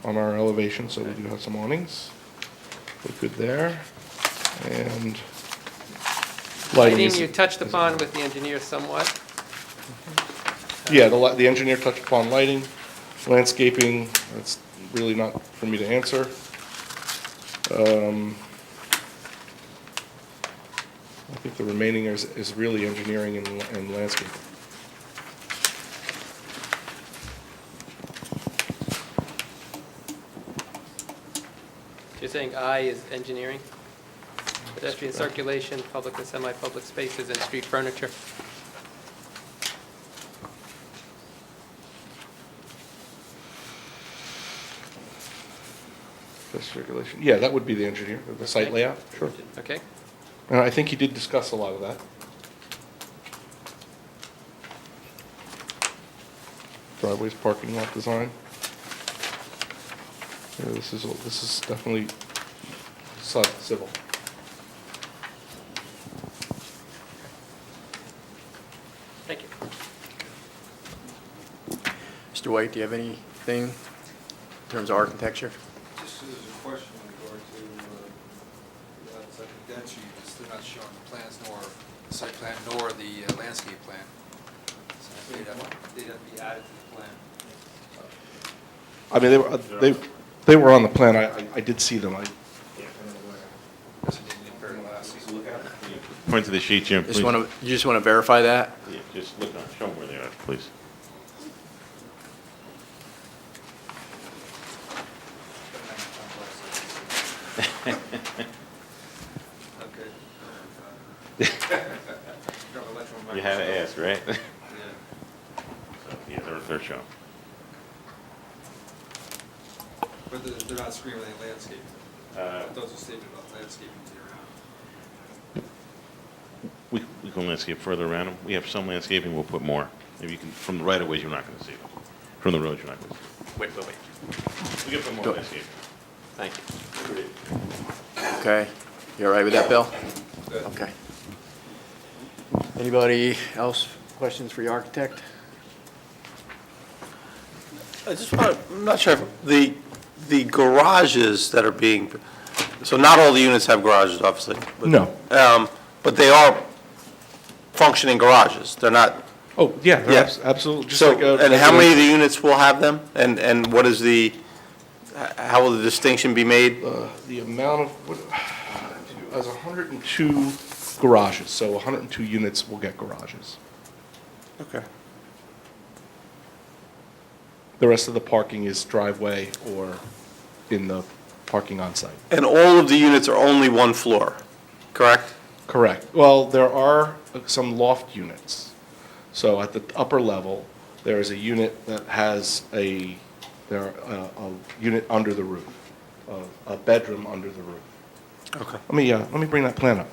on our elevation, so we do have some awnings. We're good there. And lighting Lighting, is. you touched upon with the engineer somewhat. Yeah, the engineer touched upon lighting, landscaping, that's really not for me to answer. I think the remaining is really engineering and landscaping. You're saying I is engineering? Pedestrian circulation, public and semi-public spaces, and street furniture. The circulation, yeah, that would be the engineer, the site Okay. layout, sure. Okay? And I think he did discuss a lot of that. Driveways, parking lot design. Yeah, this is definitely civil. Thank you. Mr. White, do you have anything in terms of architecture? Just as a question in regard to the outside density, they're not showing the plans nor the site plan nor the landscape plan. So they'd have to be added to the plan. I mean, they were on the plan, I did see them, Doesn't need to be very last. Point to the sheet, Jim, please. You just want to verify that? Yeah, just look on, show them where they are, please. You had to ask, right? So, yeah, they're showing. But they're not screening any landscaping. Those are stated about landscaping to your house. We can landscape further around them. We have some landscaping, we'll put more. Maybe you can, from the right of ways, you're not going to see them. From the roads, you're not going to see them. Wait. We can put more Go. landscaping. Thank you. Okay. You all right with that, Bill? Good. Okay. Anybody else, questions for the architect? I just want to, I'm not sure, if the garages that are being, so not all the units have garages, obviously. But, No. But they are functioning garages. They're not, Oh, yeah, they're Yes. absolutely, just so, like a. and how many of the units will have them? And what is how will the distinction be made? The amount of, as 102 garages, so 102 units will get garages. Okay. The rest of the parking is driveway or in the parking on site. And all of the units are only one floor, correct? Correct. Well, there are some loft units. So at the upper level, there is a unit that has a unit under the roof, a bedroom under the roof. Okay. Let me bring that plan up.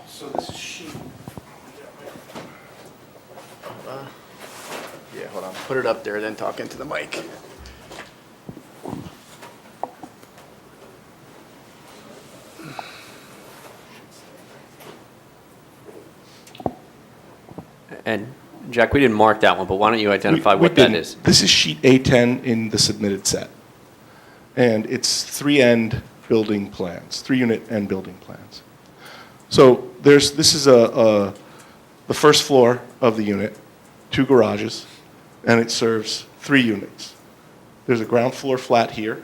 So this is sheet. Yeah, hold on. Put it up there, then talk into the mic. And Jack, we didn't mark that one, but why don't you identify We what that didn't. is? This is sheet A10 in the submitted set. And it's three-end building plans, three-unit end building plans. So this is the first floor of the unit, 2 garages, and it serves 3 units. There's a ground floor flat here.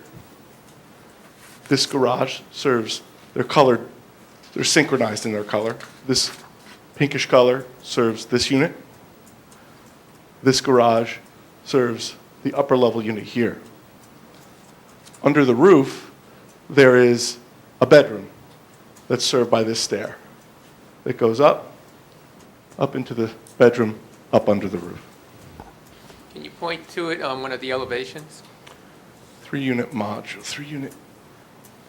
This garage serves, they're colored, they're synchronized in their color. This pinkish color serves this unit. This garage serves the upper level unit here. Under the roof, there is a bedroom that's served by this stair that goes up into the bedroom, up under the roof. Can you point to it on one of the elevations? 3-unit module, 3-unit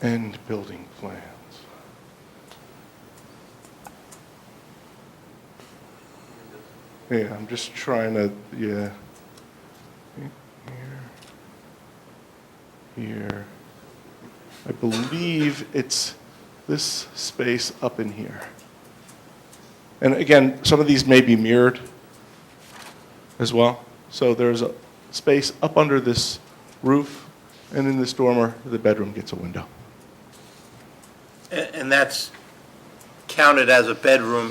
end building plans. Yeah, I'm just trying to, yeah. Here. I believe it's this space up in here. And again, some of these may be mirrored as well. So there's a space up under this roof, and in this dormer, the bedroom gets a window. And that's counted as a bedroom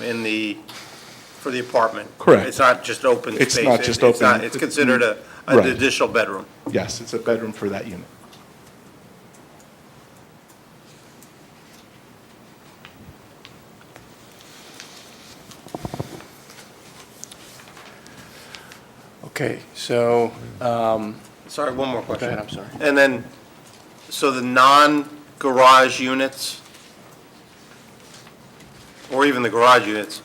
for the apartment? Correct. It's not just open space? It's not just open. It's considered an Right. additional bedroom? Yes, it's a bedroom for that unit. Okay, so, Sorry, one more go question. ahead, I'm sorry. And then, so the non-garage units, or even the garage units,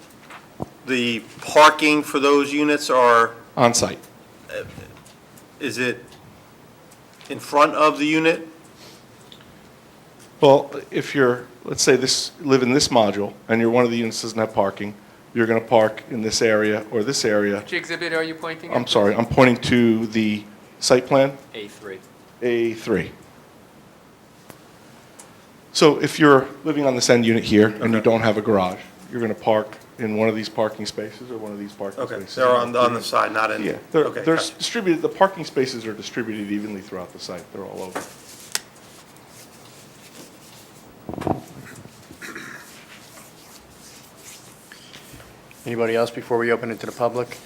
the parking for those units are, On site. is it in front of the unit? Well, if you're, let's say live in this module, and you're one of the units that doesn't have parking, you're going to park in this area or this area. Which exhibit are you pointing at? I'm sorry, I'm pointing to the site plan, A3. A3. So if you're living on this end unit here and you don't have a garage, you're going to park in one of these parking spaces or one of these parking Okay, spaces. they're on the side, not in. Yeah, Okay, they're gotcha. distributed, the parking spaces are distributed evenly throughout the site. They're all over. Anybody else before we open it to the public?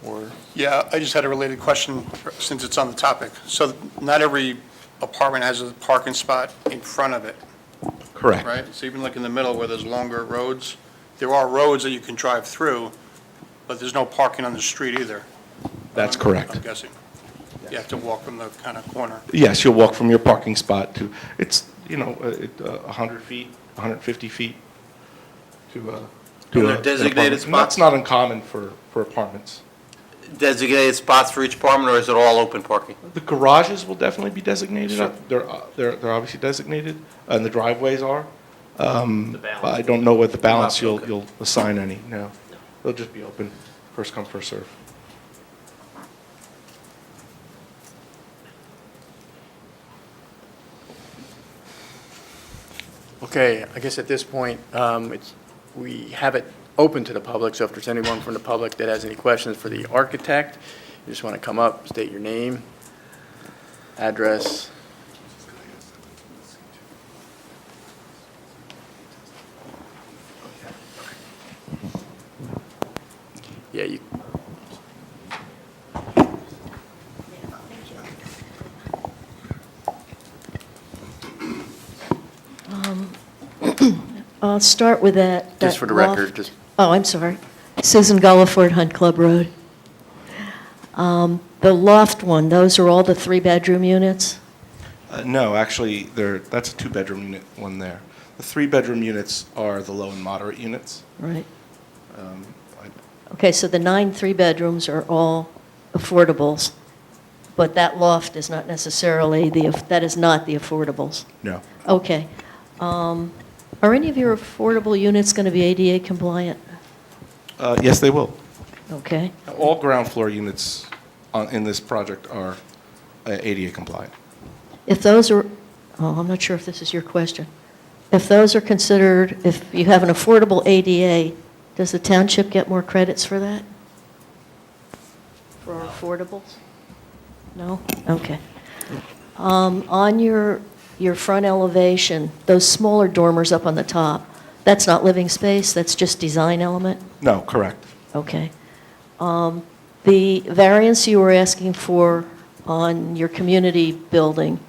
Or, Yeah, I just had a related question since it's on the topic. So not every apartment has a parking spot in front of it, Correct. right? So even like in the middle where there's longer roads, there are roads that you can drive through, but there's no parking on the street either. That's correct. I'm guessing. You have to walk from the kind of corner. Yes, you'll walk from your parking spot to, it's, 100 feet, 150 feet to And to they're an designated apartment. And that's spots? not uncommon for apartments. Designated spots for each apartment, or is it all open parking? The garages will definitely be designated. Sure. They're obviously designated, and the driveways are. The But I balance. don't know what the balance Okay. you'll assign any, no. They'll just be open, first come, first serve. okay, I guess at this point, we have it open to the public, so if there's anyone from the public that has any questions for the architect, you just want to come up, state your name, address. Yeah, you, I'll start with that. just for the loft- record, just, Oh, I'm sorry. Susan Gulliford, Hunt Club Road. The loft one, those are all the three-bedroom units? No, actually, that's a two-bedroom unit, one there. The three-bedroom units are the low and moderate units. Right. I- Okay, so the 9 three-bedrooms are all affordables, but that loft is not necessarily that is not the affordables. No. Okay. Are any of your affordable units going to be ADA compliant? Yes, they will. Okay. All ground floor units in this project are ADA compliant. If those are, oh, I'm not sure if this is your question. If those are considered, if you have an affordable ADA, does the township get more credits for that? For our affordables? No? Okay. On your front elevation, those smaller dormers up on the top, that's not living space, that's just design element? No, correct. Okay. The variance you were asking for on your community building,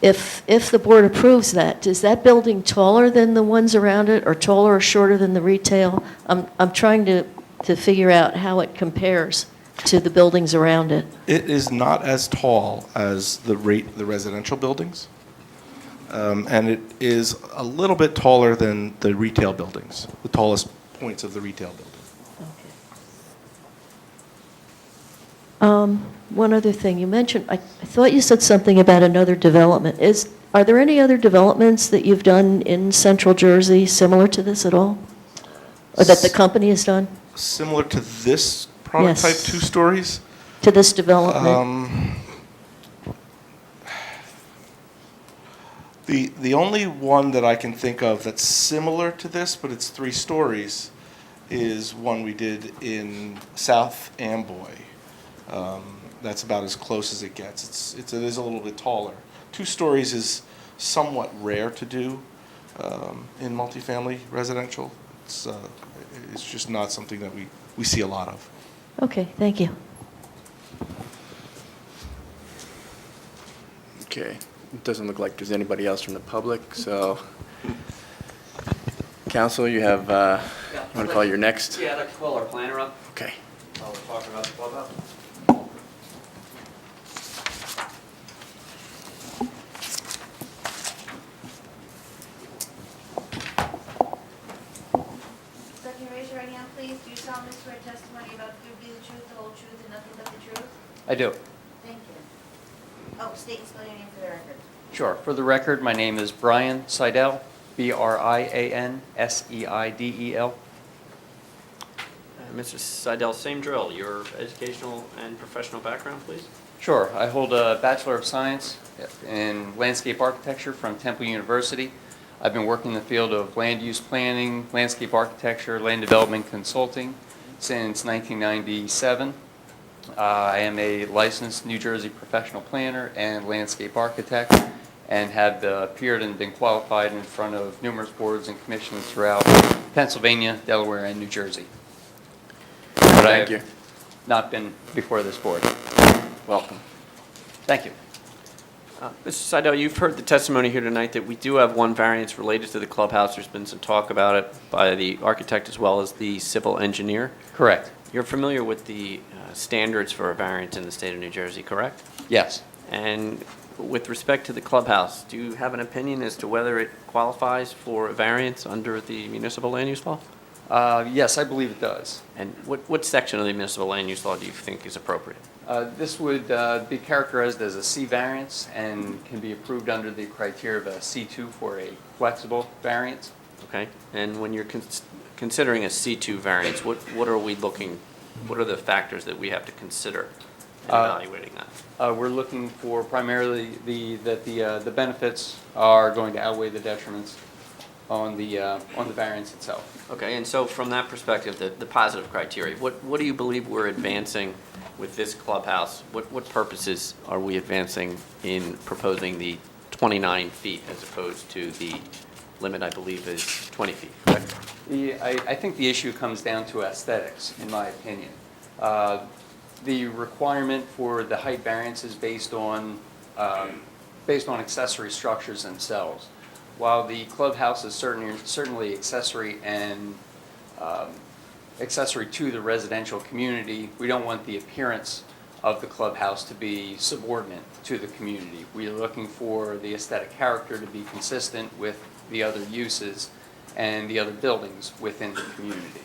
if the board approves that, is that building taller than the ones around it, or taller or shorter than the retail? I'm trying to figure out how it compares to the buildings around it. It is not as tall as the residential buildings, and it is a little bit taller than the retail buildings, the tallest points of the retail building. One other thing, you mentioned, I thought you said something about another development. Are there any other developments that you've done in central Jersey similar to this at all? Or that the company has done Similar to this prototype, Yes. 2 stories? to this development? The only one that I can think of that's similar to this, but it's 3 stories, is one we did in South Amboy. That's about as close as it gets. It is a little bit taller. 2 stories is somewhat rare to do in multifamily residential. It's just not something that we see a lot of. Okay, thank you. okay. It doesn't look like there's anybody else from the public, so, council, you have, you want to call your next? Yeah, I'd like to call our planner up Okay. while we're talking about the clubhouse. So can you raise your right hand, please? Do you solemnly swear testimony about to be the truth, the whole truth, and nothing but the truth? I do. Thank you. Oh, state and spell your name for the record. Sure. For the record, my name is Brian Seidel, B-R-I-A-N-S-E-I-D-E-L. Mr. Seidel, same drill, your educational and professional background, please? Sure. I hold a Bachelor of Science in Landscape Architecture from Temple University. I've been working in the field of land use planning, landscape architecture, land development consulting since 1997. I am a licensed New Jersey professional planner and landscape architect, and have appeared and been qualified in front of numerous boards and commissions throughout Pennsylvania, Delaware, and New Jersey. But I Thank you. have not been before this board. Welcome. Thank you. Mr. Seidel, you've heard the testimony here tonight that we do have one variance related to the clubhouse. There's been some talk about it by the architect as well as the civil engineer. Correct. You're familiar with the standards for a variance in the state of New Jersey, correct? Yes. And with respect to the clubhouse, do you have an opinion as to whether it qualifies for a variance under the municipal land use law? Yes, I believe it does. And what section of the municipal land use law do you think is appropriate? This would be characterized as a C variance and can be approved under the criteria of a C2 for a flexible variance. Okay, and when you're considering a C2 variance, what are we looking, what are the factors that we have to consider in evaluating that? We're looking for primarily that the benefits are going to outweigh the detriments on the variance itself. Okay, and so from that perspective, the positive criteria, what do you believe we're advancing with this clubhouse? What purposes are we advancing in proposing the 29 feet as opposed to the limit, I believe, is 20 feet, correct? I think the issue comes down to aesthetics, in my opinion. The requirement for the height variance is based on accessory structures themselves. While the clubhouse is certainly accessory and accessory to the residential community, we don't want the appearance of the clubhouse to be subordinate to the community. We are looking for the aesthetic character to be consistent with the other uses and the other buildings within the community.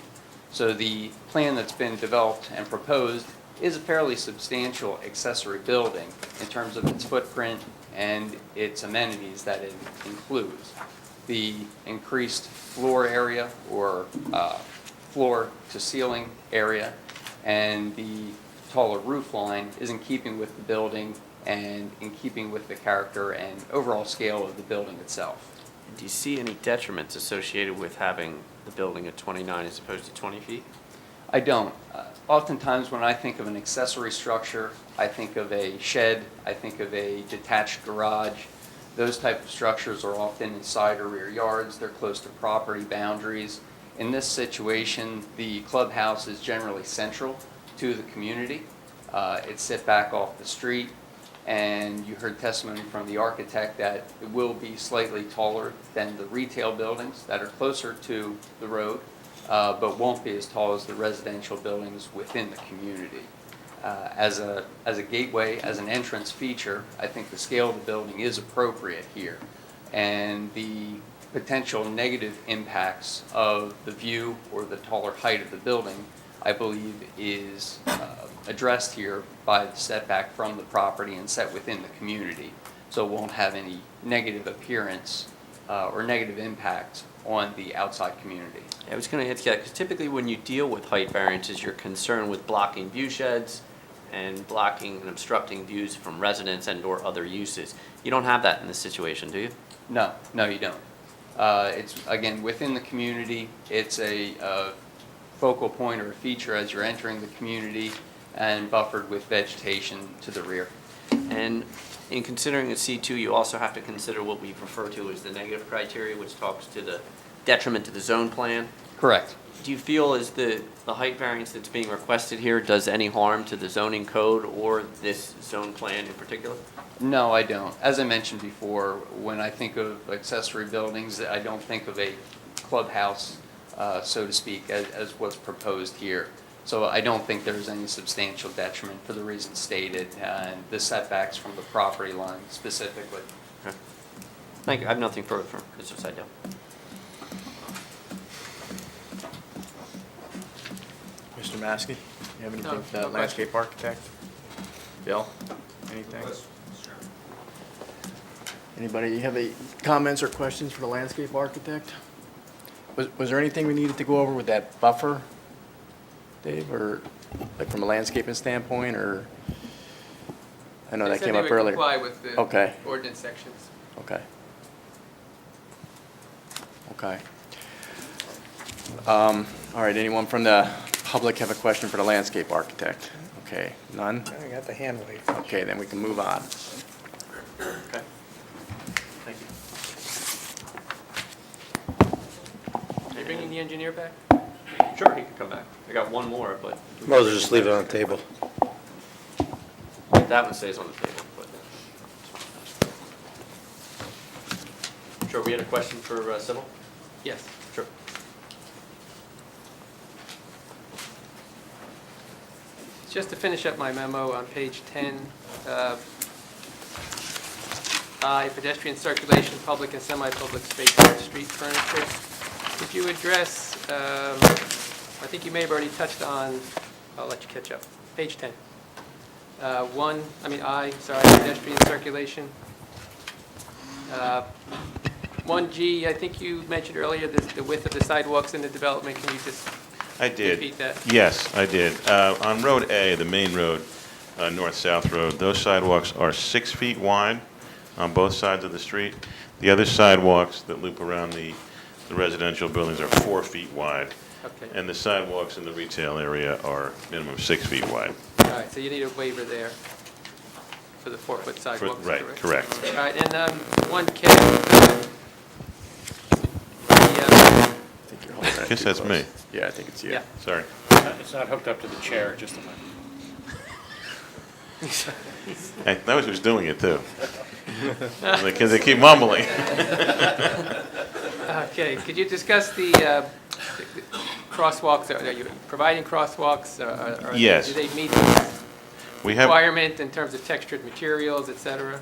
So the plan that's been developed and proposed is a fairly substantial accessory building in terms of its footprint and its amenities that it includes. The increased floor area or floor to ceiling area and the taller roof line is in keeping with the building and in keeping with the character and overall scale of the building itself. Do you see any detriments associated with having the building at 29 as opposed to 20 feet? I don't. Oftentimes when I think of an accessory structure, I think of a shed, I think of a detached garage. Those type of structures are often in side or rear yards. They're close to property boundaries. In this situation, the clubhouse is generally central to the community. It's set back off the street, and you heard testimony from the architect that it will be slightly taller than the retail buildings that are closer to the road, but won't be as tall as the residential buildings within the community. As a gateway, as an entrance feature, I think the scale of the building is appropriate here. And the potential negative impacts of the view or the taller height of the building, I believe, is addressed here by the setback from the property and set within the community. So it won't have any negative appearance or negative impact on the outside community. I was going to ask you that because typically when you deal with height variances, you're concerned with blocking view sheds and blocking and obstructing views from residents and or other uses. You don't have that in this situation, do you? No, you don't. It's, again, within the community. It's a focal point or a feature as you're entering the community and buffered with vegetation to the rear. And in considering a C2, you also have to consider what we refer to as the negative criteria, which talks to the detriment to the zone plan. Correct. Do you feel as the height variance that's being requested here does any harm to the zoning code or this zone plan in particular? No, I don't. As I mentioned before, when I think of accessory buildings, I don't think of a clubhouse, so to speak, as what's proposed here. So I don't think there's any substantial detriment for the reasons stated and the setbacks from the property line specifically. Okay. Thank you. I have nothing further from Mr. Seidel. Mr. Maskey, you have anything No, for the no landscape architect? Bill, anything? Anybody, you have any comments or questions for the landscape architect? Was there anything we needed to go over with that buffer, Dave, or like from a landscaping standpoint, or? I know that came up They said they would earlier. comply with the Okay. ordinance sections. Okay. Okay. All right, anyone from the public have a question for the landscape architect? Okay, none? I got the hand wave. Okay, then we can move on. Okay. Thank you. Are you bringing the engineer back? Sure, he can come back. I got one more, but. Might as well just leave it on the table. That one stays on the table, but. Sure, we had a question for Sybil? Yes. Sure. Just to finish up my memo on page 10, I, pedestrian circulation, public and semi-public space and street furniture. Could you address, I think you may have already touched on, I'll let you catch up, page 10. Pedestrian circulation. 1G, I think you mentioned earlier the width of the sidewalks in the development. Can you just I did. repeat that? Yes, I did. On Road A, the main road, north-south road, those sidewalks are 6 feet wide on both sides of the street. The other sidewalks that loop around the residential buildings are 4 feet wide. Okay. And the sidewalks in the retail area are minimum 6 feet wide. All right, so you need a waiver there for the 4-foot sidewalks. Right, correct. All right, and 1K. I guess that's me. Yeah, I think it's you. Yeah. Sorry. It's not hooked up to the chair, just a minute. Hey, that was who's doing it, too. Because they keep mumbling. Okay, could you discuss the crosswalks? Are you providing crosswalks? Yes. Do they meet the We have, requirement in terms of textured materials, et cetera?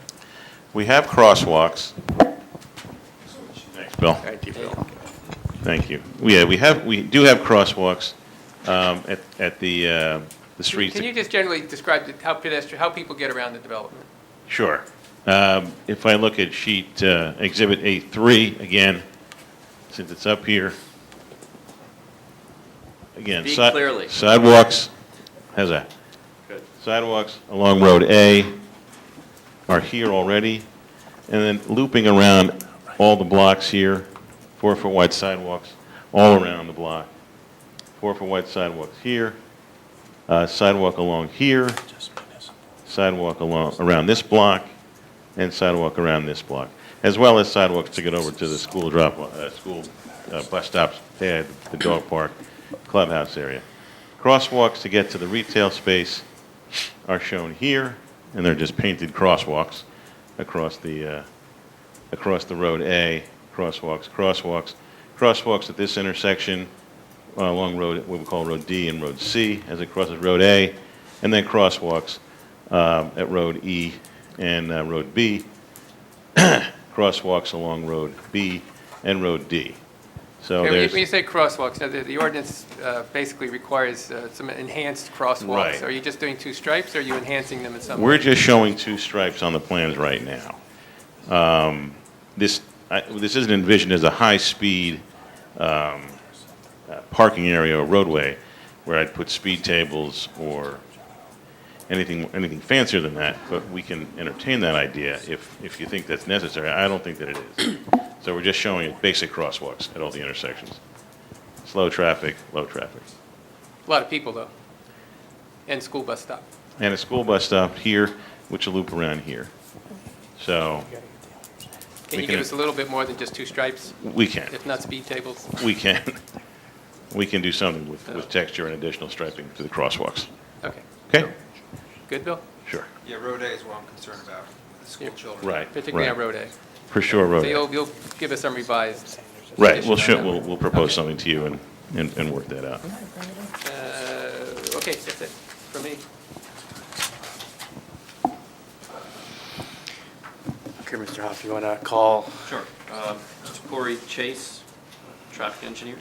we have crosswalks. Thanks, Bill. Thank you, Bill. Thank you. Yeah, we do have crosswalks at the streets. Can you just generally describe how people get around the development? Sure. If I look at sheet Exhibit A3, again, since it's up here, again, Speak clearly. sidewalks, how's that? Good. Sidewalks along Road A are here already, and then looping around all the blocks here, 4-foot wide sidewalks all around the block. 4-foot wide sidewalks here, sidewalk along here, sidewalk around this block, and sidewalk around this block, as well as sidewalks to get over to the school bus stops pad, the dog park, clubhouse area. Crosswalks to get to the retail space are shown here, and they're just painted crosswalks across the Road A. Crosswalks at this intersection along what we call Road D and Road C as it crosses Road A, and then crosswalks at Road E and Road B, crosswalks along Road B and Road D. So Okay, there's, when you say crosswalks, now the ordinance basically requires some enhanced crosswalks. Right. Are you just doing 2 stripes, or are you enhancing them in some way? we're just showing 2 stripes on the plans right now. This isn't envisioned as a high-speed parking area or roadway where I'd put speed tables or anything fancier than that, but we can entertain that idea if you think that's necessary. I don't think that it is. So we're just showing basic crosswalks at all the intersections. Slow traffic, low traffic. A lot of people, though, and school bus stop. And a school bus stop here, which will loop around here. So Can We you can- give us a little bit more than just 2 stripes, we can. if not speed tables? We can. We can do something with texture and additional striping to the crosswalks. Okay. Okay? Good, Bill? Sure. Yeah, Road A is what I'm concerned about, the school children. Right. Particularly on right. Road A. For sure, Road So A. you'll give us some revised. Right, edition on that. we'll propose something to you and work that out. Okay, that's it for me. Okay, Mr. Hoff, you want to call? Sure. Mr. Corey Chase, traffic engineer.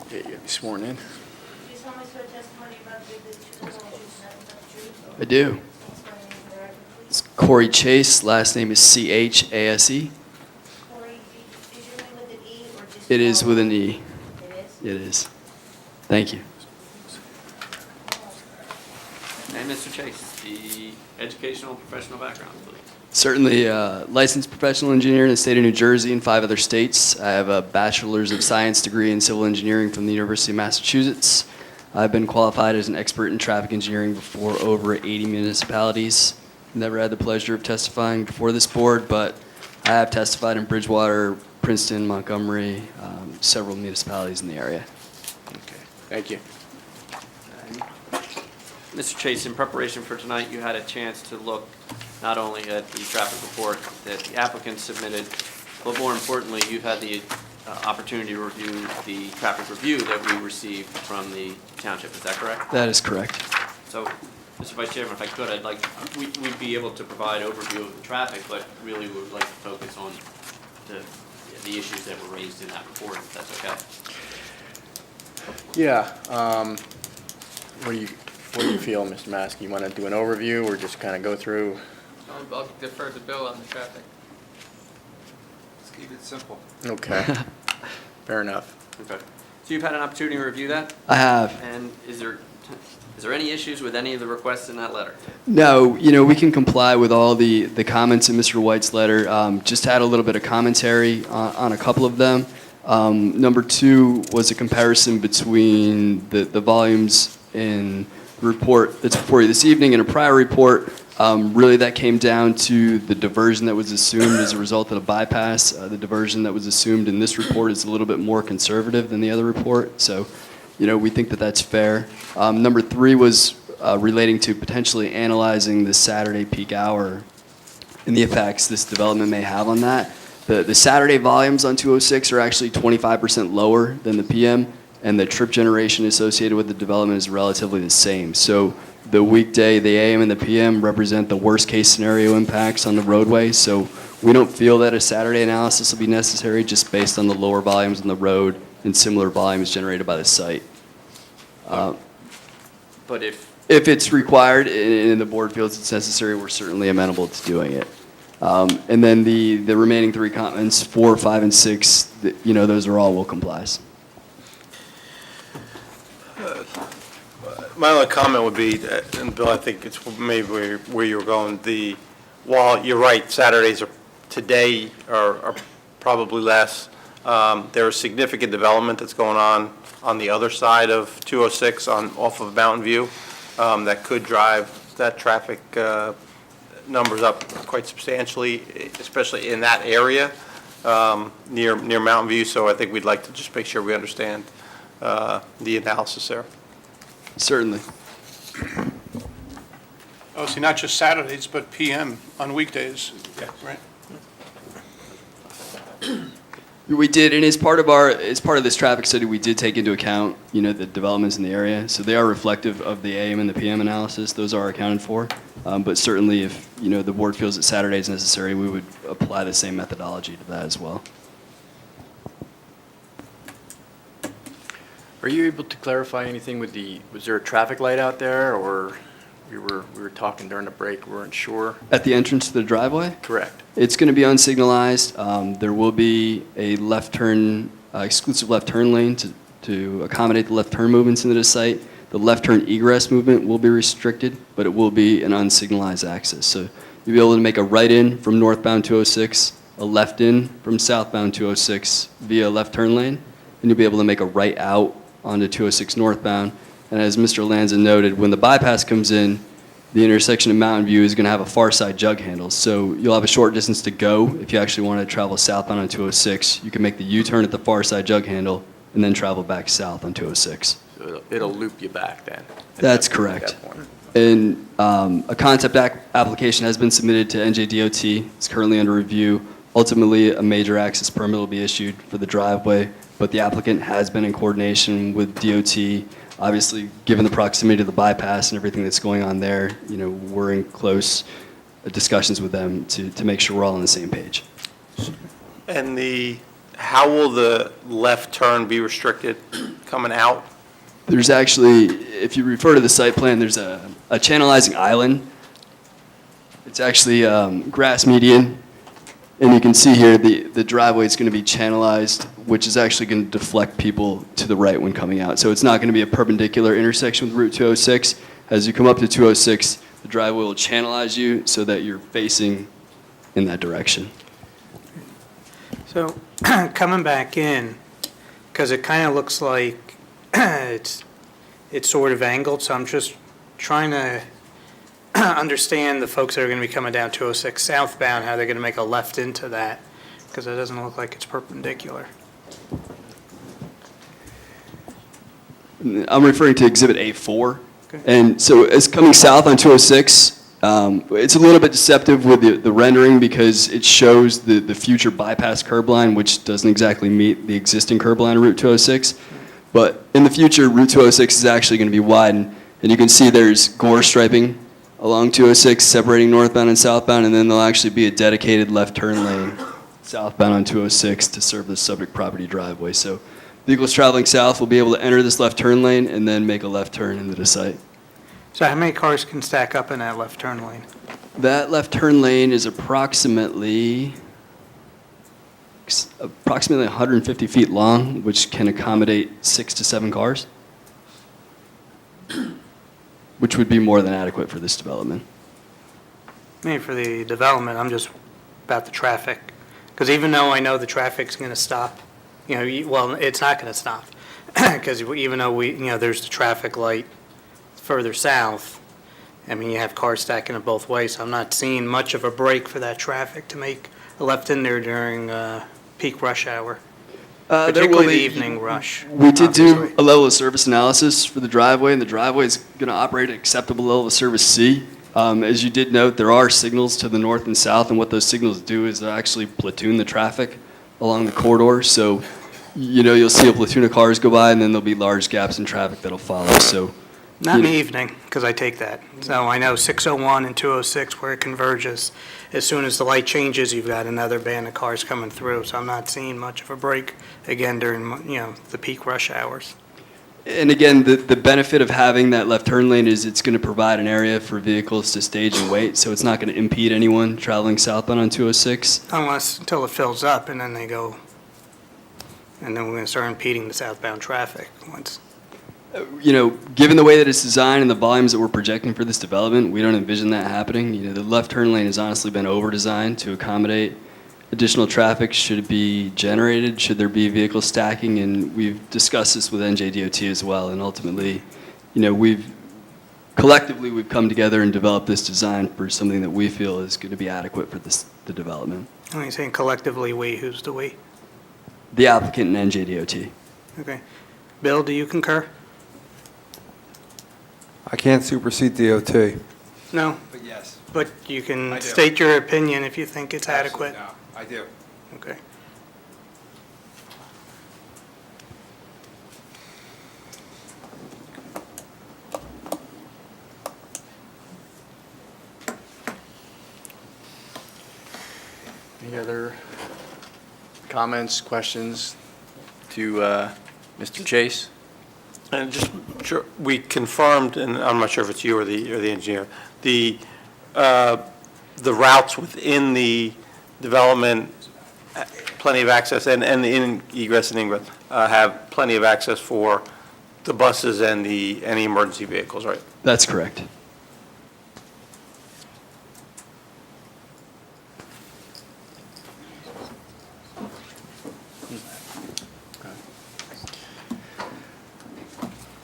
Yeah, you gotta be sworn in. Do you solemnly swear testimony about the truth, the whole truth, nothing but the truth? I do. Spell your name for the record, please. It's Corey Chase. Last name is Chase. Corey, is your name with an E or just? It is with an E. It is? It is. Thank you. And Mr. Chase, the educational and professional background, please. Certainly, licensed professional engineer in the state of New Jersey and 5 other states. I have a bachelor's of science degree in civil engineering from the University of Massachusetts. I've been qualified as an expert in traffic engineering before over 80 municipalities. Never had the pleasure of testifying before this board, but I have testified in Bridgewater, Princeton, Montgomery, several municipalities in the area. Okay, thank you. Mr. Chase, in preparation for tonight, you had a chance to look not only at the traffic report that the applicant submitted, but more importantly, you've had the opportunity to review the traffic review that we received from the township. Is that correct? That is correct. So, Mr. Vice Chairman, if I could, we'd be able to provide overview of the traffic, but really we would like to focus on the issues that were raised in that report, if that's okay. Yeah, what do you feel, Mr. Maskey? You want to do an overview or just kind of go through? I'll defer to Bill on the traffic. Let's keep it simple. Okay, fair enough. Okay. So you've had an opportunity to review that? I have. And is there any issues with any of the requests in that letter? No, we can comply with all the comments in Mr. White's letter. Just had a little bit of commentary on a couple of them. Number 2 was a comparison between the volumes in the report that's before you this evening and a prior report. Really, that came down to the diversion that was assumed as a result of the bypass. The diversion that was assumed in this report is a little bit more conservative than the other report. So, we think that that's fair. Number 3 was relating to potentially analyzing the Saturday peak hour and the effects this development may have on that. The Saturday volumes on 206 are actually 25% lower than the PM, and the trip generation associated with the development is relatively the same. So the weekday, the AM and the PM represent the worst case scenario impacts on the roadway. So we don't feel that a Saturday analysis will be necessary just based on the lower volumes on the road and similar volumes generated by the site. But if it's required and the board feels it's necessary, we're certainly amenable to doing it. And then the remaining 3 comments, 4, 5, and 6, those are all will complies. My only comment would be, and Bill, I think it's maybe where you were going, while you're right, Saturdays today are probably less, there is significant development that's going on the other side of 206 off of Mountain View that could drive that traffic numbers up quite substantially, especially in that area near Mountain View. So I think we'd like to just make sure we understand the analysis there. Certainly. Oh, see, not just Saturdays, but PM on weekdays. Yes. Right. We did, and as part of this traffic study, we did take into account, the developments in the area. So they are reflective of the AM and the PM analysis. Those are accounted for. But certainly, if the board feels that Saturday is necessary, we would apply the same methodology to that as well. Are you able to clarify anything with was there a traffic light out there, or we were talking during the break, we weren't sure? At the entrance to the driveway? Correct. It's going to be unsignalized. There will be a left turn, exclusive left turn lane to accommodate the left turn movements into the site. The left turn egress movement will be restricted, but it will be an unsignalized access. So you'll be able to make a right in from northbound 206, a left in from southbound 206 via left turn lane, and you'll be able to make a right out onto 206 northbound. And as Mr. Lanza noted, when the bypass comes in, the intersection of Mountain View is going to have a far side jug handle. So you'll have a short distance to go if you actually want to travel southbound on 206. You can make the U-turn at the far side jug handle and then travel back south on 206. So it'll loop you back then? That's correct. And a concept application has been submitted to NJDOT. It's currently under review. Ultimately, a major access permit will be issued for the driveway, but the applicant has been in coordination with DOT. Obviously, given the proximity to the bypass and everything that's going on there, we're in close discussions with them to make sure we're all on the same page. And how will the left turn be restricted coming out? There's actually, if you refer to the site plan, there's a channelizing island. It's actually grass median. And you can see here the driveway is going to be channelized, which is actually going to deflect people to the right when coming out. So it's not going to be a perpendicular intersection with Route 206. as you come up to 206, the driveway will channelize you so that you're facing in that direction. So, coming back in, because it kind of looks like it's sort of angled, so I'm just trying to understand the folks that are going to be coming down 206 southbound, how they're going to make a left into that, because it doesn't look like it's perpendicular. I'm referring to Exhibit A4. Okay. And so as coming south on 206, it's a little bit deceptive with the rendering because it shows the future bypass curb line, which doesn't exactly meet the existing curb line of Route 206. But in the future, Route 206 is actually going to be widened. And you can see there's gore striping along 206 separating northbound and southbound, and then there'll actually be a dedicated left turn lane southbound on 206 to serve the subject property driveway. So vehicles traveling south will be able to enter this left turn lane and then make a left turn into the site. So how many cars can stack up in that left turn lane? That left turn lane is approximately 150 feet long, which can accommodate 6 to 7 cars, which would be more than adequate for this development. I mean, for the development, I'm just about the traffic. Because even though I know the traffic's going to stop, well, it's not going to stop. Because even though there's the traffic light further south, I mean, you have cars stacking it both ways, so I'm not seeing much of a break for that traffic to make a left in there during peak rush hour, particularly the evening rush. We did do obviously. a level of service analysis for the driveway, and the driveway is going to operate at acceptable level of service C. As you did note, there are signals to the north and south, and what those signals do is they actually platoon the traffic along the corridor. So, you'll see a platoon of cars go by, and then there'll be large gaps in traffic that'll follow. So, Not in the evening, because I take that. So I know 601 and 206 where it converges. As soon as the light changes, you've got another band of cars coming through. So I'm not seeing much of a break, again, during, the peak rush hours. And again, the benefit of having that left turn lane is it's going to provide an area for vehicles to stage and wait, so it's not going to impede anyone traveling southbound on 206. Until it fills up, and then they go, and then we're going to start impeding the southbound traffic once. Given the way that it's designed and the volumes that we're projecting for this development, we don't envision that happening. The left turn lane has honestly been over-designed to accommodate additional traffic should it be generated, should there be vehicle stacking, and we've discussed this with NJDOT as well, and ultimately, we've come together and developed this design for something that we feel is going to be adequate for the development. When you're saying collectively we, who's the we? The applicant and NJDOT. Okay. Bill, do you concur? I can't supersede DOT. No? But yes. But you can I do. state your opinion if you think it's adequate? No, I do. Okay. Any other comments, questions to Mr. Chase? And just, sure, we confirmed, and I'm not sure if it's you or the engineer, the routes within the development, plenty of access, and the egress and ingress have plenty of access for the buses and any emergency vehicles, right? That's correct.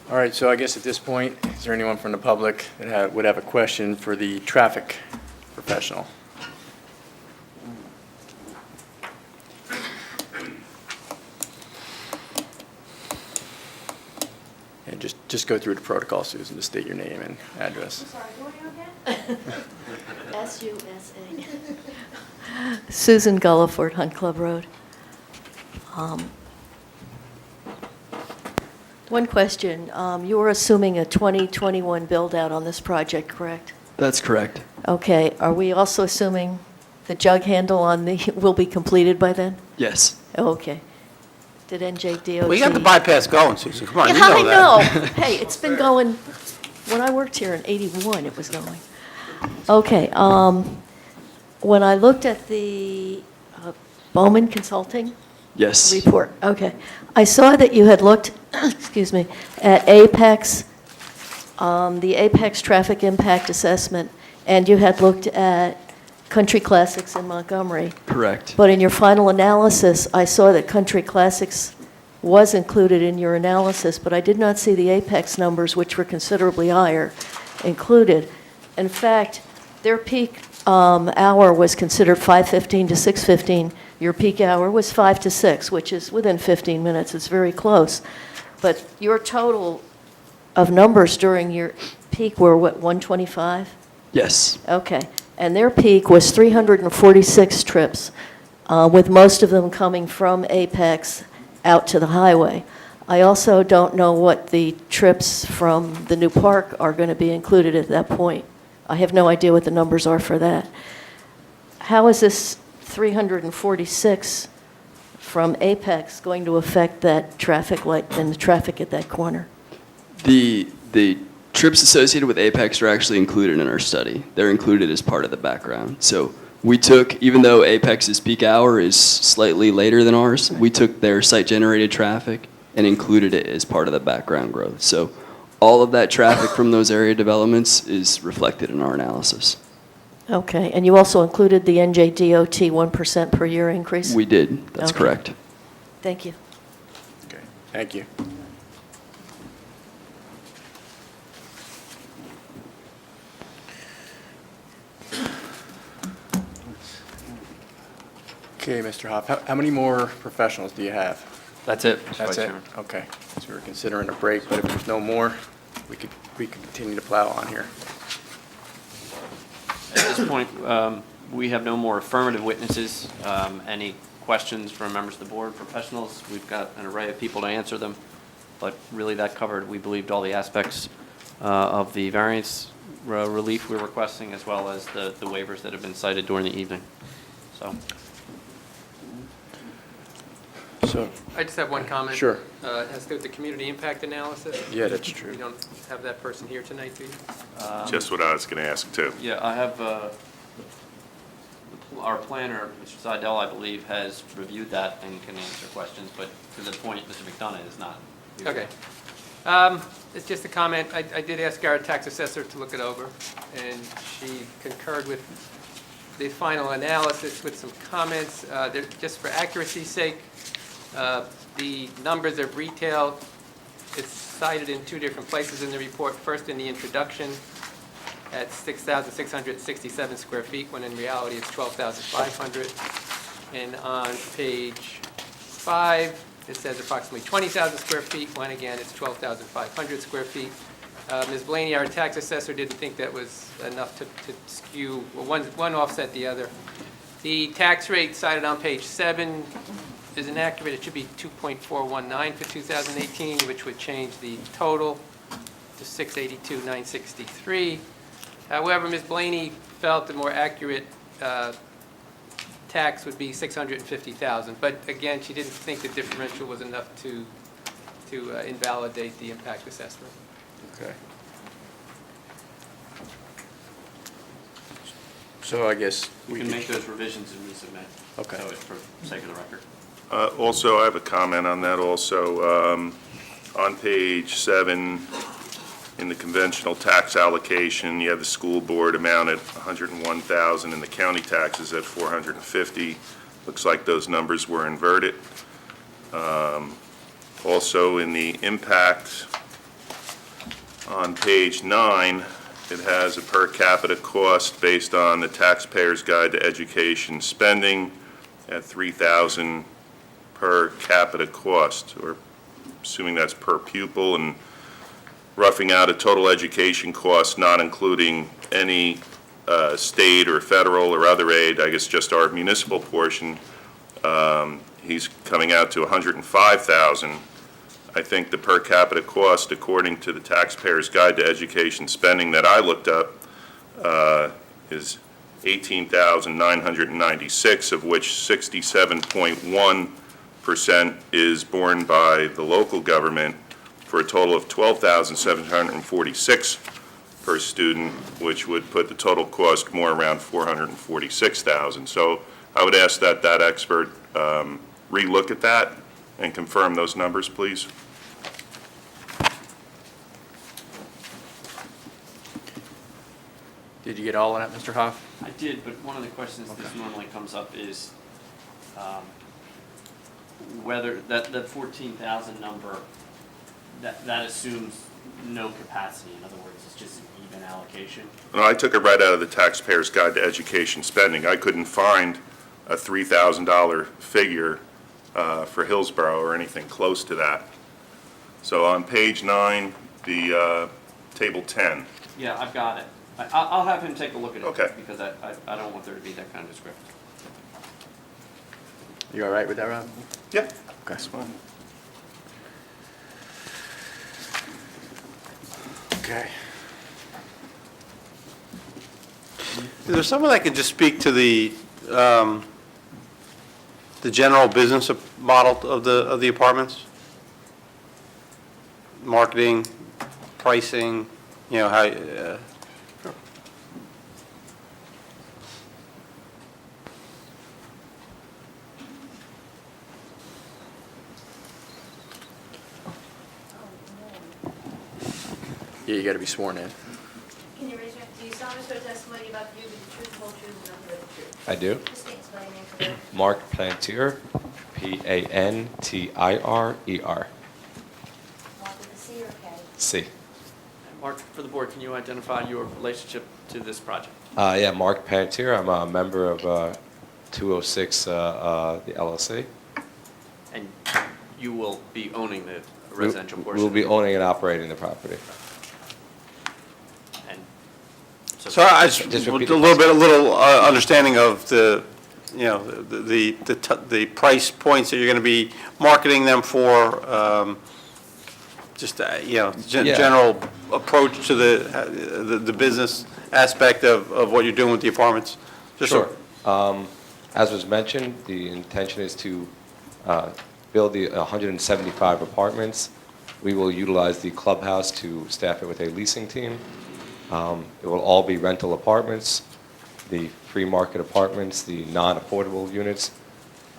All right, so I guess at this point, is there anyone from the public that would have a question for the traffic professional? And just go through the protocol, Susan, just state your name and address. Sorry, who are you again? S-U-S-A. Susan Gulliford, Hunt Club Road. One question. You were assuming a 2021 build-out on this project, correct? That's correct. Okay. Are we also assuming the jug handle on the will be completed by then? Yes. Okay. Did NJDOT... We got the bypass going, Susan, come on, you Yeah, know that. I know. Hey, it's been going, when I worked here in '81, it was going. Okay. When I looked at the Bowman Consulting Yes. report, okay, I saw that you had looked, excuse me, at Apex the Apex Traffic Impact Assessment, and you had looked at Country Classics in Montgomery. Correct. But in your final analysis, I saw that Country Classics was included in your analysis, but I did not see the Apex numbers, which were considerably higher, included. In fact, their peak hour was considered 5:15 to 6:15. Your peak hour was 5 to 6, which is within 15 minutes. It's very close. But your total of numbers during your peak were, what, 125? Yes. Okay. And their peak was 346 trips, with most of them coming from Apex out to the highway. I also don't know what the trips from the new park are going to be included at that point. I have no idea what the numbers are for that. How is this 346 from Apex going to affect that traffic light and the traffic at that corner? The trips associated with Apex are actually included in our study. They're included as part of the background. So we took, even though Apex's peak hour is slightly later than ours, we took their site-generated traffic and included it as part of the background growth. So all of that traffic from those area developments is reflected in our analysis. Okay. And you also included the NJDOT 1% per year increase? We did. That's Okay. correct. Thank you. Okay, thank you. Okay, Mr. Hoff, how many more professionals do you have? That's it, Mr. That's Vice it? Chairman. Okay. So we're considering a break, but if there's no more, we could continue to plow on here. At this point, we have no more affirmative witnesses. Any questions from members of the board, professionals? We've got an array of people to answer them, but really that covered, we believed, all the aspects of the variance relief we're requesting, as well as the waivers that have been cited during the evening. So, I just have one comment. Sure. It has to do with the community impact analysis. Yeah, that's true. You don't have that person here tonight, do you? Just what I was going to ask, too. Yeah, I have, our planner, Mr. Seidel, I believe, has reviewed that and can answer questions, but to the point, Mr. McDonough is not. Okay. It's just a comment. I did ask our tax assessor to look it over, and she concurred with the final analysis with some comments. Just for accuracy's sake, the numbers of retail is cited in two different places in the report. First, in the introduction, at 6,667 square feet, when in reality it's 12,500. And on page 5, it says approximately 20,000 square feet, when again it's 12,500 square feet. Ms. Blaney, our tax assessor, didn't think that was enough to skew, well, one offset the other. The tax rate cited on page 7 is inaccurate. It should be 2.419 for 2018, which would change the total to 682,963. However, Ms. Blaney felt the more accurate tax would be 650,000. But again, she didn't think the differential was enough to invalidate the impact assessment. Okay. So I guess We can make those revisions and resubmit. Okay. So it's for sake of the record. Also, I have a comment on that also. On page 7, in the conventional tax allocation, you have the school board amount at $101,000 and the county taxes at $450. Looks like those numbers were inverted. Also, in the impact on page 9, it has a per capita cost based on the Taxpayer's Guide to Education Spending at $3,000 per capita cost, or assuming that's per pupil, and roughing out a total education cost, not including any state or federal or other aid, I guess just our municipal portion, he's coming out to $105,000. I think the per capita cost, according to the Taxpayer's Guide to Education Spending that I looked up, is $18,996, of which 67.1% is borne by the local government, for a total of $12,746 per student, which would put the total cost more around $446,000. So I would ask that that expert relook at that and confirm those numbers, please. Did you get all of that, Mr. Hoff? I did, but one of the questions that normally comes up is whether that 14,000 number, that assumes no capacity. In other words, it's just an even allocation. No, I took it right out of the Taxpayer's Guide to Education Spending. I couldn't find a $3,000 figure for Hillsborough or anything close to that. So on page 9, the table 10. Yeah, I've got it. I'll have him take a look at it. Okay. Because I don't want there to be that kind of discrepancy. You all right with that, Rob? Yeah. Okay. That's fine. Okay. Is there someone that can just speak to the general business model of the apartments? Marketing, pricing, you know, how, Yeah, you got to be sworn in. Can you raise your, do you solemnly swear testimony about the truth, the whole truth, and nothing but the truth? I do. Just state spelling name for the Mark Plantier, P-A-N-T-I-R-E-R. Mark with a C or a K? C. And Mark, for the board, can you identify your relationship to this project? Yeah, Mark Plantier. I'm a member of 206, the LLC. And you will be owning the residential portion? We'll be owning and operating the property. And so I just, a little understanding of the, you know, the price points that you're going to be marketing them for, just, you know, general approach to the business aspect of what you're doing with the apartments. Just sure. As was mentioned, the intention is to build the 175 apartments. We will utilize the clubhouse to staff it with a leasing team. It will all be rental apartments, the free market apartments, the non-affordable units.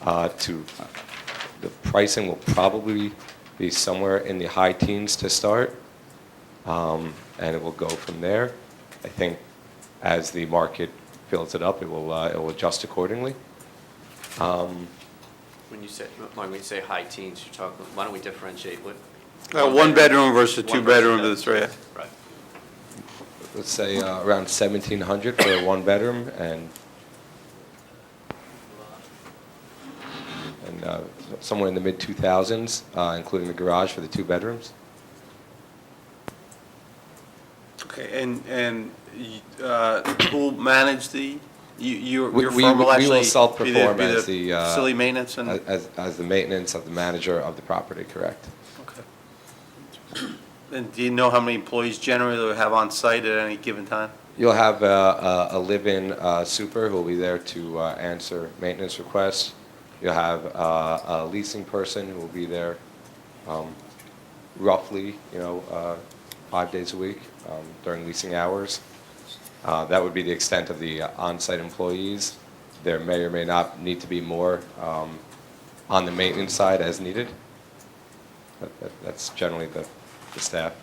The pricing will probably be somewhere in the high teens to start, and it will go from there. I think as the market fills it up, it will adjust accordingly. when you say high teens, you're talking, why don't we differentiate what? One bedroom versus two bedroom to the three. Right. Let's say around 1,700 for a one bedroom and somewhere in the mid 2,000s, including the garage for the two bedrooms. Okay, and who will manage the, your We firm will actually will self-perform be as the the facility maintenance and? as the maintenance of the manager of the property, correct? Okay. And do you know how many employees generally they have on site at any given time? You'll have a live-in super who will be there to answer maintenance requests. You'll have a leasing person who will be there roughly, 5 days a week during leasing hours. That would be the extent of the on-site employees. There may or may not need to be more on the maintenance side as needed. That's generally the staff.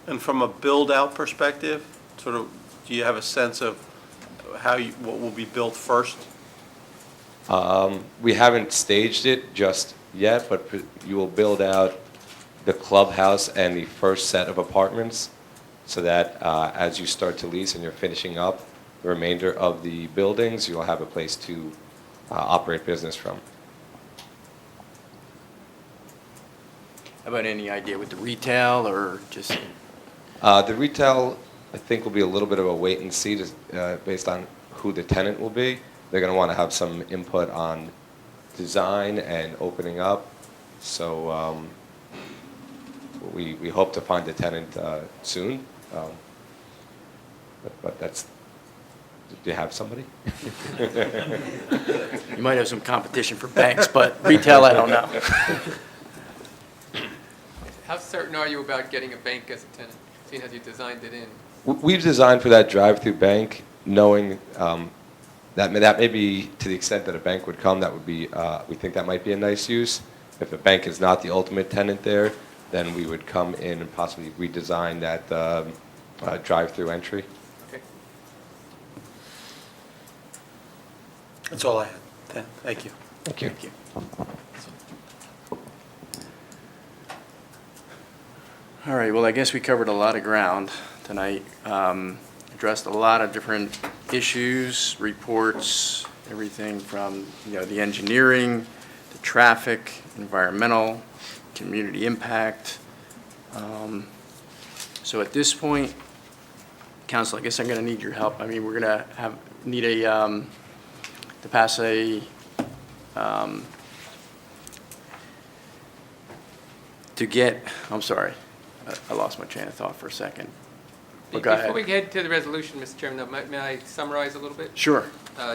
And from a build-out perspective, sort of, do you have a sense of what will be built first? We haven't staged it just yet, but you will build out the clubhouse and the first set of apartments so that as you start to lease and you're finishing up the remainder of the buildings, you'll have a place to operate business from. How about any idea with the retail or just? The retail, I think, will be a little bit of a wait and see based on who the tenant will be. They're going to want to have some input on design and opening up. So we hope to find a tenant soon. But that's, do you have somebody? You might have some competition for banks, but retail, I don't know. How certain are you about getting a bank as a tenant, seeing as you designed it in? We've designed for that drive-through bank, knowing that may be, to the extent that a bank would come, that would be, we think that might be a nice use. If a bank is not the ultimate tenant there, then we would come in and possibly redesign that drive-through entry. Okay. That's all I had. Thank you. Thank you. Thank you. All right, well, I guess we covered a lot of ground tonight. Addressed a lot of different issues, reports, everything from, the engineering, the traffic, environmental, community impact. So at this point, Council, I guess I'm going to need your help. I mean, we're going to need to pass to get, I'm sorry, I lost my train of thought for a second. But go ahead. Before we get to the resolution, Mr. Chairman, though, may I summarize a little bit? Sure.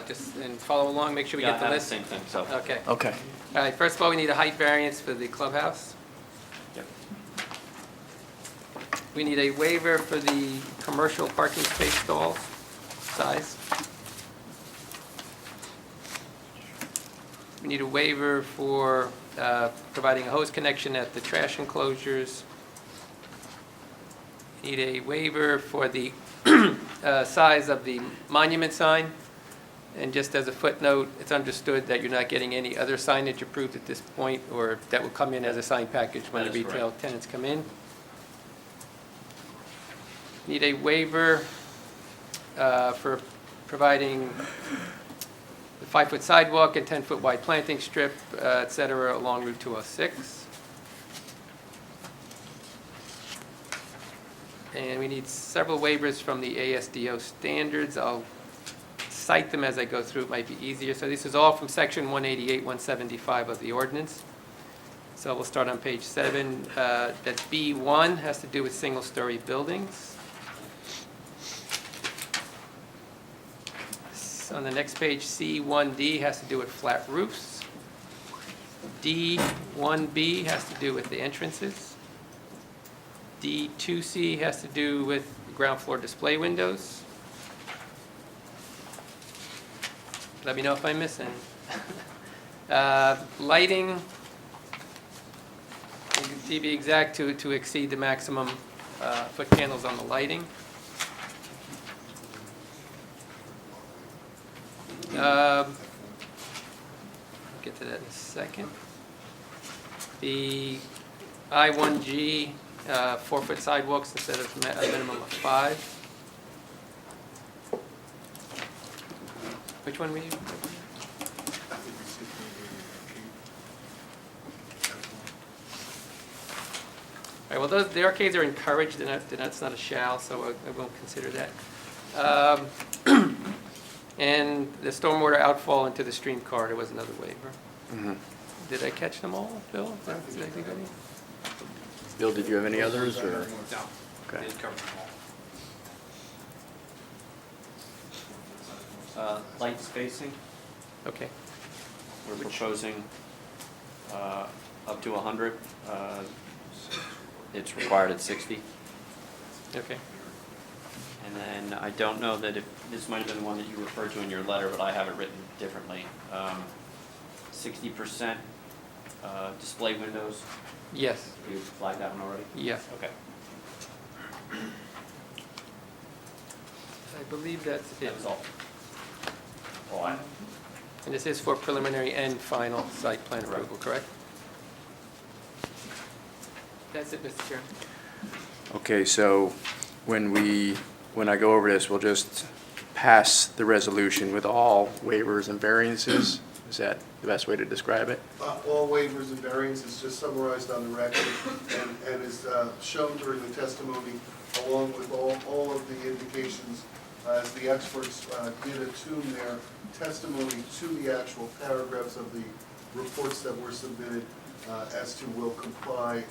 Just, and follow along, make sure we get the list. Same thing, so. Okay. Okay. All right, first of all, we need a height variance for the clubhouse. Yep. We need a waiver for the commercial parking space stalls size. We need a waiver for providing a hose connection at the trash enclosures. We need a waiver for the size of the monument sign. And just as a footnote, it's understood that you're not getting any other signage approved at this point, or that will come in as a sign package when the That is retail correct. tenants come in. Need a waiver for providing the 5-foot sidewalk and 10-foot wide planting strip, et cetera, along Route 206. And we need several waivers from the ASDO standards. I'll cite them as I go through, it might be easier. So this is all from section 188, 175 of the ordinance. So we'll start on page 7. That's B1, has to do with single-story buildings. On the next page, C1D has to do with flat roofs. D1B has to do with the entrances. D2C has to do with ground floor display windows. Let me know if I'm missing. Lighting, to be exact, to exceed the maximum foot candles on the lighting. I'll get to that in a second. The I1G, 4-foot sidewalks instead of a minimum of 5. Which one were you? All right, well, the arcades are encouraged, that's not a shall, so I won't consider that. And the stormwater outfall into the stream corridor was another waiver. Mm-hmm. Did I catch them all, Bill? Did I think of any? Bill, did you have any others, or? No, Okay. didn't cover them all. Light spacing, Okay. we're proposing up to 100. It's required at 60. Okay. And then I don't know that if, this might have been the one that you referred to in your letter, but I have it written differently. 60% display windows. Yes. You flagged that one already? Yes. Okay. I believe that's it. That was all. All I have. And this is for preliminary and final site plan approval, correct? That's it, Mr. Chairman. Okay, so when I go over this, we'll just pass the resolution with all waivers and variances? Is that the best way to describe it? All waivers and variances just summarized on the record and is shown during the testimony along with all of the indications as the experts did attune their testimony to the actual paragraphs of the reports that were submitted as to will comply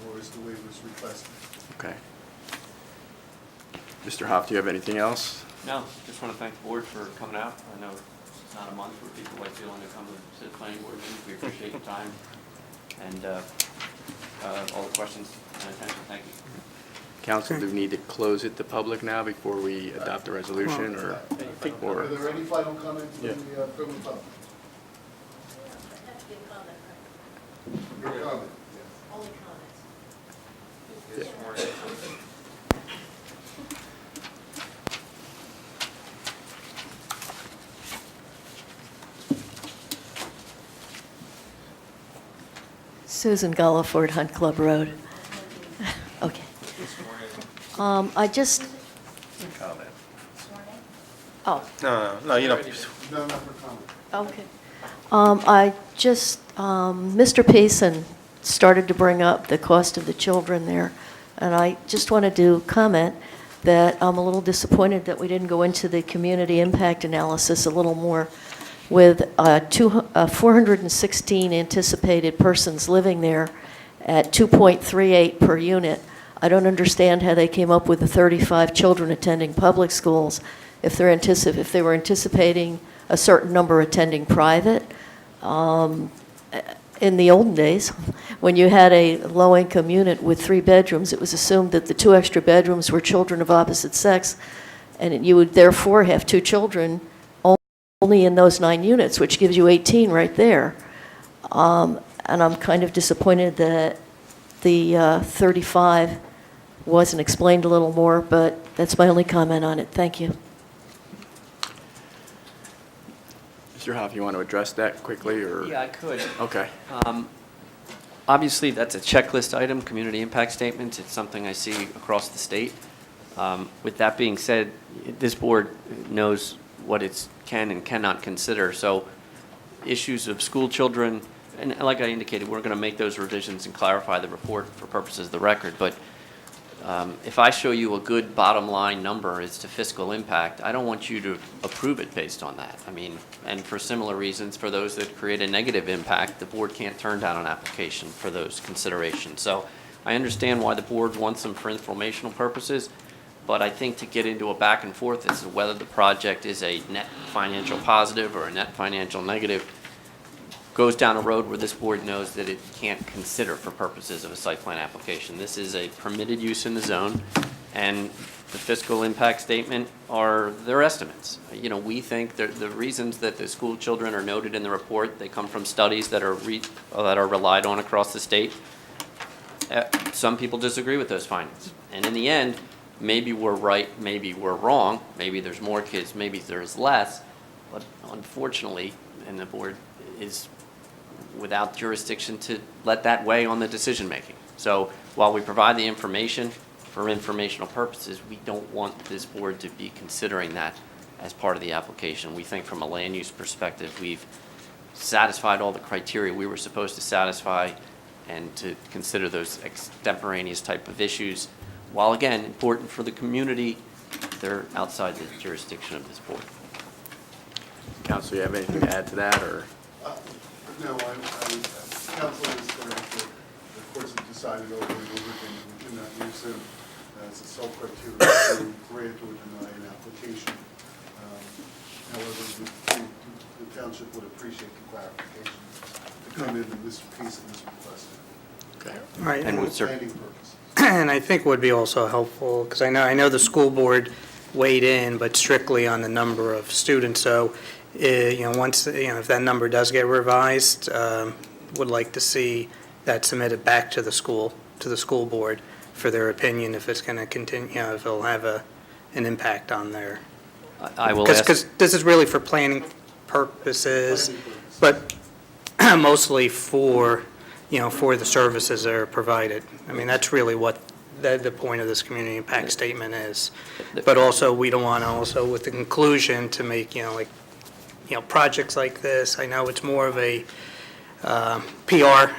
or as the waivers requested. Okay. Mr. Hoff, do you have anything else? No, just want to thank the board for coming out. I know it's not a month where people like feeling to come to the planning board meetings. We appreciate your time and all the questions and attention. Thank you. Council, do we need to close it to public now before we adopt the resolution, or? Are there any final comments from Yeah. from the public? Your comment? Only comments. Yeah. Susan Gulliford, Hunt Club Road. Okay. I just, oh, No, you know. No, not for comment. okay. I just, Mr. Payson started to bring up the cost of the children there, and I just wanted to comment that I'm a little disappointed that we didn't go into the community impact analysis a little more with 416 anticipated persons living there at 2.38 per unit. I don't understand how they came up with the 35 children attending public schools if they were anticipating a certain number attending private. In the olden days, when you had a low-income unit with 3 bedrooms, it was assumed that the 2 extra bedrooms were children of opposite sex, and you would therefore have 2 children only in those 9 units, which gives you 18 right there. And I'm kind of disappointed that the 35 wasn't explained a little more, but that's my only comment on it. Thank you. Mr. Hoff, you want to address that quickly, or? Yeah, I could. Okay. Obviously, that's a checklist item, community impact statements. It's something I see across the state. With that being said, this board knows what it can and cannot consider. So issues of school children, and like I indicated, we're going to make those revisions and clarify the report for purposes of the record. But if I show you a good bottom line number as to fiscal impact, I don't want you to approve it based on that. I mean, and for similar reasons, for those that create a negative impact, the board can't turn down an application for those considerations. So I understand why the board wants them for informational purposes, but I think to get into a back and forth as to whether the project is a net financial positive or a net financial negative goes down a road where this board knows that it can't consider for purposes of a site plan application. This is a permitted use in the zone, and the fiscal impact statement are their estimates. You know, we think that the reasons that the school children are noted in the report, they come from studies that are relied on across the state. Some people disagree with those findings, and in the end, maybe we're right, maybe we're wrong, maybe there's more kids, maybe there's less, but unfortunately, and the board is without jurisdiction to let that weigh on the decision making. So while we provide the information for informational purposes, we don't want this board to be considering that as part of the application. We think from a land use perspective, we've satisfied all the criteria we were supposed to satisfy, and to consider those extemporaneous type of issues, while again important for the community, they're outside the jurisdiction of this board. Council, you have anything to add to that, or? No, council is correct. The courts have decided over and over again that we cannot use them as a sole criteria to grant or deny an application. However, the township would appreciate the clarification to come in that Mr. Peason has requested. Okay. Right. And for planning purposes. And I think would be also helpful, because I know the school board weighed in, but strictly on the number of students. So, once, if that number does get revised, would like to see that submitted back to the school board for their opinion if it's going to continue, if it'll have an impact on their. I will ask. Because this is really for planning purposes, but mostly for, for the services that are provided. I mean, that's really what the point of this community impact statement is. But also, we don't want to also, with the conclusion, to make, projects like this. I know it's more of a PR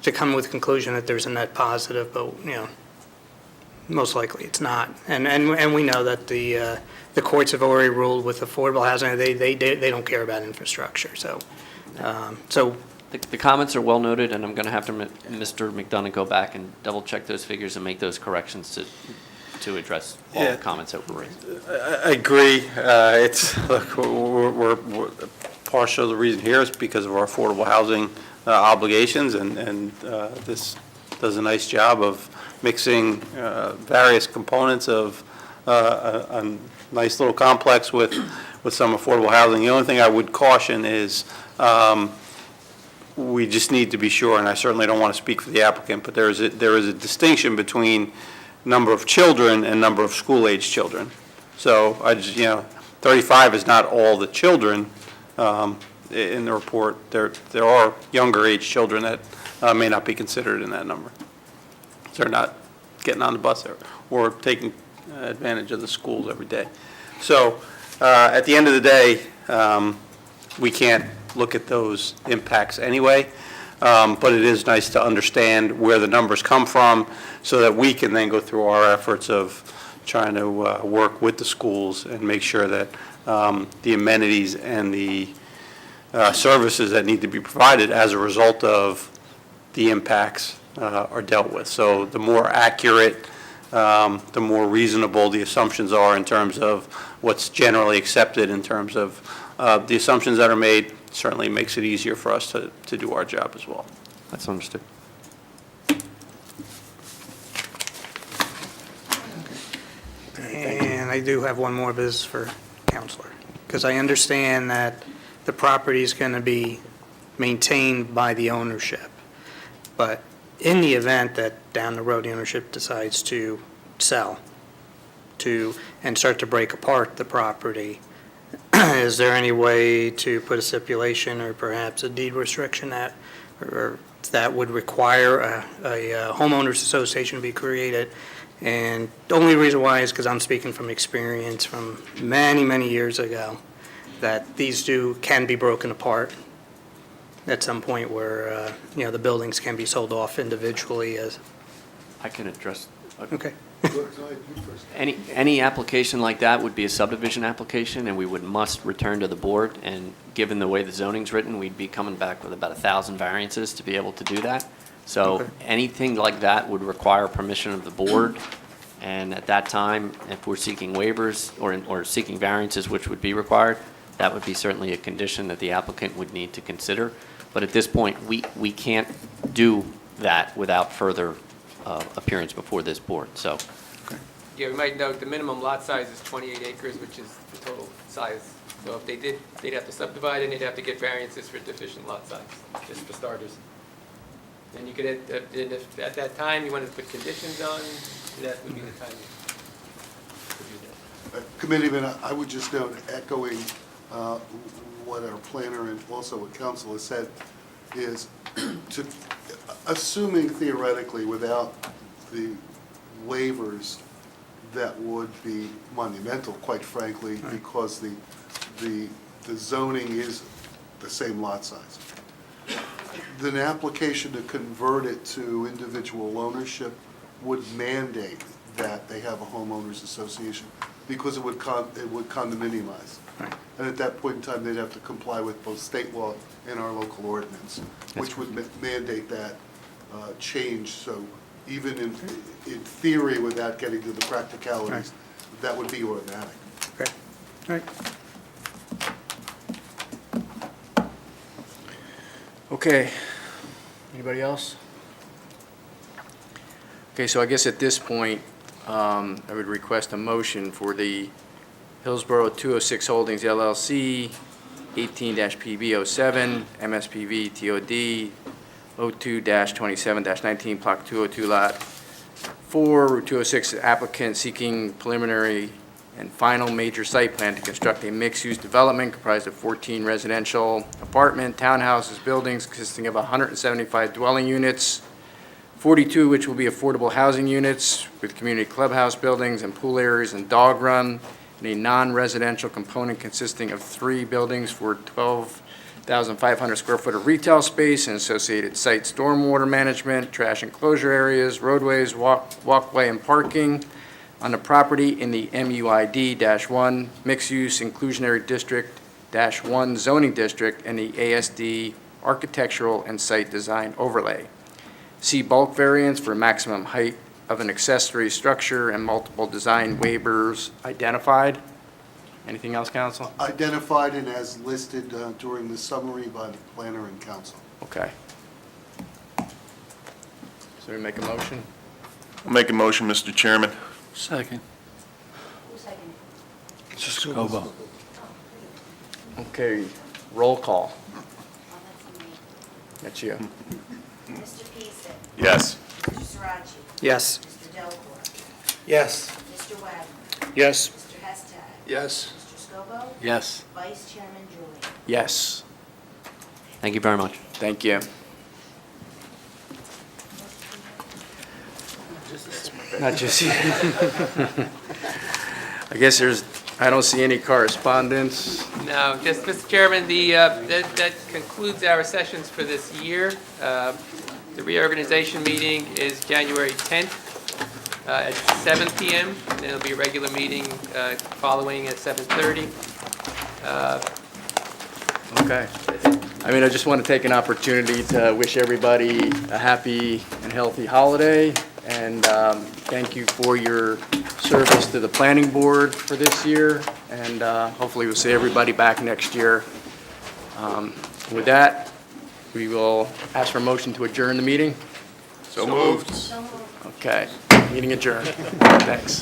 to come with the conclusion that there's a net positive, but, most likely it's not. And we know that the courts have already ruled with affordable housing, they don't care about infrastructure. So. The comments are well noted, and I'm going to have to, Mr. McDonough, go back and double check those figures and make those corrections to address all the comments that were raised. I agree. Look, we're partial of the reason here is because of our affordable housing obligations, and this does a nice job of mixing various components of a nice little complex with some affordable housing. The only thing I would caution is we just need to be sure, and I certainly don't want to speak for the applicant, but there is a distinction between number of children and number of school-age children. So 35 is not all the children in the report. There are younger age children that may not be considered in that number. They're not getting on the bus or taking advantage of the schools every day. So at the end of the day, we can't look at those impacts anyway, but it is nice to understand where the numbers come from so that we can then go through our efforts of trying to work with the schools and make sure that the amenities and the services that need to be provided as a result of the impacts are dealt with. So the more accurate, the more reasonable the assumptions are in terms of what's generally accepted in terms of the assumptions that are made, certainly makes it easier for us to do our job as well. That's understood. And I do have one more business for Counselor, because I understand that the property is going to be maintained by the ownership. But in the event that down the road the ownership decides to sell and start to break apart the property, is there any way to put a stipulation or perhaps a deed restriction that would require a homeowners association to be created? And the only reason why is because I'm speaking from experience from many, many years ago, that these can be broken apart at some point where, the buildings can be sold off individually as. I can address. Okay. Any application like that would be a subdivision application, and we must return to the board. And given the way the zoning's written, we'd be coming back with about 1,000 variances to be able to do that. So anything like that would require permission of the board. And at that time, if we're seeking waivers or seeking variances, which would be required, that would be certainly a condition that the applicant would need to consider. But at this point, we can't do that without further appearance before this board, so. Yeah, we might note the minimum lot size is 28 acres, which is the total size. So if they did, they'd have to subdivide and they'd have to get variances for deficient lot size, just for starters. And you could, if at that time you wanted to put conditions on, that would be the time to do that. Committeeman, I would just note, echoing what our planner and also what council has said, is assuming theoretically without the waivers, that would be monumental, quite frankly, because the zoning is the same lot size. An application to convert it to individual ownership would mandate that they have a homeowners association because it would condominiumize. And at that point in time, they'd have to comply with both state law and our local ordinance, which would mandate that change. So even in theory, without getting to the practicalities, that would be automatic. Okay. All right. Okay. Anybody else? Okay, so I guess at this point, I would request a motion for the Hillsborough 206 Holdings LLC, 18-PB07, MSPV TOD 02-27-19, Block 202, Lot 4, Route 206, applicant seeking preliminary and final major site plan to construct a mixed-use development comprised of 14 residential apartment, townhouses, buildings consisting of 175 dwelling units, 42 which will be affordable housing units with community clubhouse buildings and pool areas and dog run, and a non-residential component consisting of 3 buildings for 12,500 square foot of retail space and associated site stormwater management, trash enclosure areas, roadways, walkway, and parking on the property in the MUID-1 Mixed-Use Inclusionary District-1 Zoning District and the ASD Architectural and Site Design Overlay. See bulk variance for maximum height of an accessory structure and multiple design waivers identified. Anything else, council? Identified and as listed during the summary by the planner and council. Okay. So we make a motion? I'll make a motion, Mr. Chairman. Second. Who seconded? Scobo. Okay, roll call. Oh, that's me. That's you. Mr. Peason. Yes. Mr. Sirachi. Yes. Mr. Delcor. Yes. Mr. Wagner. Yes. Mr. Hestad. Yes. Mr. Scobo. Yes. Vice Chairman Julian. Yes. Thank you very much. Thank you. Not just you. I guess I don't see any correspondence. No, just, Mr. Chairman, that concludes our sessions for this year. The reorganization meeting is January 10th at 7 PM. And there'll be a regular meeting following at 7:30. Okay. I mean, I just want to take an opportunity to wish everybody a happy and healthy holiday, and thank you for your service to the planning board for this year, and hopefully we'll see everybody back next year. With that, we will ask for a motion to adjourn the meeting. So moved. Okay, meeting adjourned. Thanks.